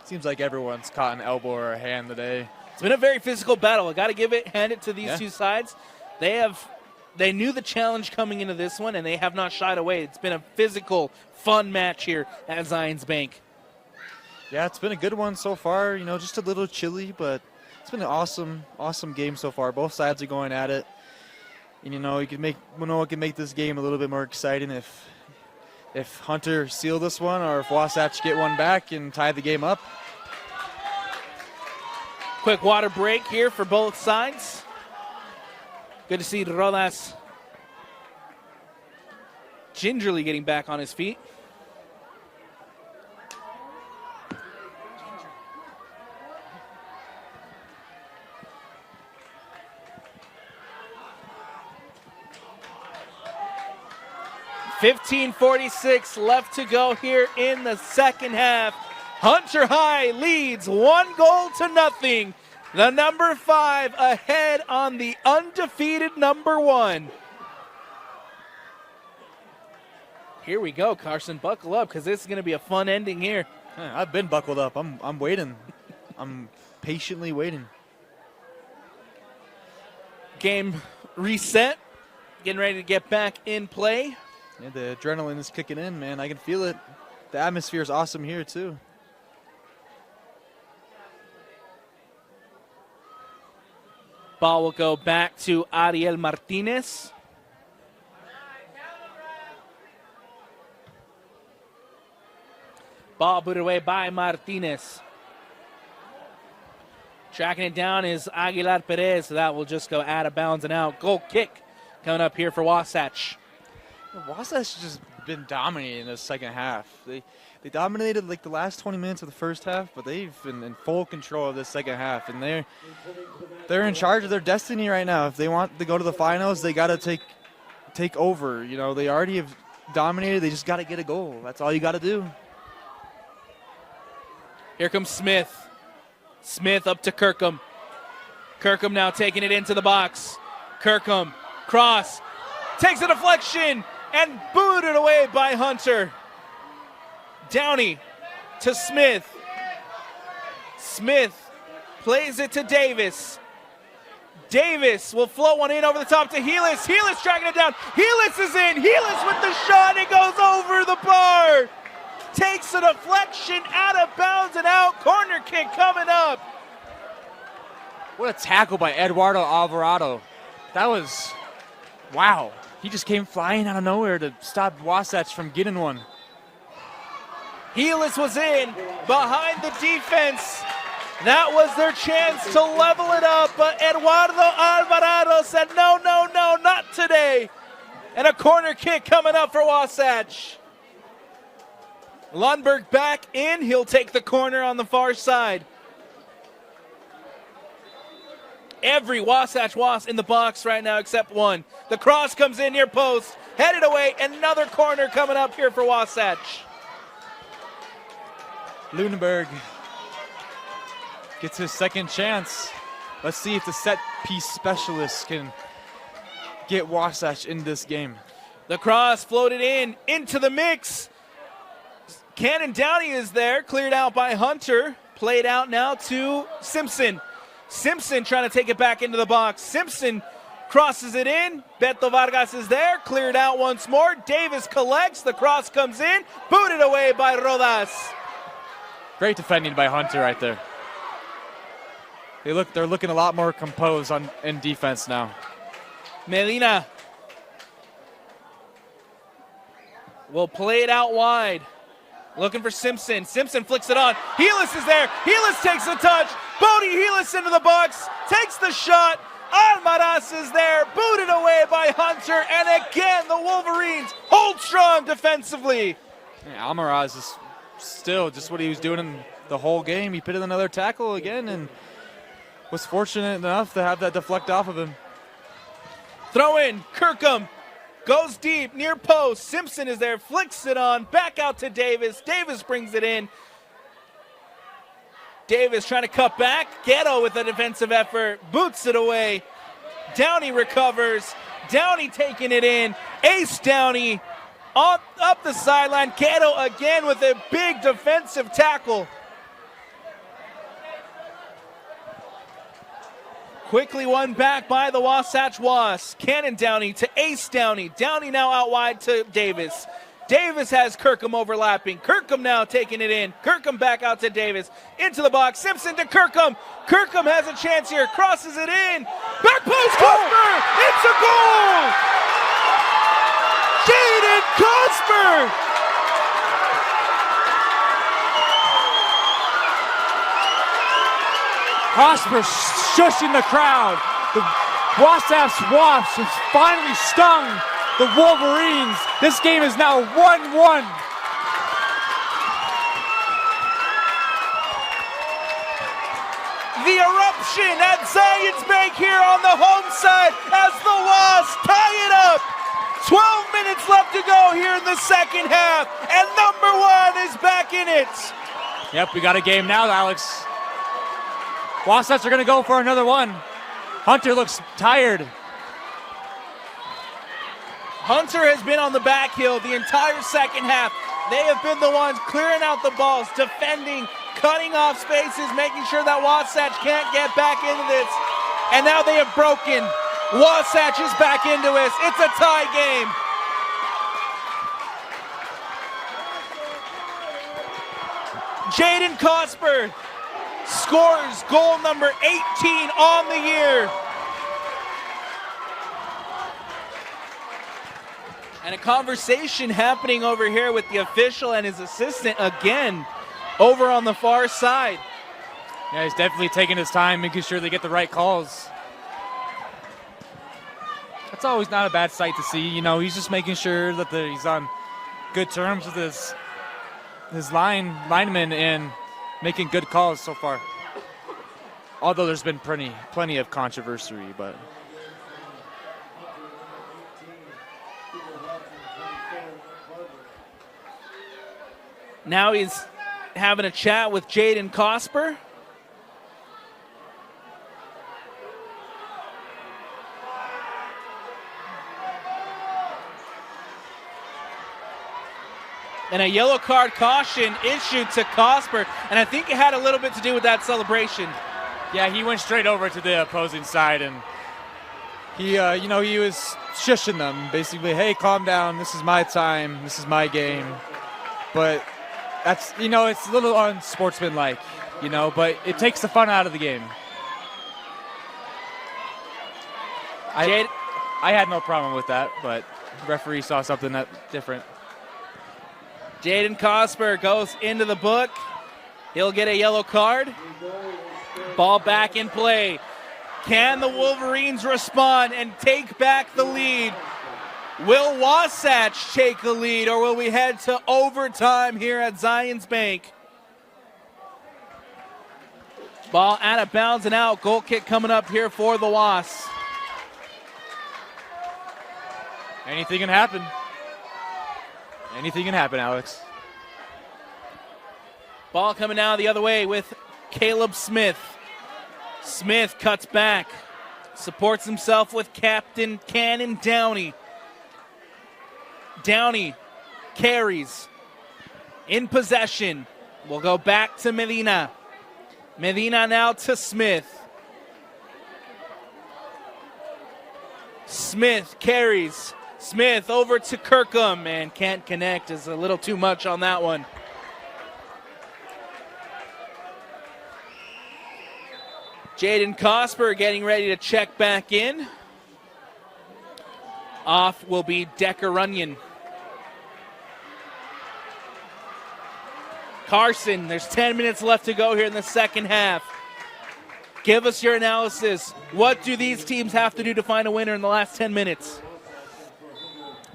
Seems like everyone's caught an elbow or a hand today. It's been a very physical battle. I got to hand it to these two sides. They knew the challenge coming into this one, and they have not shied away. It's been a physical, fun match here at Zions Bank. Yeah, it's been a good one so far. You know, just a little chilly, but it's been an awesome game so far. Both sides are going at it. And, you know, what can make this game a little bit more exciting if Hunter seal this one or if Wasatch get one back and tie the game up. Quick water break here for both sides. Good to see Rodas gingerly getting back on his feet. .46 left to go here in the second half. Hunter High leads 1-0. The number 5 ahead on the undefeated number 1. Here we go, Carson. Buckle up because this is going to be a fun ending here. I've been buckled up. I'm waiting. I'm patiently waiting. Game reset. Getting ready to get back in play. Yeah, the adrenaline is kicking in, man. I can feel it. The atmosphere is awesome here, too. Ball will go back to Ariel Martinez. Ball put away by Martinez. Tracking it down is Aguilar Perez, so that will just go out of bounds and out. Goal kick coming up here for Wasatch. Wasatch just been dominating in the second half. They dominated like the last 20 minutes of the first half, but they've been in full control of this second half, and they're in charge of their destiny right now. If they want to go to the finals, they got to take over. You know, they already have dominated. They just got to get a goal. That's all you got to do. Here comes Smith. Smith up to Kirkham. Kirkham now taking it into the box. Kirkham, cross, takes a deflection, and booted away by Hunter. Downey to Smith. Smith plays it to Davis. Davis will float one in over the top to Helis. Helis tracking it down. Helis is in. Helis with the shot. It goes over the bar. Takes a deflection out of bounds and out. Corner kick coming up. What a tackle by Eduardo Alvarado. That was, wow. He just came flying out of nowhere to stop Wasatch from getting one. Helis was in behind the defense. That was their chance to level it up, but Eduardo Alvarado said, no, not today. And a corner kick coming up for Wasatch. Lundberg back in. He'll take the corner on the far side. Every Wasatch Wasp in the box right now except one. The cross comes in near post. Headed away. Another corner coming up here for Wasatch. Lunenberg gets his second chance. Let's see if the set piece specialist can get Wasatch in this game. The cross floated into the mix. Cannon Downey is there, cleared out by Hunter. Played out now to Simpson. Simpson trying to take it back into the box. Simpson crosses it in. Beto Vargas is there, cleared out once more. Davis collects, the cross comes in, booted away by Rodas. Great defending by Hunter right there. They're looking a lot more composed in defense now. Medina will play it out wide. Looking for Simpson. Simpson flicks it on. Helis is there. Helis takes the touch. Bodie Helis into the box. Takes the shot. Almaraz is there. Booted away by Hunter. And again, the Wolverines hold strong defensively. Yeah, Almaraz is still just what he was doing in the whole game. He pitted another tackle again and was fortunate enough to have that deflect off of him. Throw in. Kirkham goes deep, near post. Simpson is there, flicks it on, back out to Davis. Davis brings it in. Davis trying to cut back. Ghetto with a defensive effort, boots it away. Downey recovers. Downey taking it in. Ace Downey up the sideline. Ghetto again with a big defensive tackle. Quickly won back by the Wasatch Wasps. Cannon Downey to Ace Downey. Downey now out wide to Davis. Davis has Kirkham overlapping. Kirkham now taking it in. Kirkham back out to Davis. Into the box. Simpson to Kirkham. Kirkham has a chance here. Crosses it in. Back post. Cosper. It's a goal. Jaden Cosper. Prosper shushing the crowd. The Wasatch Wasps has finally stung the Wolverines. This game is now 1-1. The eruption at Zions Bank here on the home side as the Wasps tie it up. 12 minutes left to go here in the second half, and number one is back in it. Yep, we got a game now, Alex. Wasatch are going to go for another one. Hunter looks tired. Hunter has been on the back hill the entire second half. They have been the ones clearing out the balls, defending, cutting off spaces, making sure that Wasatch can't get back into this. And now they have broken. Wasatch is back into it. It's a tie game. Jaden Cosper scores goal number 18 on the year. And a conversation happening over here with the official and his assistant again over on the far side. Yeah, he's definitely taking his time, making sure they get the right calls. That's always not a bad sight to see. You know, he's just making sure that he's on good terms with his linemen and making good calls so far. Although there's been plenty of controversy, but now he's having a chat with Jaden Cosper. And a yellow card caution issued to Cosper, and I think it had a little bit to do with that celebration. yeah, he went straight over to the opposing side, and he was shushing them, basically, hey, calm down, this is my time, this is my game. But that's, it's a little unsportsmanlike, but it takes the fun out of the game. I had no problem with that, but the referee saw something that different. Jaden Cosper goes into the book. He'll get a yellow card. Ball back in play. Can the Wolverines respond and take back the lead? Will Wasatch take the lead, or will we head to overtime here at Zions Bank? Ball out of bounds and out. Goal kick coming up here for the Wasps. Anything can happen. Anything can happen, Alex. Ball coming out the other way with Caleb Smith. Smith cuts back. Supports himself with Captain Cannon Downey. Downey carries. In possession. We'll go back to Medina. Medina now to Smith. Smith carries. Smith over to Kirkham and can't connect. Is a little too much on that one. Jaden Cosper getting ready to check back in. Off will be Decker Runyon. Carson, there's 10 minutes left to go here in the second half. Give us your analysis. What do these teams have to do to find a winner in the last 10 minutes?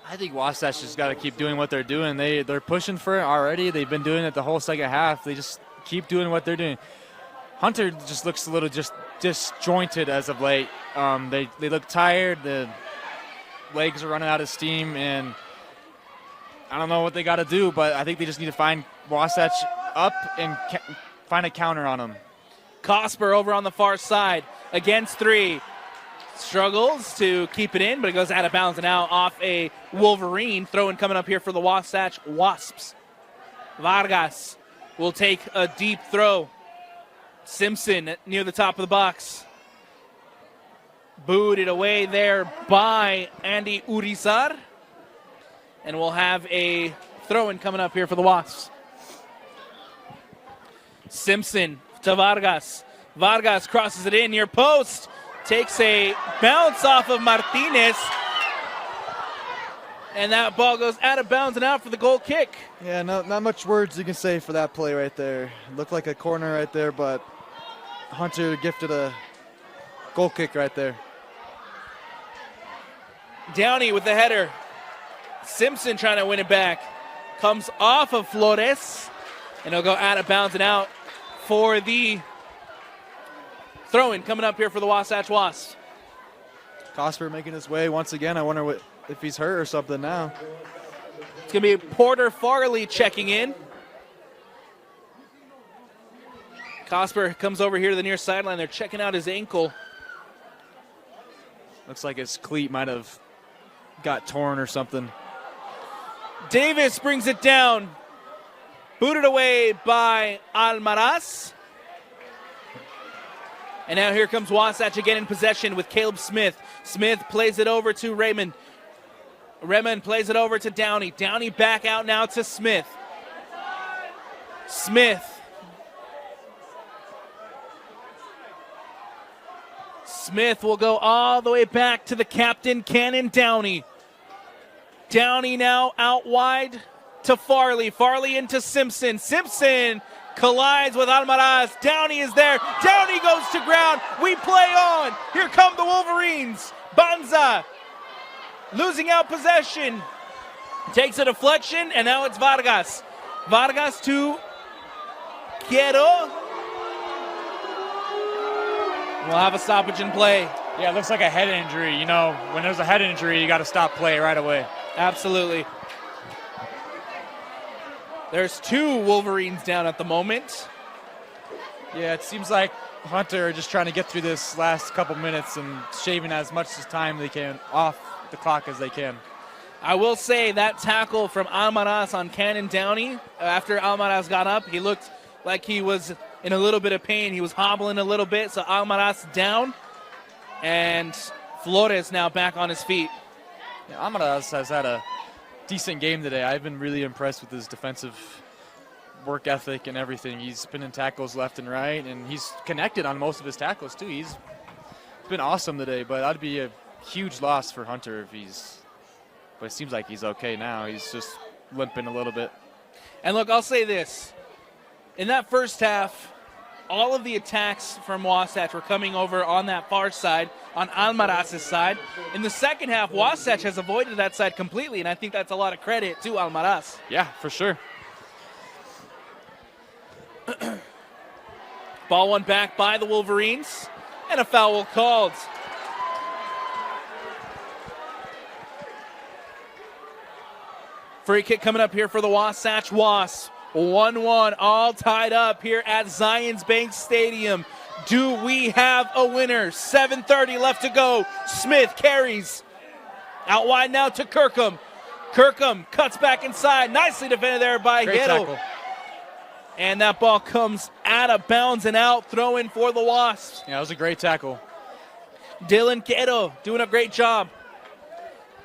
I think Wasatch just got to keep doing what they're doing. They're pushing for it already. They've been doing it the whole second half. They just keep doing what they're doing. Hunter just looks a little just disjointed as of late. They look tired. The legs are running out of steam, and I don't know what they got to do, but I think they just need to find Wasatch up and find a counter on them. Cosper over on the far side against three. Struggles to keep it in, but it goes out of bounds and out off a Wolverine. Throw-in coming up here for the Wasatch Wasps. Vargas will take a deep throw. Simpson near the top of the box. Booted away there by Andy Urizar. And we'll have a throw-in coming up here for the Wasps. Simpson to Vargas. Vargas crosses it in near post. Takes a bounce off of Martinez. And that ball goes out of bounds and out for the goal kick. Yeah, not much words you can say for that play right there. Looked like a corner right there, but Hunter gifted a goal kick right there. Downey with the header. Simpson trying to win it back. Comes off of Flores. And it'll go out of bounds and out for the throw-in coming up here for the Wasatch Wasps. Cosper making his way once again. I wonder if he's hurt or something now. It's going to be Porter Farley checking in. Cosper comes over here to the near sideline. They're checking out his ankle. Looks like his cleat might have got torn or something. Davis brings it down. Booted away by Almaraz. And now here comes Wasatch again in possession with Caleb Smith. Smith plays it over to Raymond. Raymond plays it over to Downey. Downey back out now to Smith. Smith. Smith will go all the way back to the captain, Cannon Downey. Downey now out wide to Farley. Farley into Simpson. Simpson collides with Almaraz. Downey is there. Downey goes to ground. We play on. Here come the Wolverines. Banza losing out possession. Takes a deflection, and now it's Vargas. Vargas to Quiero. We'll have a stoppage in play. Yeah, it looks like a head injury. You know, when there's a head injury, you got to stop play right away. Absolutely. There's two Wolverines down at the moment. Yeah, it seems like Hunter are just trying to get through this last couple minutes and shaving as much time they can off the clock as they can. I will say that tackle from Almaraz on Cannon Downey, after Almaraz got up, he looked like he was in a little bit of pain. He was hobbling a little bit, so Almaraz down. And Flores now back on his feet. Yeah, Almaraz has had a decent game today. I've been really impressed with his defensive work ethic and everything. He's been in tackles left and right, and he's connected on most of his tackles too. He's been awesome today, but that'd be a huge loss for Hunter if he's, but it seems like he's okay now. He's just limping a little bit. And look, I'll say this. In that first half, all of the attacks from Wasatch were coming over on that far side, on Almaraz's side. In the second half, Wasatch has avoided that side completely, and I think that's a lot of credit to Almaraz. Yeah, for sure. Ball won back by the Wolverines, and a foul called. Free kick coming up here for the Wasatch Wasps. 1-1, all tied up here at Zions Bank Stadium. Do we have a winner? 7:30 left to go. Smith carries. Out wide now to Kirkham. Kirkham cuts back inside. Nicely defended there by Great Guerrero. tackle. And that ball comes out of bounds and out. Throw in for the Wasps. Yeah, that was a great tackle. Dylan Quedo doing a great job.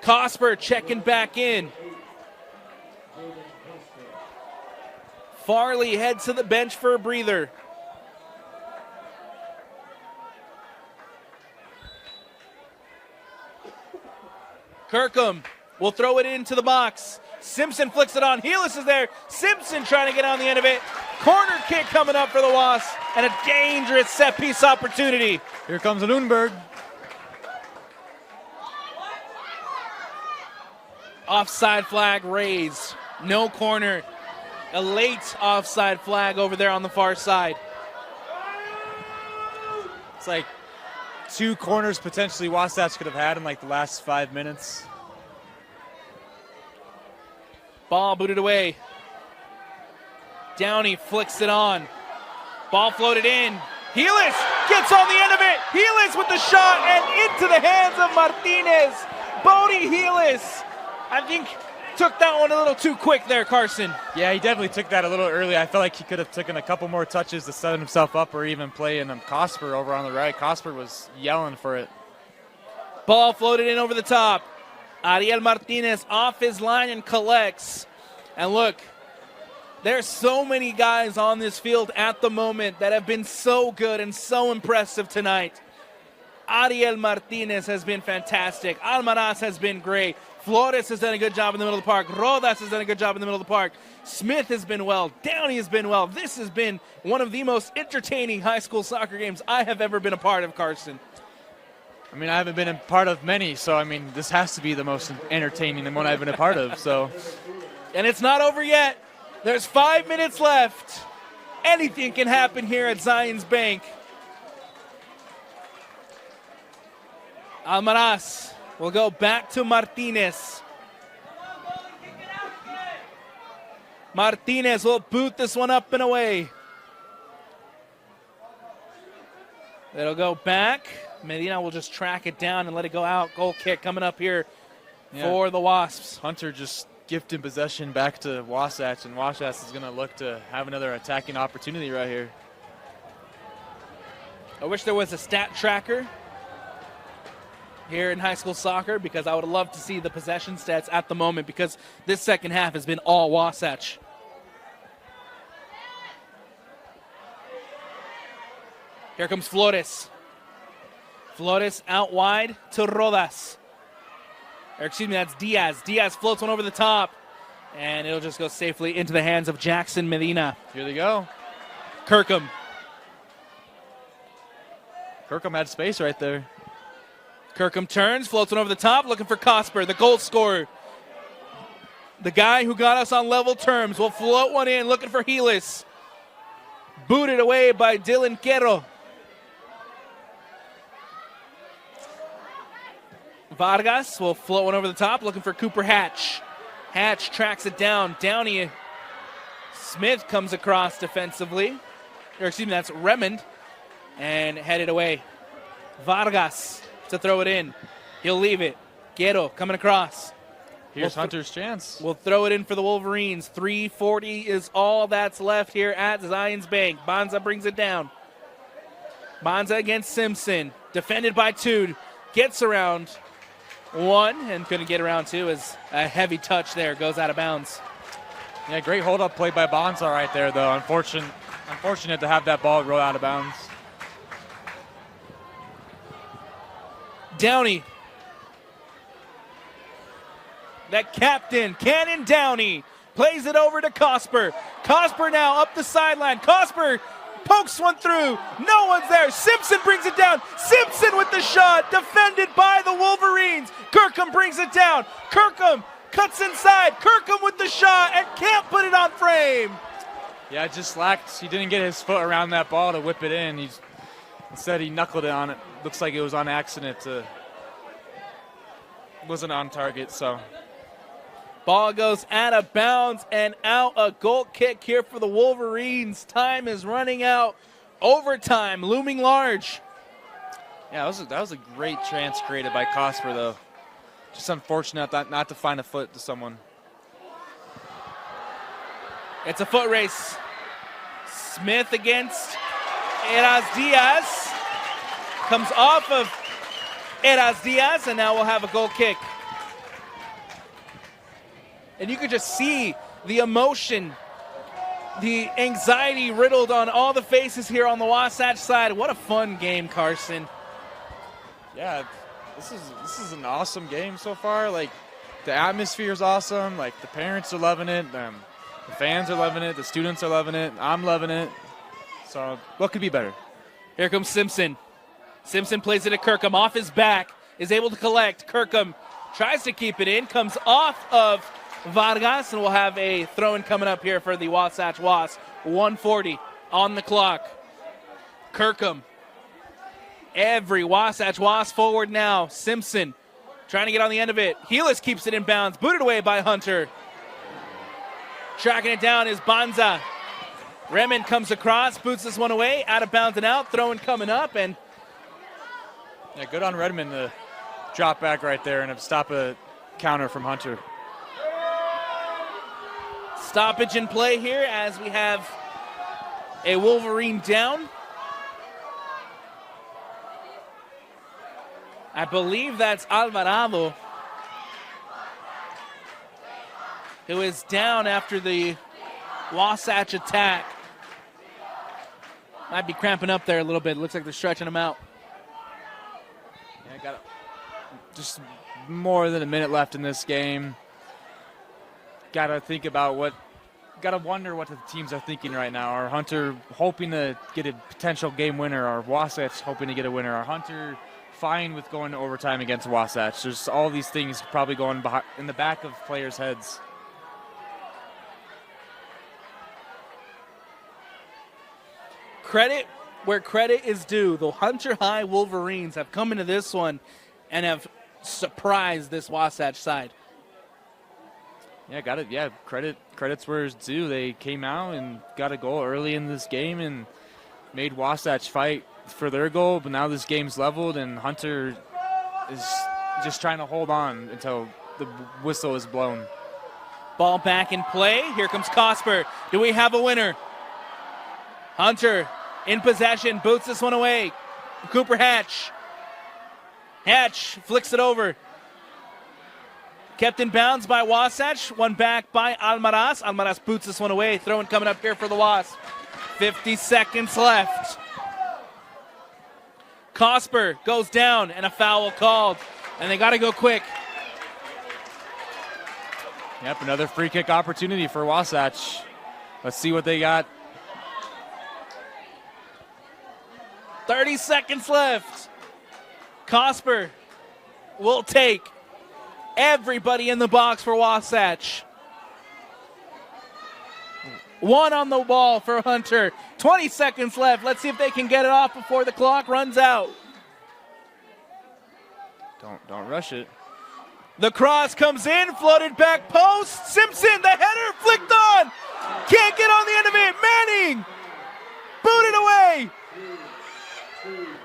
Cosper checking back in. Farley heads to the bench for a breather. Kirkham will throw it into the box. Simpson flicks it on. Helis is there. Simpson trying to get on the end of it. Corner kick coming up for the Wasps, and a dangerous set piece opportunity. Here comes Lundberg. Offside flag raised. No corner. A late offside flag over there on the far side. It's like 2 corners potentially Wasatch could have had in like the last 5 minutes. Ball booted away. Downey flicks it on. Ball floated in. Helis gets on the end of it. Helis with the shot and into the hands of Martinez. Bodie Helis, I think, took that one a little too quick there, Carson. Yeah, he definitely took that a little early. I felt like he could have taken a couple more touches to set himself up, or even playing Cosper over on the right. Cosper was yelling for it. Ball floated in over the top. Ariel Martinez off his line and collects. And look, there's so many guys on this field at the moment that have been so good and so impressive tonight. Ariel Martinez has been fantastic. Almaraz has been great. Flores has done a good job in the middle of the park. Rodas has done a good job in the middle of the park. Smith has been well. Downey has been well. This has been one of the most entertaining high school soccer games I have ever been a part of, Carson. I mean, I haven't been a part of many, so I mean, this has to be the most entertaining one I've been a part of. So, and it's not over yet. There's 5 minutes left. Anything can happen here at Zions Bank. Almaraz will go back to Martinez. Martinez will boot this one up and away. It'll go back. Medina will just track it down and let it go out. Goal kick coming up here for the Wasps. Hunter just gifted possession back to Wasatch, and Wasatch is going to look to have another attacking opportunity right here. I wish there was a stat tracker here in high school soccer, because I would love to see the possession stats at the moment, because this second half has been all Wasatch. Here comes Flores. Flores out wide to Rodas. Or excuse me, that's Diaz. Diaz floats one over the top, and it'll just go safely into the hands of Jackson Medina. Here they go. Kirkham. Kirkham had space right there. Kirkham turns, floats one over the top, looking for Cosper, the goal scorer. The guy who got us on level terms will float one in, looking for Helis. Booted away by Dylan Quero. Vargas will float one over the top, looking for Cooper Hatch. Hatch tracks it down. Downey. Smith comes across defensively. Or excuse me, that's Remond. And headed away. Vargas to throw it in. He'll leave it. Guerrero coming across. Here's Hunter's chance. We'll throw it in for the Wolverines. 3:40 is all that's left here at Zions Bank. Bonza brings it down. Bonza against Simpson. Defended by Tude. Gets around one and couldn't get around two, as a heavy touch there goes out of bounds. Yeah, great hold-up play by Bonza right there, though. Unfortunate to have that ball roll out of bounds. Downey. That captain, Cannon Downey, plays it over to Cosper. Cosper now up the sideline. Cosper pokes one through. No one's there. Simpson brings it down. Simpson with the shot, defended by the Wolverines. Kirkham brings it down. Kirkham cuts inside. Kirkham with the shot and can't put it on frame. Yeah, it just lacked. He didn't get his foot around that ball to whip it in. Instead, he knuckled it on it. Looks like it was on accident. Wasn't on target, so. Ball goes out of bounds and out. A goal kick here for the Wolverines. Time is running out. Overtime looming large. Yeah, that was a great chance created by Cosper, though. Just unfortunate not to find a foot to someone. It's a foot race. Smith against Eras Diaz. Comes off of Eras Diaz, and now we'll have a goal kick. And you could just see the emotion, the anxiety riddled on all the faces here on the Wasatch side. What a fun game, Carson. Yeah, this is an awesome game so far. Like, the atmosphere is awesome. Like, the parents are loving it. The fans are loving it. The students are loving it. I'm loving it. So what could be better? Here comes Simpson. Simpson plays it to Kirkham off his back, is able to collect. Kirkham tries to keep it in, comes off of Vargas, and we'll have a throw-in coming up here for the Wasatch Wasps. 1:40 on the clock. Kirkham. Every Wasatch Wasp forward now. Simpson trying to get on the end of it. Heelis keeps it in bounds, booted away by Hunter. Tracking it down is Banza. Remen comes across, boots this one away, out of bounds and out, throwing coming up, and yeah, good on Redmond to drop back right there and stop a counter from Hunter. Stoppage in play here as we have a Wolverine down. I believe that's Alvarado, who is down after the Wasatch attack. Might be cramping up there a little bit. Looks like they're stretching him out. Yeah, got just more than a minute left in this game. Got to think about got to wonder what the teams are thinking right now. Are Hunter hoping to get a potential game winner? Or Wasatch hoping to get a winner? Are Hunter fine with going to overtime against Wasatch? There's all these things probably going in the back of players' heads. Credit where credit is due. The Hunter High Wolverines have come into this one and have surprised this Wasatch side. Yeah, got it. Yeah, credit's where it's due. They came out and got a goal early in this game and made Wasatch fight for their goal, but now this game's leveled and Hunter is just trying to hold on until the whistle is blown. Ball back in play. Here comes Cosper. Do we have a winner? Hunter in possession, boots this one away. Cooper Hatch. Hatch flicks it over. Kept in bounds by Wasatch. One back by Almaraz. Almaraz boots this one away. Throwing coming up here for the Wasps. 50 seconds left. Cosper goes down and a foul called. And they got to go quick. Yep, another free kick opportunity for Wasatch. Let's see what they got. 30 seconds left. Cosper will take everybody in the box for Wasatch. One on the ball for Hunter. 20 seconds left. Let's see if they can get it off before the clock runs out. Don't rush it. The cross comes in, floated back post. Simpson, the header flicked on. Can't get on the end of it. Manning booted away.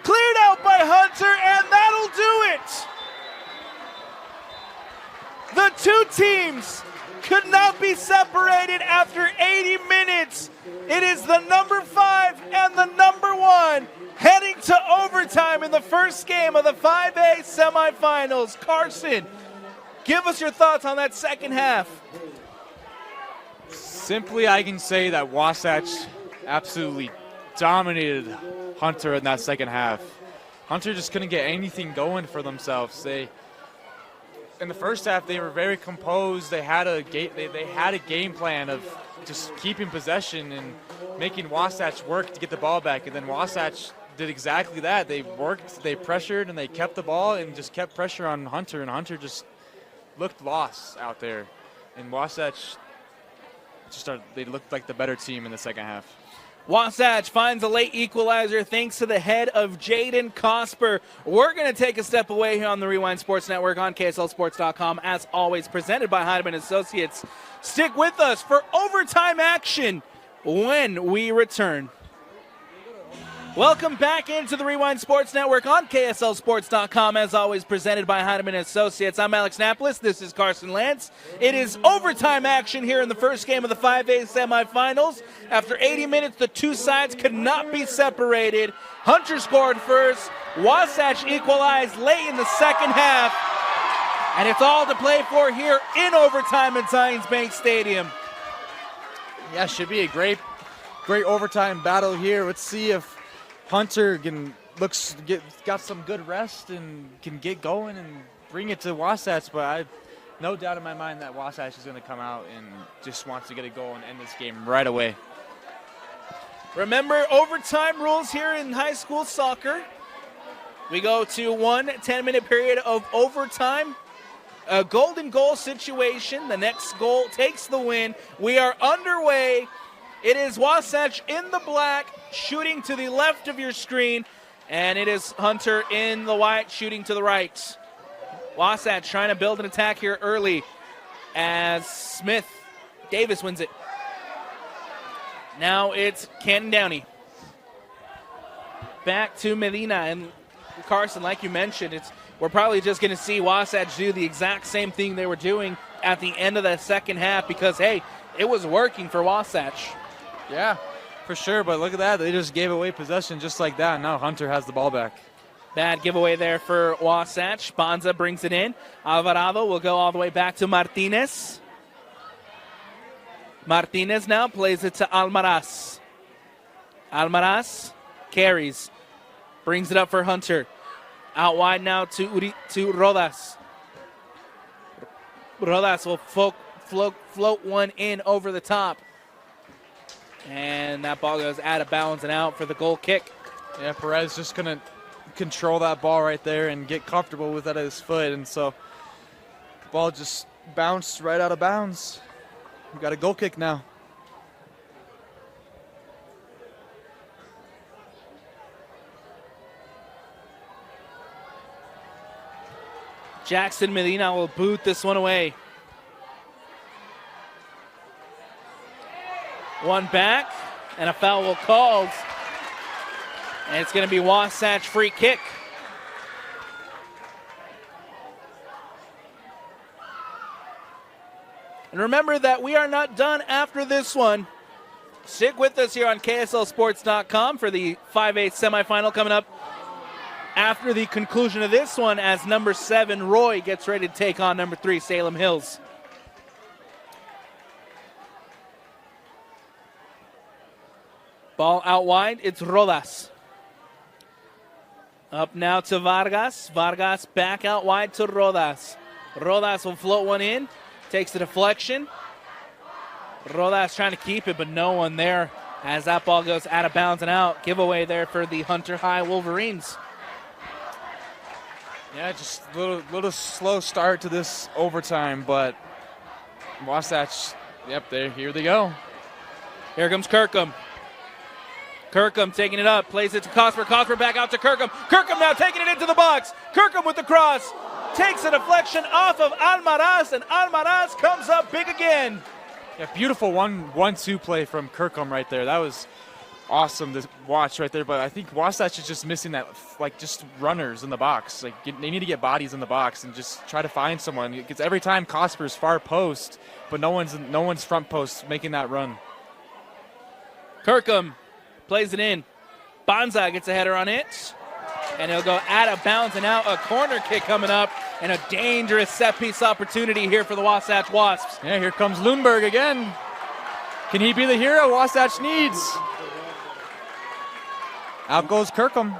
Cleared out by Hunter, and that'll do it. The two teams could not be separated after 80 minutes. It is the number 5 and the number 1 heading to overtime in the first game of the 5A semifinals. Carson, give us your thoughts on that second half. Simply, I can say that Wasatch absolutely dominated Hunter in that second half. Hunter just couldn't get anything going for themselves. In the first half, they were very composed. They had a game plan of just keeping possession and making Wasatch work to get the ball back. And then Wasatch did exactly that. They worked, they pressured, and they kept the ball and just kept pressure on Hunter. And Hunter just looked lost out there. And Wasatch they looked like the better team in the second half. Wasatch finds a late equalizer thanks to the head of Jaden Cosper. We're going to take a step away here on the Rewind Sports Network on KSLSports.com, as always, presented by Heidemann Associates. Stick with us for overtime action when we return. Welcome back into the Rewind Sports Network on KSLSports.com, as always, presented by Heidemann Associates. I'm Alex Napolis. This is Carson Lantz. It is overtime action here in the first game of the 5A semifinals. After 80 minutes, the two sides could not be separated. Hunter scored first. Wasatch equalized late in the second half. And it's all to play for here in overtime at Zions Bank Stadium. Yeah, should be a great overtime battle here. Let's see if Hunter got some good rest and can get going and bring it to Wasatch. But I no doubt in my mind that Wasatch is going to come out and just wants to get a goal and end this game right away. Remember overtime rules here in high school soccer. We go to 1 10-minute period of overtime. A golden goal situation. The next goal takes the win. We are underway. It is Wasatch in the black, shooting to the left of your screen, and it is Hunter in the white, shooting to the right. Wasatch trying to build an attack here early as Davis wins it. Now it's Cannon Downey. Back to Medina, and Carson, like you mentioned, we're probably just going to see Wasatch do the exact same thing they were doing at the end of the second half because, hey, it was working for Wasatch. Yeah, for sure, but look at that. They just gave away possession just like that. Now Hunter has the ball back. Bad giveaway there for Wasatch. Bonza brings it in. Alvarado will go all the way back to Martinez. Martinez now plays it to Almaraz. Almaraz carries. Brings it up for Hunter. Out wide now to Rodas. Rodas will float one in over the top. And that ball goes out of bounds and out for the goal kick. Yeah, Perez just going to control that ball right there and get comfortable with it at his foot. And so the ball just bounced right out of bounds. We got a goal kick now. Jackson Medina will boot this one away. One back, and a foul will called. And it's going to be Wasatch free kick. And remember that we are not done after this one. Stick with us here on KSLSports.com for the 5A semifinal coming up after the conclusion of this one as number 7, Roy, gets ready to take on number 3, Salem Hills. Ball out wide, it's Rodas. Up now to Vargas. Vargas back out wide to Rodas. Rodas will float one in, takes the deflection. Rodas trying to keep it, but no one there as that ball goes out of bounds and out. Giveaway there for the Hunter High Wolverines. Yeah, just a little slow start to this overtime, but Wasatch, here they go. Here comes Kirkham. Kirkham taking it up, plays it to Cosper. Cosper back out to Kirkham. Kirkham now taking it into the box. Kirkham with the cross. Takes a deflection off of Almaraz, and Almaraz comes up big again. Yeah, beautiful 1-2 play from Kirkham right there. That was awesome to watch right there, but I think Wasatch is just missing that, just runners in the box. They need to get bodies in the box and just try to find someone. Because every time Cosper's far post, but no one's front post making that run. Kirkham plays it in. Bonza gets a header on it, and it'll go out of bounds and out. A corner kick coming up, and a dangerous set-piece opportunity here for the Wasatch Wasps. Yeah, here comes Lundberg again. Can he be the hero Wasatch needs? Out goes Kirkham.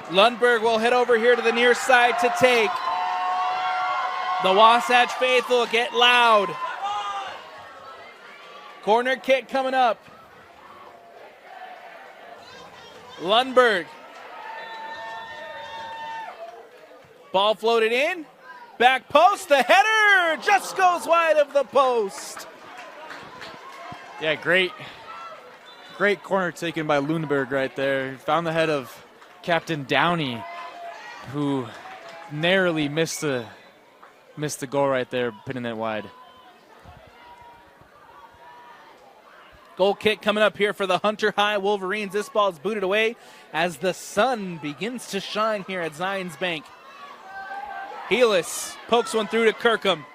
Lundberg will head over here to the near side to take. The Wasatch faithful get loud. Corner kick coming up. Lundberg. Ball floated in. Back post. The header just goes wide of the post. Yeah, great corner taken by Lundberg right there. Found the head of Captain Downey, who narrowly missed the goal right there, pinning it wide. Goal kick coming up here for the Hunter High Wolverines. This ball is booted away as the sun begins to shine here at Zions Bank. Helis pokes one through to Kirkham.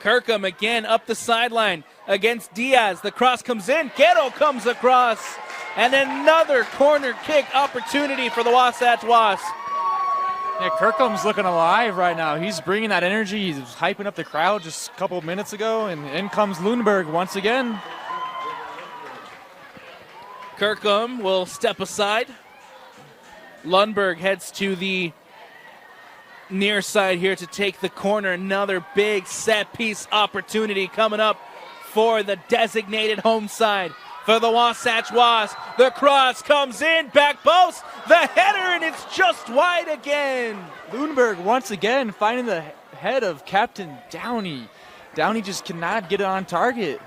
Kirkham again up the sideline against Diaz. The cross comes in. Guerrero comes across. And another corner kick opportunity for the Wasatch Wasps. Yeah, Kirkham's looking alive right now. He's bringing that energy. He's hyping up the crowd just a couple of minutes ago, and in comes Lundberg once again. Kirkham will step aside. Lundberg heads to the near side here to take the corner. Another big set piece opportunity coming up for the designated home side for the Wasatch Wasps. The cross comes in, back post, the header, and it's just wide again. Lundberg once again finding the head of Captain Downey. Downey just cannot get it on target.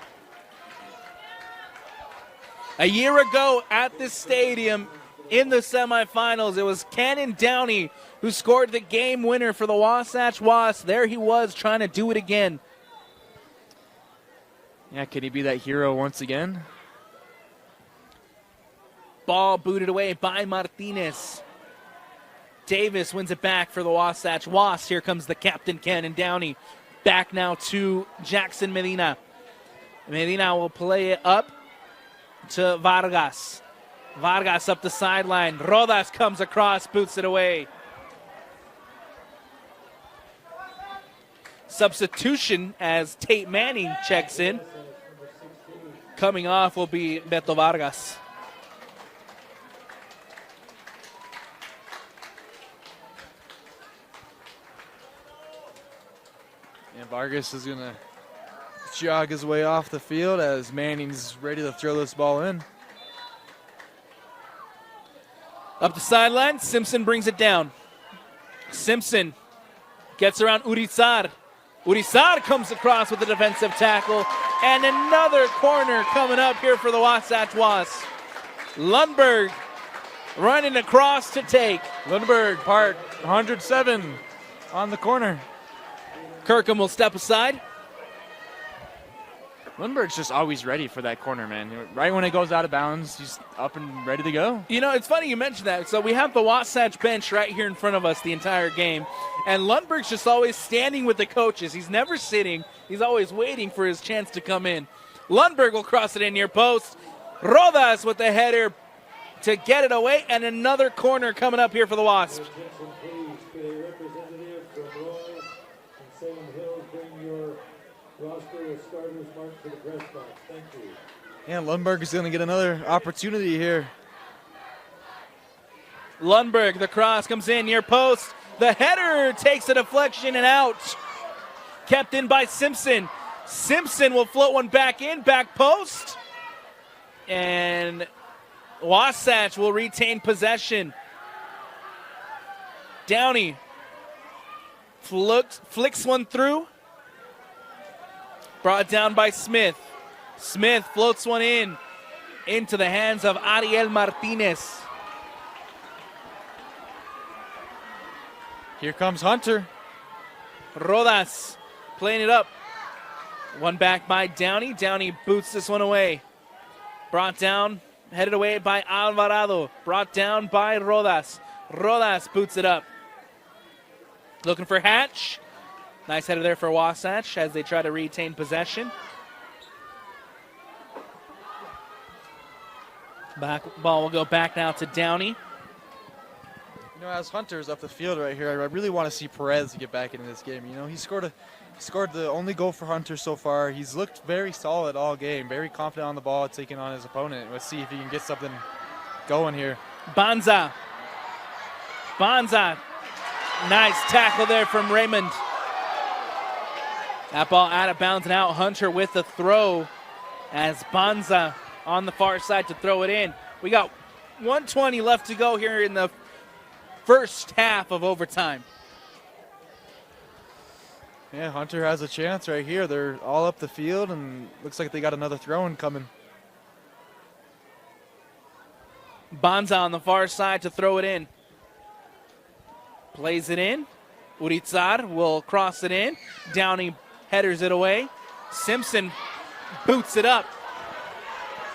A year ago at this stadium in the semifinals, it was Cannon Downey who scored the game winner for the Wasatch Wasps. There he was trying to do it again. Yeah, can he be that hero once again? Ball booted away by Martinez. Davis wins it back for the Wasatch Wasps. Here comes the captain, Cannon Downey. Back now to Jackson Medina. Medina will play it up to Vargas. Vargas up the sideline. Rodas comes across, boots it away. Substitution as Tate Manning checks in. Coming off will be Beto Vargas. And Vargas is going to jog his way off the field as Manning's ready to throw this ball in. Up the sideline, Simpson brings it down. Simpson gets around Urizar. Urizar comes across with a defensive tackle. And another corner coming up here for the Wasatch Wasps. Lundberg running across to take. Lundberg, part 107 on the corner. Kirkham will step aside. Lundberg's just always ready for that corner, man. Right when it goes out of bounds, he's up and ready to go. You know, it's funny you mentioned that. So we have the Wasatch bench right here in front of us the entire game. And Lundberg's just always standing with the coaches. He's never sitting. He's always waiting for his chance to come in. Lundberg will cross it in near post. Rodas with the header to get it away. And another corner coming up here for the Wasps. And Lundberg is going to get another opportunity here. Lundberg, the cross comes in near post. The header takes a deflection and out. Kept in by Simpson. Simpson will float one back in, back post. And Wasatch will retain possession. Downey flicks one through. Brought down by Smith. Smith floats one in into the hands of Ariel Martinez. Here comes Hunter. Rodas playing it up. One back by Downey. Downey boots this one away. Brought down, headed away by Alvarado. Brought down by Rodas. Rodas boots it up. Looking for Hatch. Nice header there for Wasatch as they try to retain possession. Ball will go back now to Downey. You know, as Hunter's up the field right here, I really want to see Perez get back into this game. You know, he scored the only goal for Hunter so far. He's looked very solid all game, very confident on the ball, taking on his opponent. Let's see if he can get something going here. Banza. Nice tackle there from Raymond. That ball out of bounds and out. Hunter with the throw as Banza on the far side to throw it in. We got 1:20 left to go here in the first half of overtime. Yeah, Hunter has a chance right here. They're all up the field, and looks like they got another throw-in coming. Banza on the far side to throw it in. Plays it in. Urizar will cross it in. Downey headers it away. Simpson boots it up.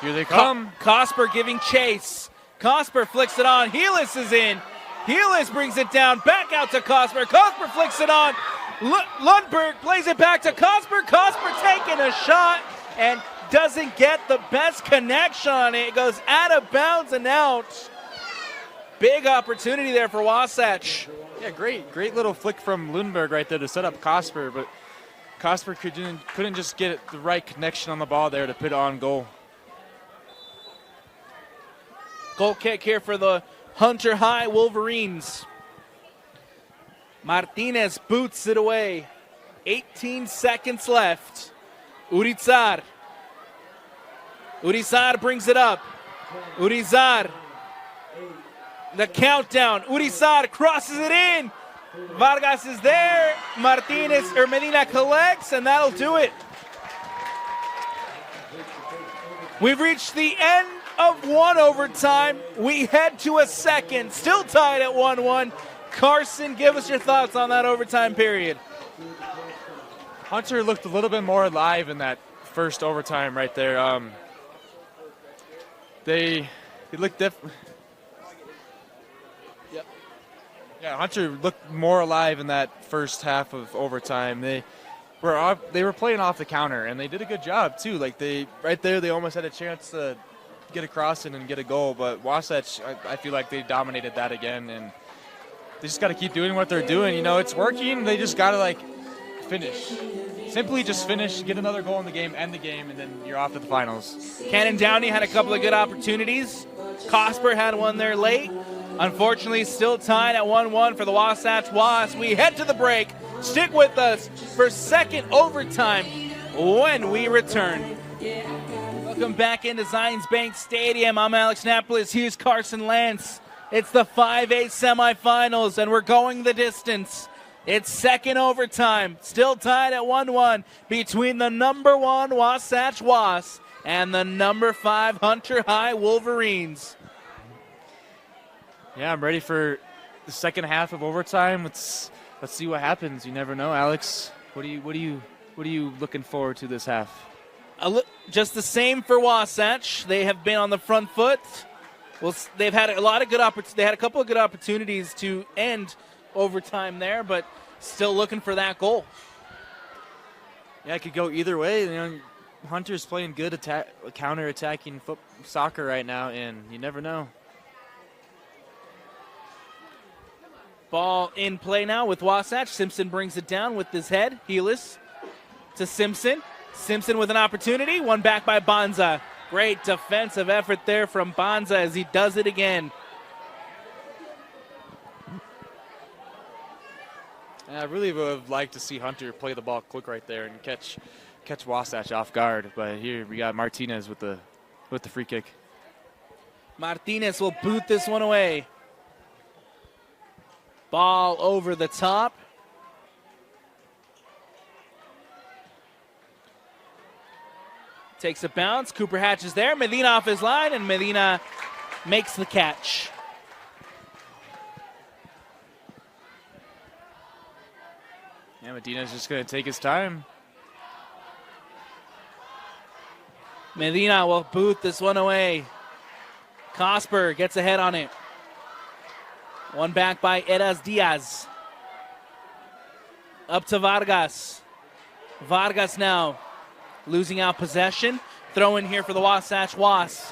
Here they come. Cosper giving chase. Cosper flicks it on. Helis is in. Helis brings it down. Back out to Cosper. Cosper flicks it on. Lundberg plays it back to Cosper. Cosper taking a shot and doesn't get the best connection on it. It goes out of bounds and out. Big opportunity there for Wasatch. Yeah, great little flick from Lundberg right there to set up Kasper, but Kasper couldn't just get the right connection on the ball there to put on goal. Goal kick here for the Hunter High Wolverines. Martinez boots it away. 18 seconds left. Urizar brings it up. Urizar. The countdown. Urizar crosses it in. Vargas is there. Medina collects, and that'll do it. We've reached the end of one overtime. We head to a second. Still tied at 1-1. Carson, give us your thoughts on that overtime period. Hunter looked a little bit more alive in that first overtime right there. They looked different. Yep. Yeah, Hunter looked more alive in that first half of overtime. They were playing off the counter, and they did a good job too. Like they almost had a chance to get a crossing and get a goal, but Wasatch, I feel like they dominated that again, and they just got to keep doing what they're doing. You know, it's working. They just got to finish. Simply just finish, get another goal in the game, end the game, and then you're off to the finals. Cannon Downey had a couple of good opportunities. Kasper had one there late. Unfortunately, still tied at 1-1 for the Wasatch Wasps. We head to the break. Stick with us for second overtime when we return. Welcome back into Zions Bank Stadium. I'm Alex Napolis. Here's Carson Lance. It's the 5A semifinals, and we're going the distance. It's second overtime, still tied at 1-1 between the number 1 Wasatch Wasps and the number 5 Hunter High Wolverines. Yeah, I'm ready for the second half of overtime. Let's see what happens. You never know, Alex. What are you looking forward to this half? Just the same for Wasatch. They have been on the front foot. Well, they've had a lot of good they had a couple of good opportunities to end overtime there, but still looking for that goal. Yeah, it could go either way. You know, Hunter's playing good counter-attacking soccer right now, and you never know. Ball in play now with Wasatch. Simpson brings it down with his head. Heelis to Simpson. Simpson with an opportunity. One back by Bonza. Great defensive effort there from Bonza as he does it again. I really would have liked to see Hunter play the ball quick right there and catch Wasatch off guard. But here we got Martinez with the free kick. Martinez will boot this one away. Ball over the top. Takes a bounce. Cooper Hatch is there. Medina off his line, and Medina makes the catch. Yeah, Medina's just going to take his time. Medina will boot this one away. Kasper gets ahead on it. One back by Eras Diaz. Up to Vargas. Vargas now losing out possession. Throw in here for the Wasatch Wasps.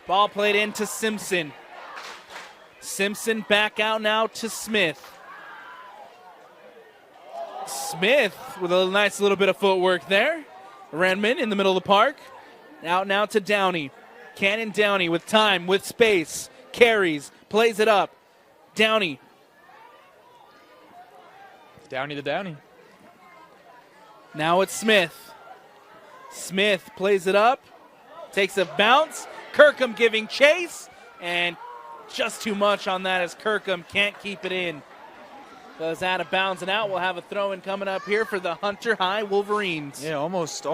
Ball played into Simpson. Simpson back out now to Smith. Smith with a nice little bit of footwork there. Renman in the middle of the park. Out now to Downey. Cannon Downey with time, with space. Carries, plays it up. Downey. Downey to Downey. Now it's Smith. Smith plays it up. Takes a bounce. Kirkham giving chase. And just too much on that as Kirkham can't keep it in. Goes out of bounds and out. We'll have a throw-in coming up here for the Hunter High Wolverines. Yeah, almost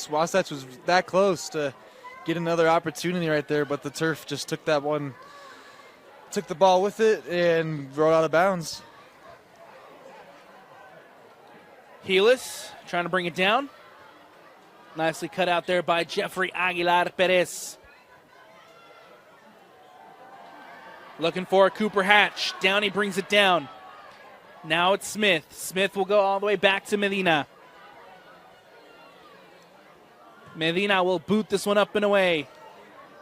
Wasatch was that close to get another opportunity right there, but the turf just took that one, took the ball with it and rolled out of bounds. Heelis trying to bring it down. Nicely cut out there by Jeffrey Aguilar Perez. Looking for Cooper Hatch. Downey brings it down. Now it's Smith. Smith will go all the way back to Medina. Medina will boot this one up and away.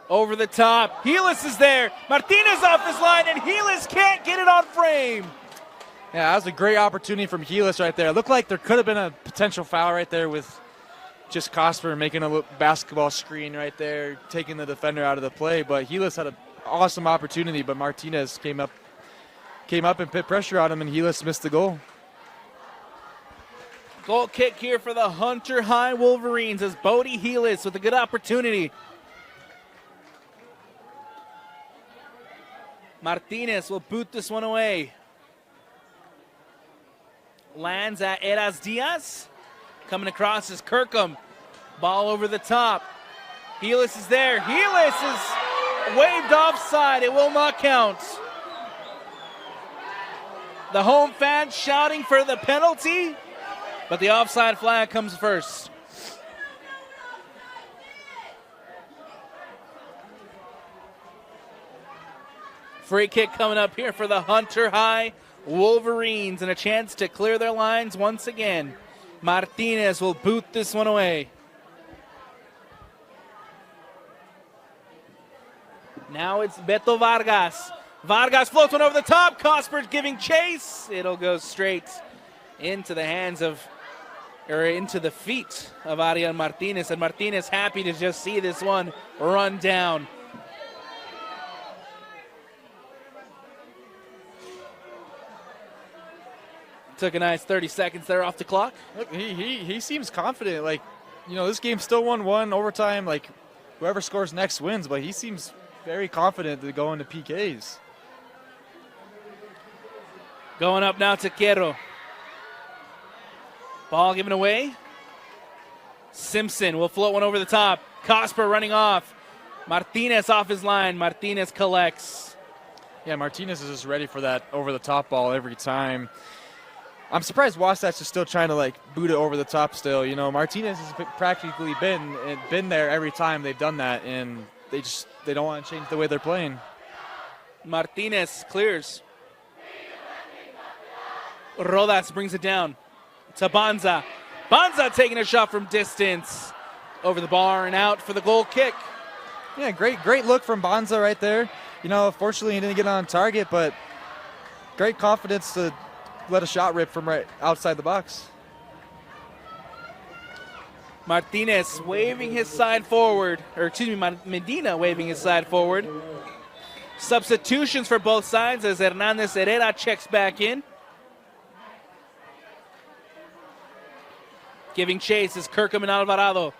Over the top. Heelis is there. Martinez off his line, and Heelis can't get it on frame. Yeah, that was a great opportunity from Helis right there. It looked like there could have been a potential foul right there with just Cosper making a basketball screen right there, taking the defender out of the play. But Helis had an awesome opportunity, but Martinez came up and put pressure on him, and Helis missed the goal. Goal kick here for the Hunter High Wolverines as Bodie Helis with a good opportunity. Martinez will boot this one away. Lands at Eras Diaz. Coming across is Kirkham. Ball over the top. Helis is there. Helis is waved offside. It will not count. The home fans shouting for the penalty, but the offside flag comes first. Free kick coming up here for the Hunter High Wolverines and a chance to clear their lines once again. Martinez will boot this one away. Now it's Beto Vargas. Vargas floats one over the top. Cosper's giving chase. It'll go straight into the hands of, or into the feet of Ariel Martinez. And Martinez happy to just see this one run down. Took a nice 30 seconds there off the clock. Look, he seems confident. Like, you know, this game's still 1-1 overtime. Like, whoever scores next wins, but he seems very confident to go into PKs. Going up now to Quero. Ball given away. Simpson will float one over the top. Cosper running off. Martinez off his line. Martinez collects. Yeah, Martinez is just ready for that over-the-top ball every time. I'm surprised Wasatch is still trying to, like, boot it over the top still. You know, Martinez has practically been there every time they've done that, and they don't want to change the way they're playing. Martinez clears. Rodas brings it down to Banza. Banza taking a shot from distance. Over the bar and out for the goal kick. Yeah, great look from Banza right there. You know, fortunately he didn't get on target, but great confidence to let a shot rip from right outside the box. Martinez waving his side forward, or excuse me, Medina waving his side forward. Substitutions for both sides as Hernandez Herrera checks back in. Giving chase is Kirkham and Alvarado.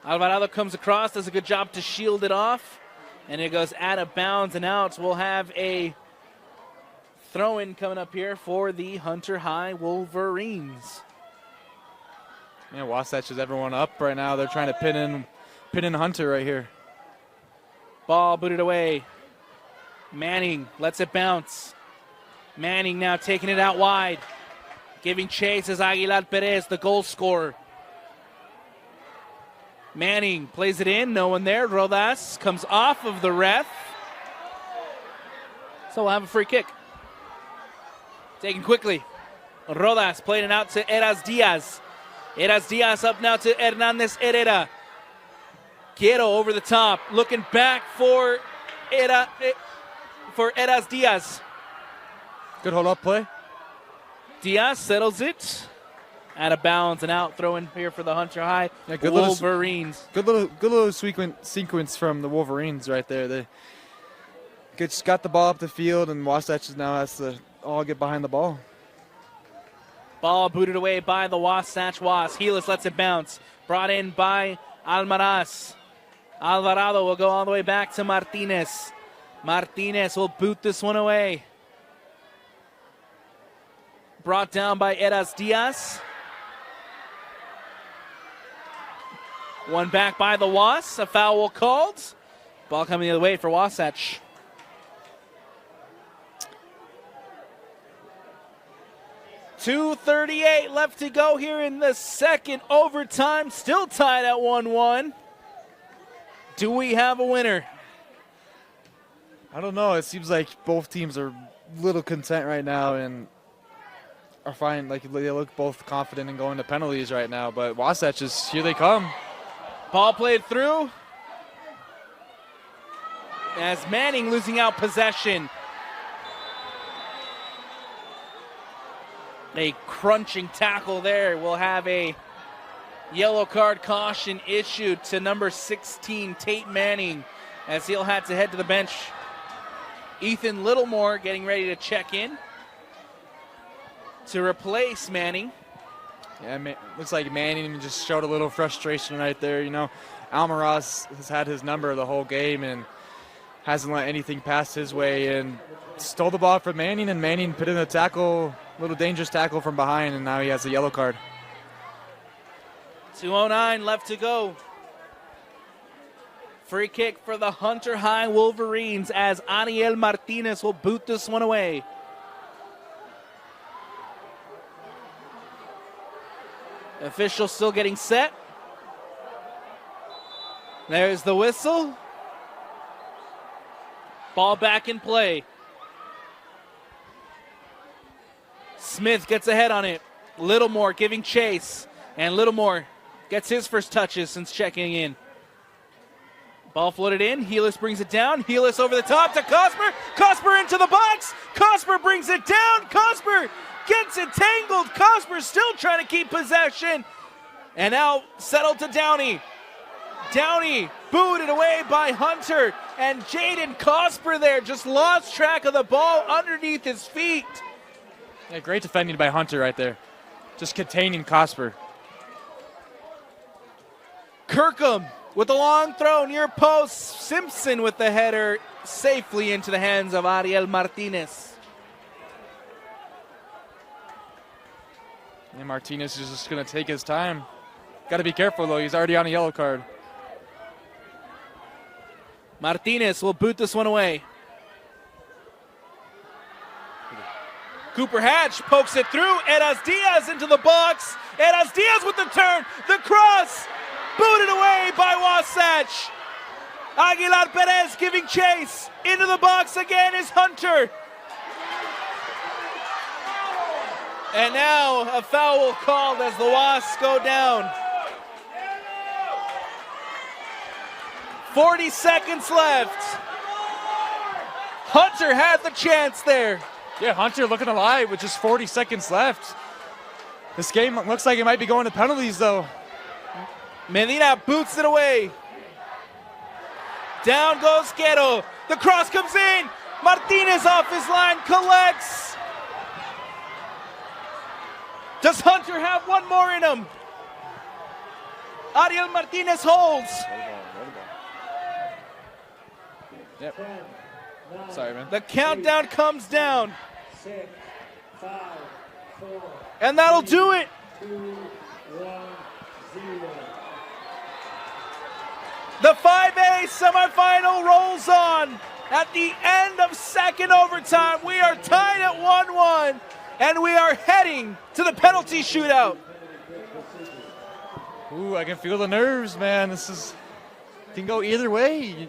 Alvarado comes across, does a good job to shield it off, and it goes out of bounds and out. We'll have a throw-in coming up here for the Hunter High Wolverines. Yeah, Wasatch is everyone up right now. They're trying to pin in Hunter right here. Ball booted away. Manning lets it bounce. Manning now taking it out wide. Giving chase is Aguilar Perez, the goal scorer. Manning plays it in, no one there. Rodas comes off of the ref. So we'll have a free kick. Taken quickly. Rodas playing it out to Eras Diaz. Eras Diaz up now to Hernandez Herrera. Quero over the top, looking back for Eras Diaz. Good hold-up play. Diaz settles it. Out of bounds and out, throw in here for the Hunter High good Wolverines. Good little sequence from the Wolverines right there. They just got the ball up the field, and Wasatch now has to all get behind the ball. Ball booted away by the Wasatch Wasps. Helis lets it bounce. Brought in by Almaraz. Alvarado will go all the way back to Martinez. Martinez will boot this one away. Brought down by Eras Diaz. One back by the Wasps. A foul called. Ball coming the other way for Wasatch. .238 left to go here in the second overtime. Still tied at 1-1. Do we have a winner? I don't know. It seems like both teams are a little content right now and are fine. Like, they look both confident in going to penalties right now. But Wasatch is, here they come. Ball played through. As Manning losing out possession. A crunching tackle there will have a yellow card caution issued to number 16, Tate Manning, as he'll have to head to the bench. Ethan Littlemore getting ready to check in to replace Manning. Yeah, looks like Manning just showed a little frustration right there. You know, Almaraz has had his number the whole game and hasn't let anything pass his way, and stole the ball from Manning, and Manning put in a tackle, little dangerous tackle from behind, and now he has a yellow card. 2:09 left to go. Free kick for the Hunter High Wolverines as Ariel Martinez will boot this one away. Official still getting set. There's the whistle. Ball back in play. Smith gets ahead on it. Littlemore giving chase. And Littlemore gets his first touches since checking in. Ball floated in. Helis brings it down. Helis over the top to Cosper. Cosper into the box. Cosper brings it down. Cosper gets it tangled. Cosper still trying to keep possession. And now settled to Downey. Downey booted away by Hunter. And Jaden Cosper there just lost track of the ball underneath his feet. Yeah, great defending by Hunter right there. Just containing Cosper. Kirkham with a long throw near post. Simpson with the header safely into the hands of Ariel Martinez. And Martinez is just going to take his time. Got to be careful, though. He's already on a yellow card. Martinez will boot this one away. Cooper Hatch pokes it through. Eras Diaz into the box. Eras Diaz with the turn. The cross. Booted away by Wasatch. Aguilar Perez giving chase. Into the box again is Hunter. And now a foul called as the Wasps go down. 40 seconds left. Hunter had the chance there. Yeah, Hunter looking alive with just 40 seconds left. This game looks like it might be going to penalties, though. Medina boots it away. Down goes Quero. The cross comes in. Martinez off his line, collects. Does Hunter have one more in him? Ariel Martinez holds. Yep. Sorry, man. The countdown comes down. And that'll do it. The 5A semifinal rolls on. At the end of second overtime, we are tied at 1-1, and we are heading to the penalty shootout. Ooh, I can feel the nerves, man. This can go either way.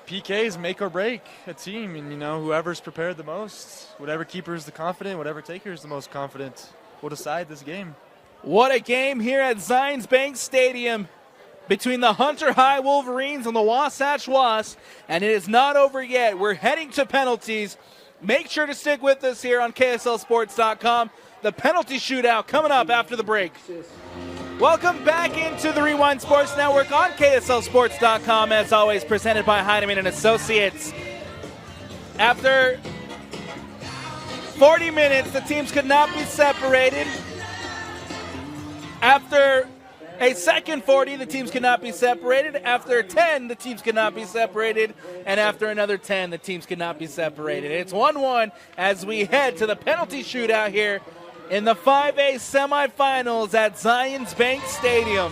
PKs make or break a team, and whoever's prepared the most, whatever keeper is the confident, whatever taker is the most confident, will decide this game. What a game here at Zions Bank Stadium between the Hunter High Wolverines and the Wasatch Wasps, and it is not over yet. We're heading to penalties. Make sure to stick with us here on KSLSports.com. The penalty shootout coming up after the break. Welcome back into the Rewind Sports Network on KSLSports.com, as always, presented by Heinemann and Associates. After 40 minutes, the teams could not be separated. After a second 40, the teams could not be separated. After 10, the teams could not be separated. And after another 10, the teams could not be separated. It's 1-1 as we head to the penalty shootout here in the 5A semifinals at Zions Bank Stadium.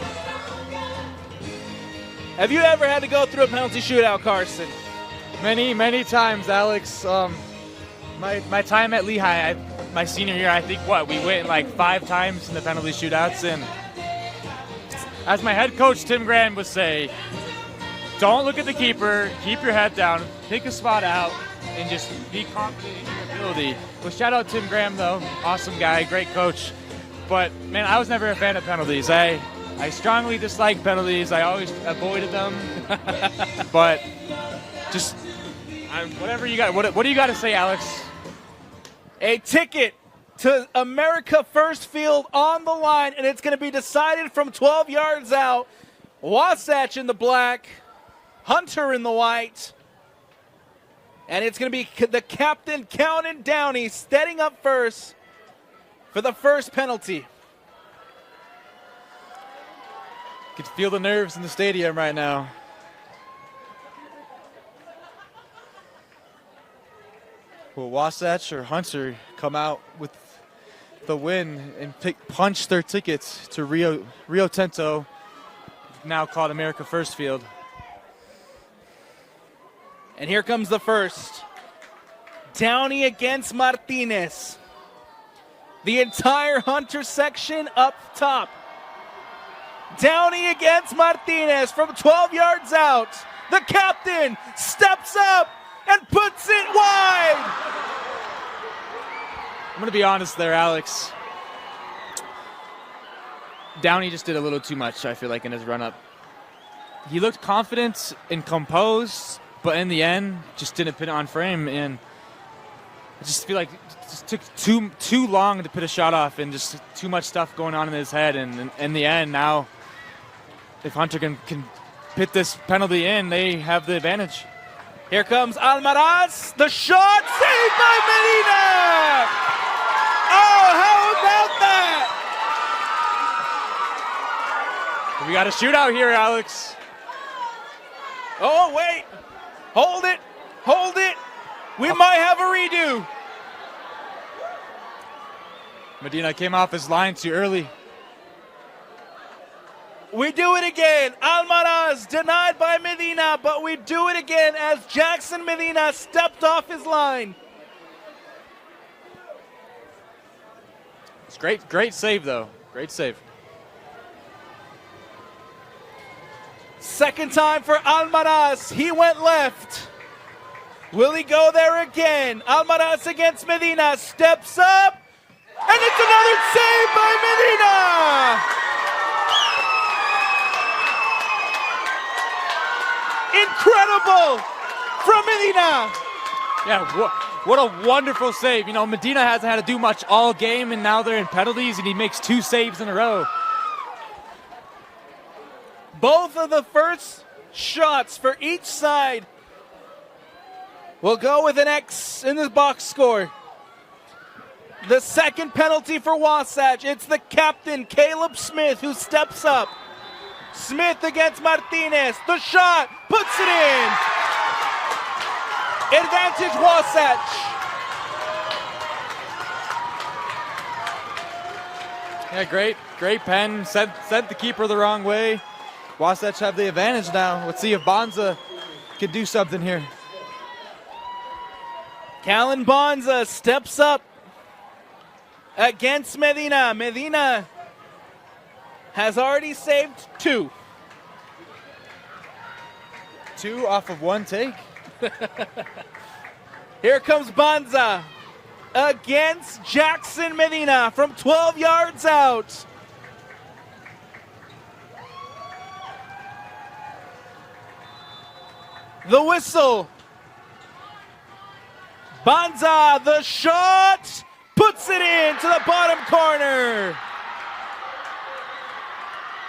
Have you ever had to go through a penalty shootout, Carson? Many, many times, Alex. My time at Lehigh, my senior year, I think, we went like 5 times in the penalty shootouts. And as my head coach, Tim Graham, would say, don't look at the keeper, keep your head down, pick a spot out, and just be confident in your ability. Well, shout out Tim Graham, though. Awesome guy, great coach. But, man, I was never a fan of penalties. I strongly dislike penalties. I always avoided them. But just whatever you got. What do you got to say, Alex? A ticket to America First Field on the line, and it's going to be decided from 12 yards out. Wasatch in the black, Hunter in the white. And it's going to be the captain, Countin Downey, stepping up first for the first penalty. You can feel the nerves in the stadium right now. Will Wasatch or Hunter come out with the win and punch their tickets to Rio Tinto, now called America First Field? And here comes the first. Downey against Martinez. The entire Hunter section up top. Downey against Martinez from 12 yards out. The captain steps up and puts it wide. I'm going to be honest there, Alex. Downey just did a little too much, I feel like, in his run-up. He looked confident and composed, but in the end, just didn't put it on frame. And I just feel like it just took too long to put a shot off, and just too much stuff going on in his head. And in the end, now, if Hunter can put this penalty in, they have the advantage. Here comes Almaraz. The shot saved by Medina. Oh, how about that? We got a shootout here, Alex. Oh, wait. Hold it. Hold it. We might have a redo. Medina came off his line too early. We do it again. Almaraz denied by Medina, but we do it again as Jackson Medina stepped off his line. It's great save, though. Great save. Second time for Almaraz. He went left. Will he go there again? Almaraz against Medina. Steps up. And it's another save by Medina. Incredible from Medina. Yeah, what a wonderful save. You know, Medina hasn't had to do much all game, and now they're in penalties, and he makes 2 saves in a row. Both of the first shots for each side will go with an X in the box score. The second penalty for Wasatch, it's the captain, Caleb Smith, who steps up. Smith against Martinez. The shot puts it in. Advantage Wasatch. Yeah, great pen. Sent the keeper the wrong way. Wasatch have the advantage now. Let's see if Bonza can do something here. Callan Bonza steps up against Medina. Medina has already saved 2. 2 off of 1 take. Here comes Bonza against Jackson Medina from 12 yards out. The whistle. Bonza, the shot, puts it into the bottom corner.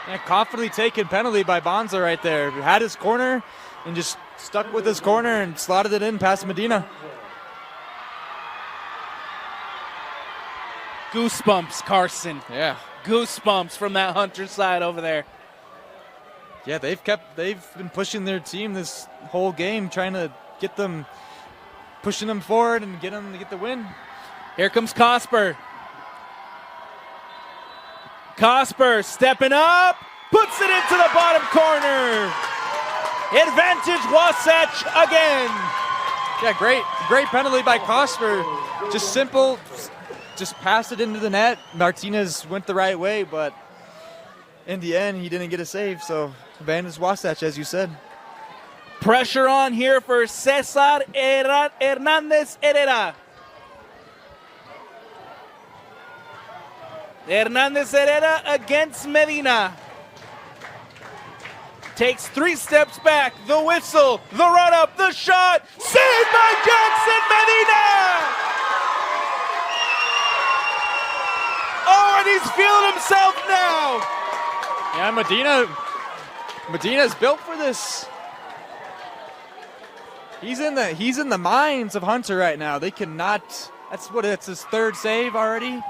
Yeah, confidently taken penalty by Bonza right there. He had his corner and just stuck with his corner and slotted it in past Medina. Goosebumps, Carson. Yeah. Goosebumps from that Hunter side over there. Yeah, they've been pushing their team this whole game, trying to get them, pushing them forward and get them to get the win. Here comes Cosper. Cosper stepping up, puts it into the bottom corner. Advantage Wasatch again. Yeah, great penalty by Cosper. Just simple, just passed it into the net. Martinez went the right way, but in the end, he didn't get a save. So advantage Wasatch, as you said. Pressure on here for Cesar Hernandez Herrera. Hernandez Herrera against Medina. Takes 3 steps back. The whistle, the run-up, the shot. Saved by Jackson Medina! Oh, and he's feeling himself now. Yeah, Medina's built for this. He's in the minds of Hunter right now. They cannot. It's his third save already.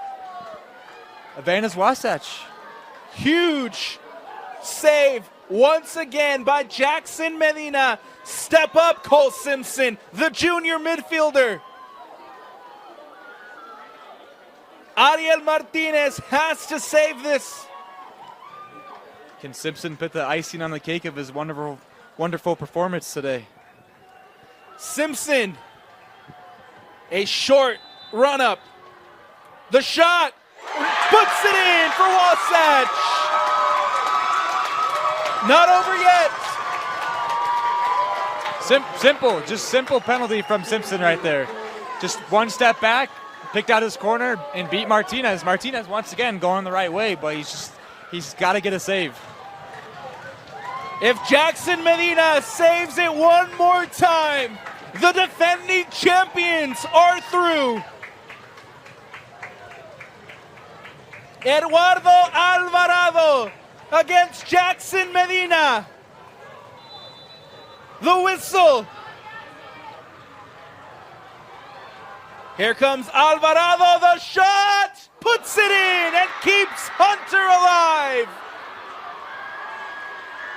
Advantage Wasatch. Huge save once again by Jackson Medina. Step up, Cole Simpson, the junior midfielder. Ariel Martinez has to save this. Can Simpson put the icing on the cake of his wonderful performance today? Simpson, a short run up. The shot, puts it in for Wasatch. Not over yet. Simple penalty from Simpson right there. Just one step back, picked out his corner, and beat Martinez. Martinez once again going the right way, but he's got to get a save. If Jackson Medina saves it one more time, the defending champions are through. Eduardo Alvarado against Jackson Medina. The whistle. Here comes Alvarado, the shot, puts it in and keeps Hunter alive.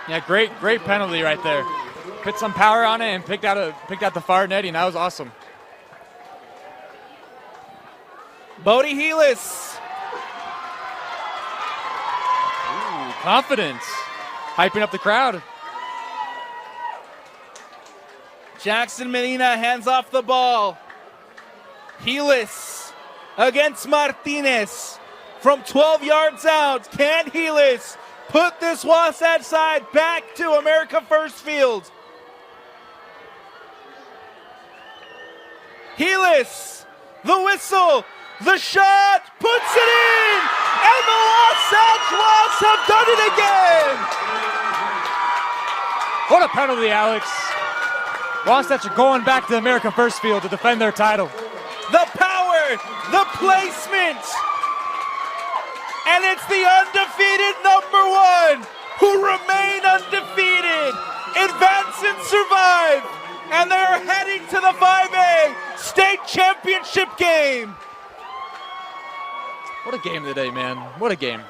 Yeah, great penalty right there. Put some power on it and picked out the far netting. That was awesome. Bodie Helis. Ooh, confidence. Hyping up the crowd. Jackson Medina hands off the ball. Helis against Martinez from 12 yards out. Can Helis put this Wasatch side back to America First Field? Helis, the whistle, the shot, puts it in, and the Wasatch Wasps have done it again. What a penalty, Alex. Wasatch are going back to the America First Field to defend their title. The power, the placement, and it's the undefeated number one who remain undefeated, advance and survive, and they're heading to the 5A state championship game. What a game today, man. What a game.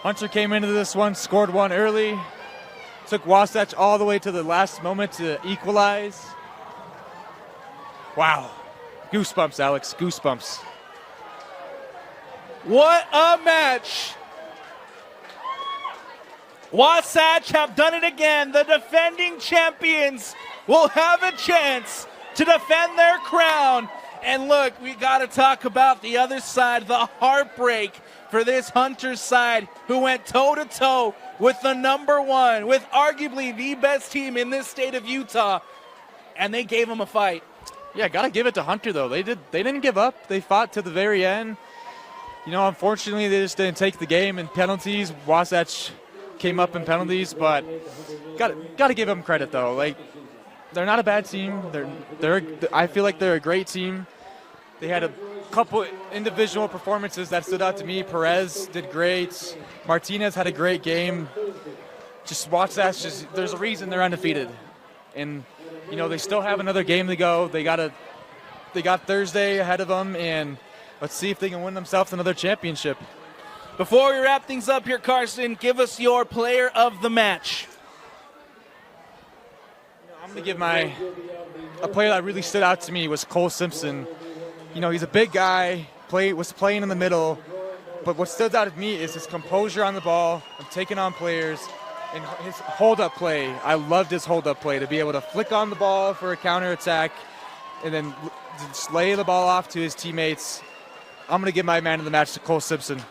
Hunter came into this one, scored one early, took Wasatch all the way to the last moment to equalize. Wow. Goosebumps, Alex. Goosebumps. What a match. Wasatch have done it again. The defending champions will have a chance to defend their crown. And look, we got to talk about the other side, the heartbreak for this Hunter side who went toe-to-toe with the number one, with arguably the best team in this state of Utah, and they gave them a fight. Yeah, got to give it to Hunter, though. They didn't give up. They fought to the very end. You know, unfortunately, they just didn't take the game in penalties. Wasatch came up in penalties, but got to give them credit, though. Like, they're not a bad team. I feel like they're a great team. They had a couple individual performances that stood out to me. Perez did great. Martinez had a great game. Just Wasatch, there's a reason they're undefeated. And, you know, they still have another game to go. They got Thursday ahead of them, and let's see if they can win themselves another championship. Before we wrap things up here, Carson, give us your player of the match. I'm going to give a player that really stood out to me was Cole Simpson. You know, he's a big guy, was playing in the middle, but what stood out to me is his composure on the ball and taking on players and his hold-up play. I loved his hold-up play, to be able to flick on the ball for a counterattack and then just lay the ball off to his teammates. I'm going to give my man of the match to Cole Simpson.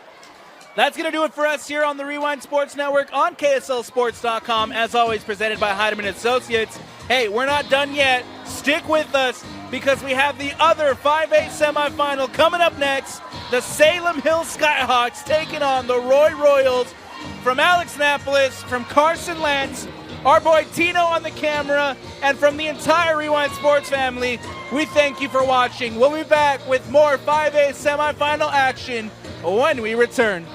That's going to do it for us here on the Rewind Sports Network on KSLSports.com. As always, presented by Heidemann Associates. Hey, we're not done yet. Stick with us because we have the other 5A semifinal coming up next. The Salem Hill Skyhawks taking on the Roy Royals from Alex Annapolis, from Carson Lantz. our boy Tino on the camera, and from the entire Rewind Sports family, we thank you for watching. We'll be back with more 5A semifinal action when we return.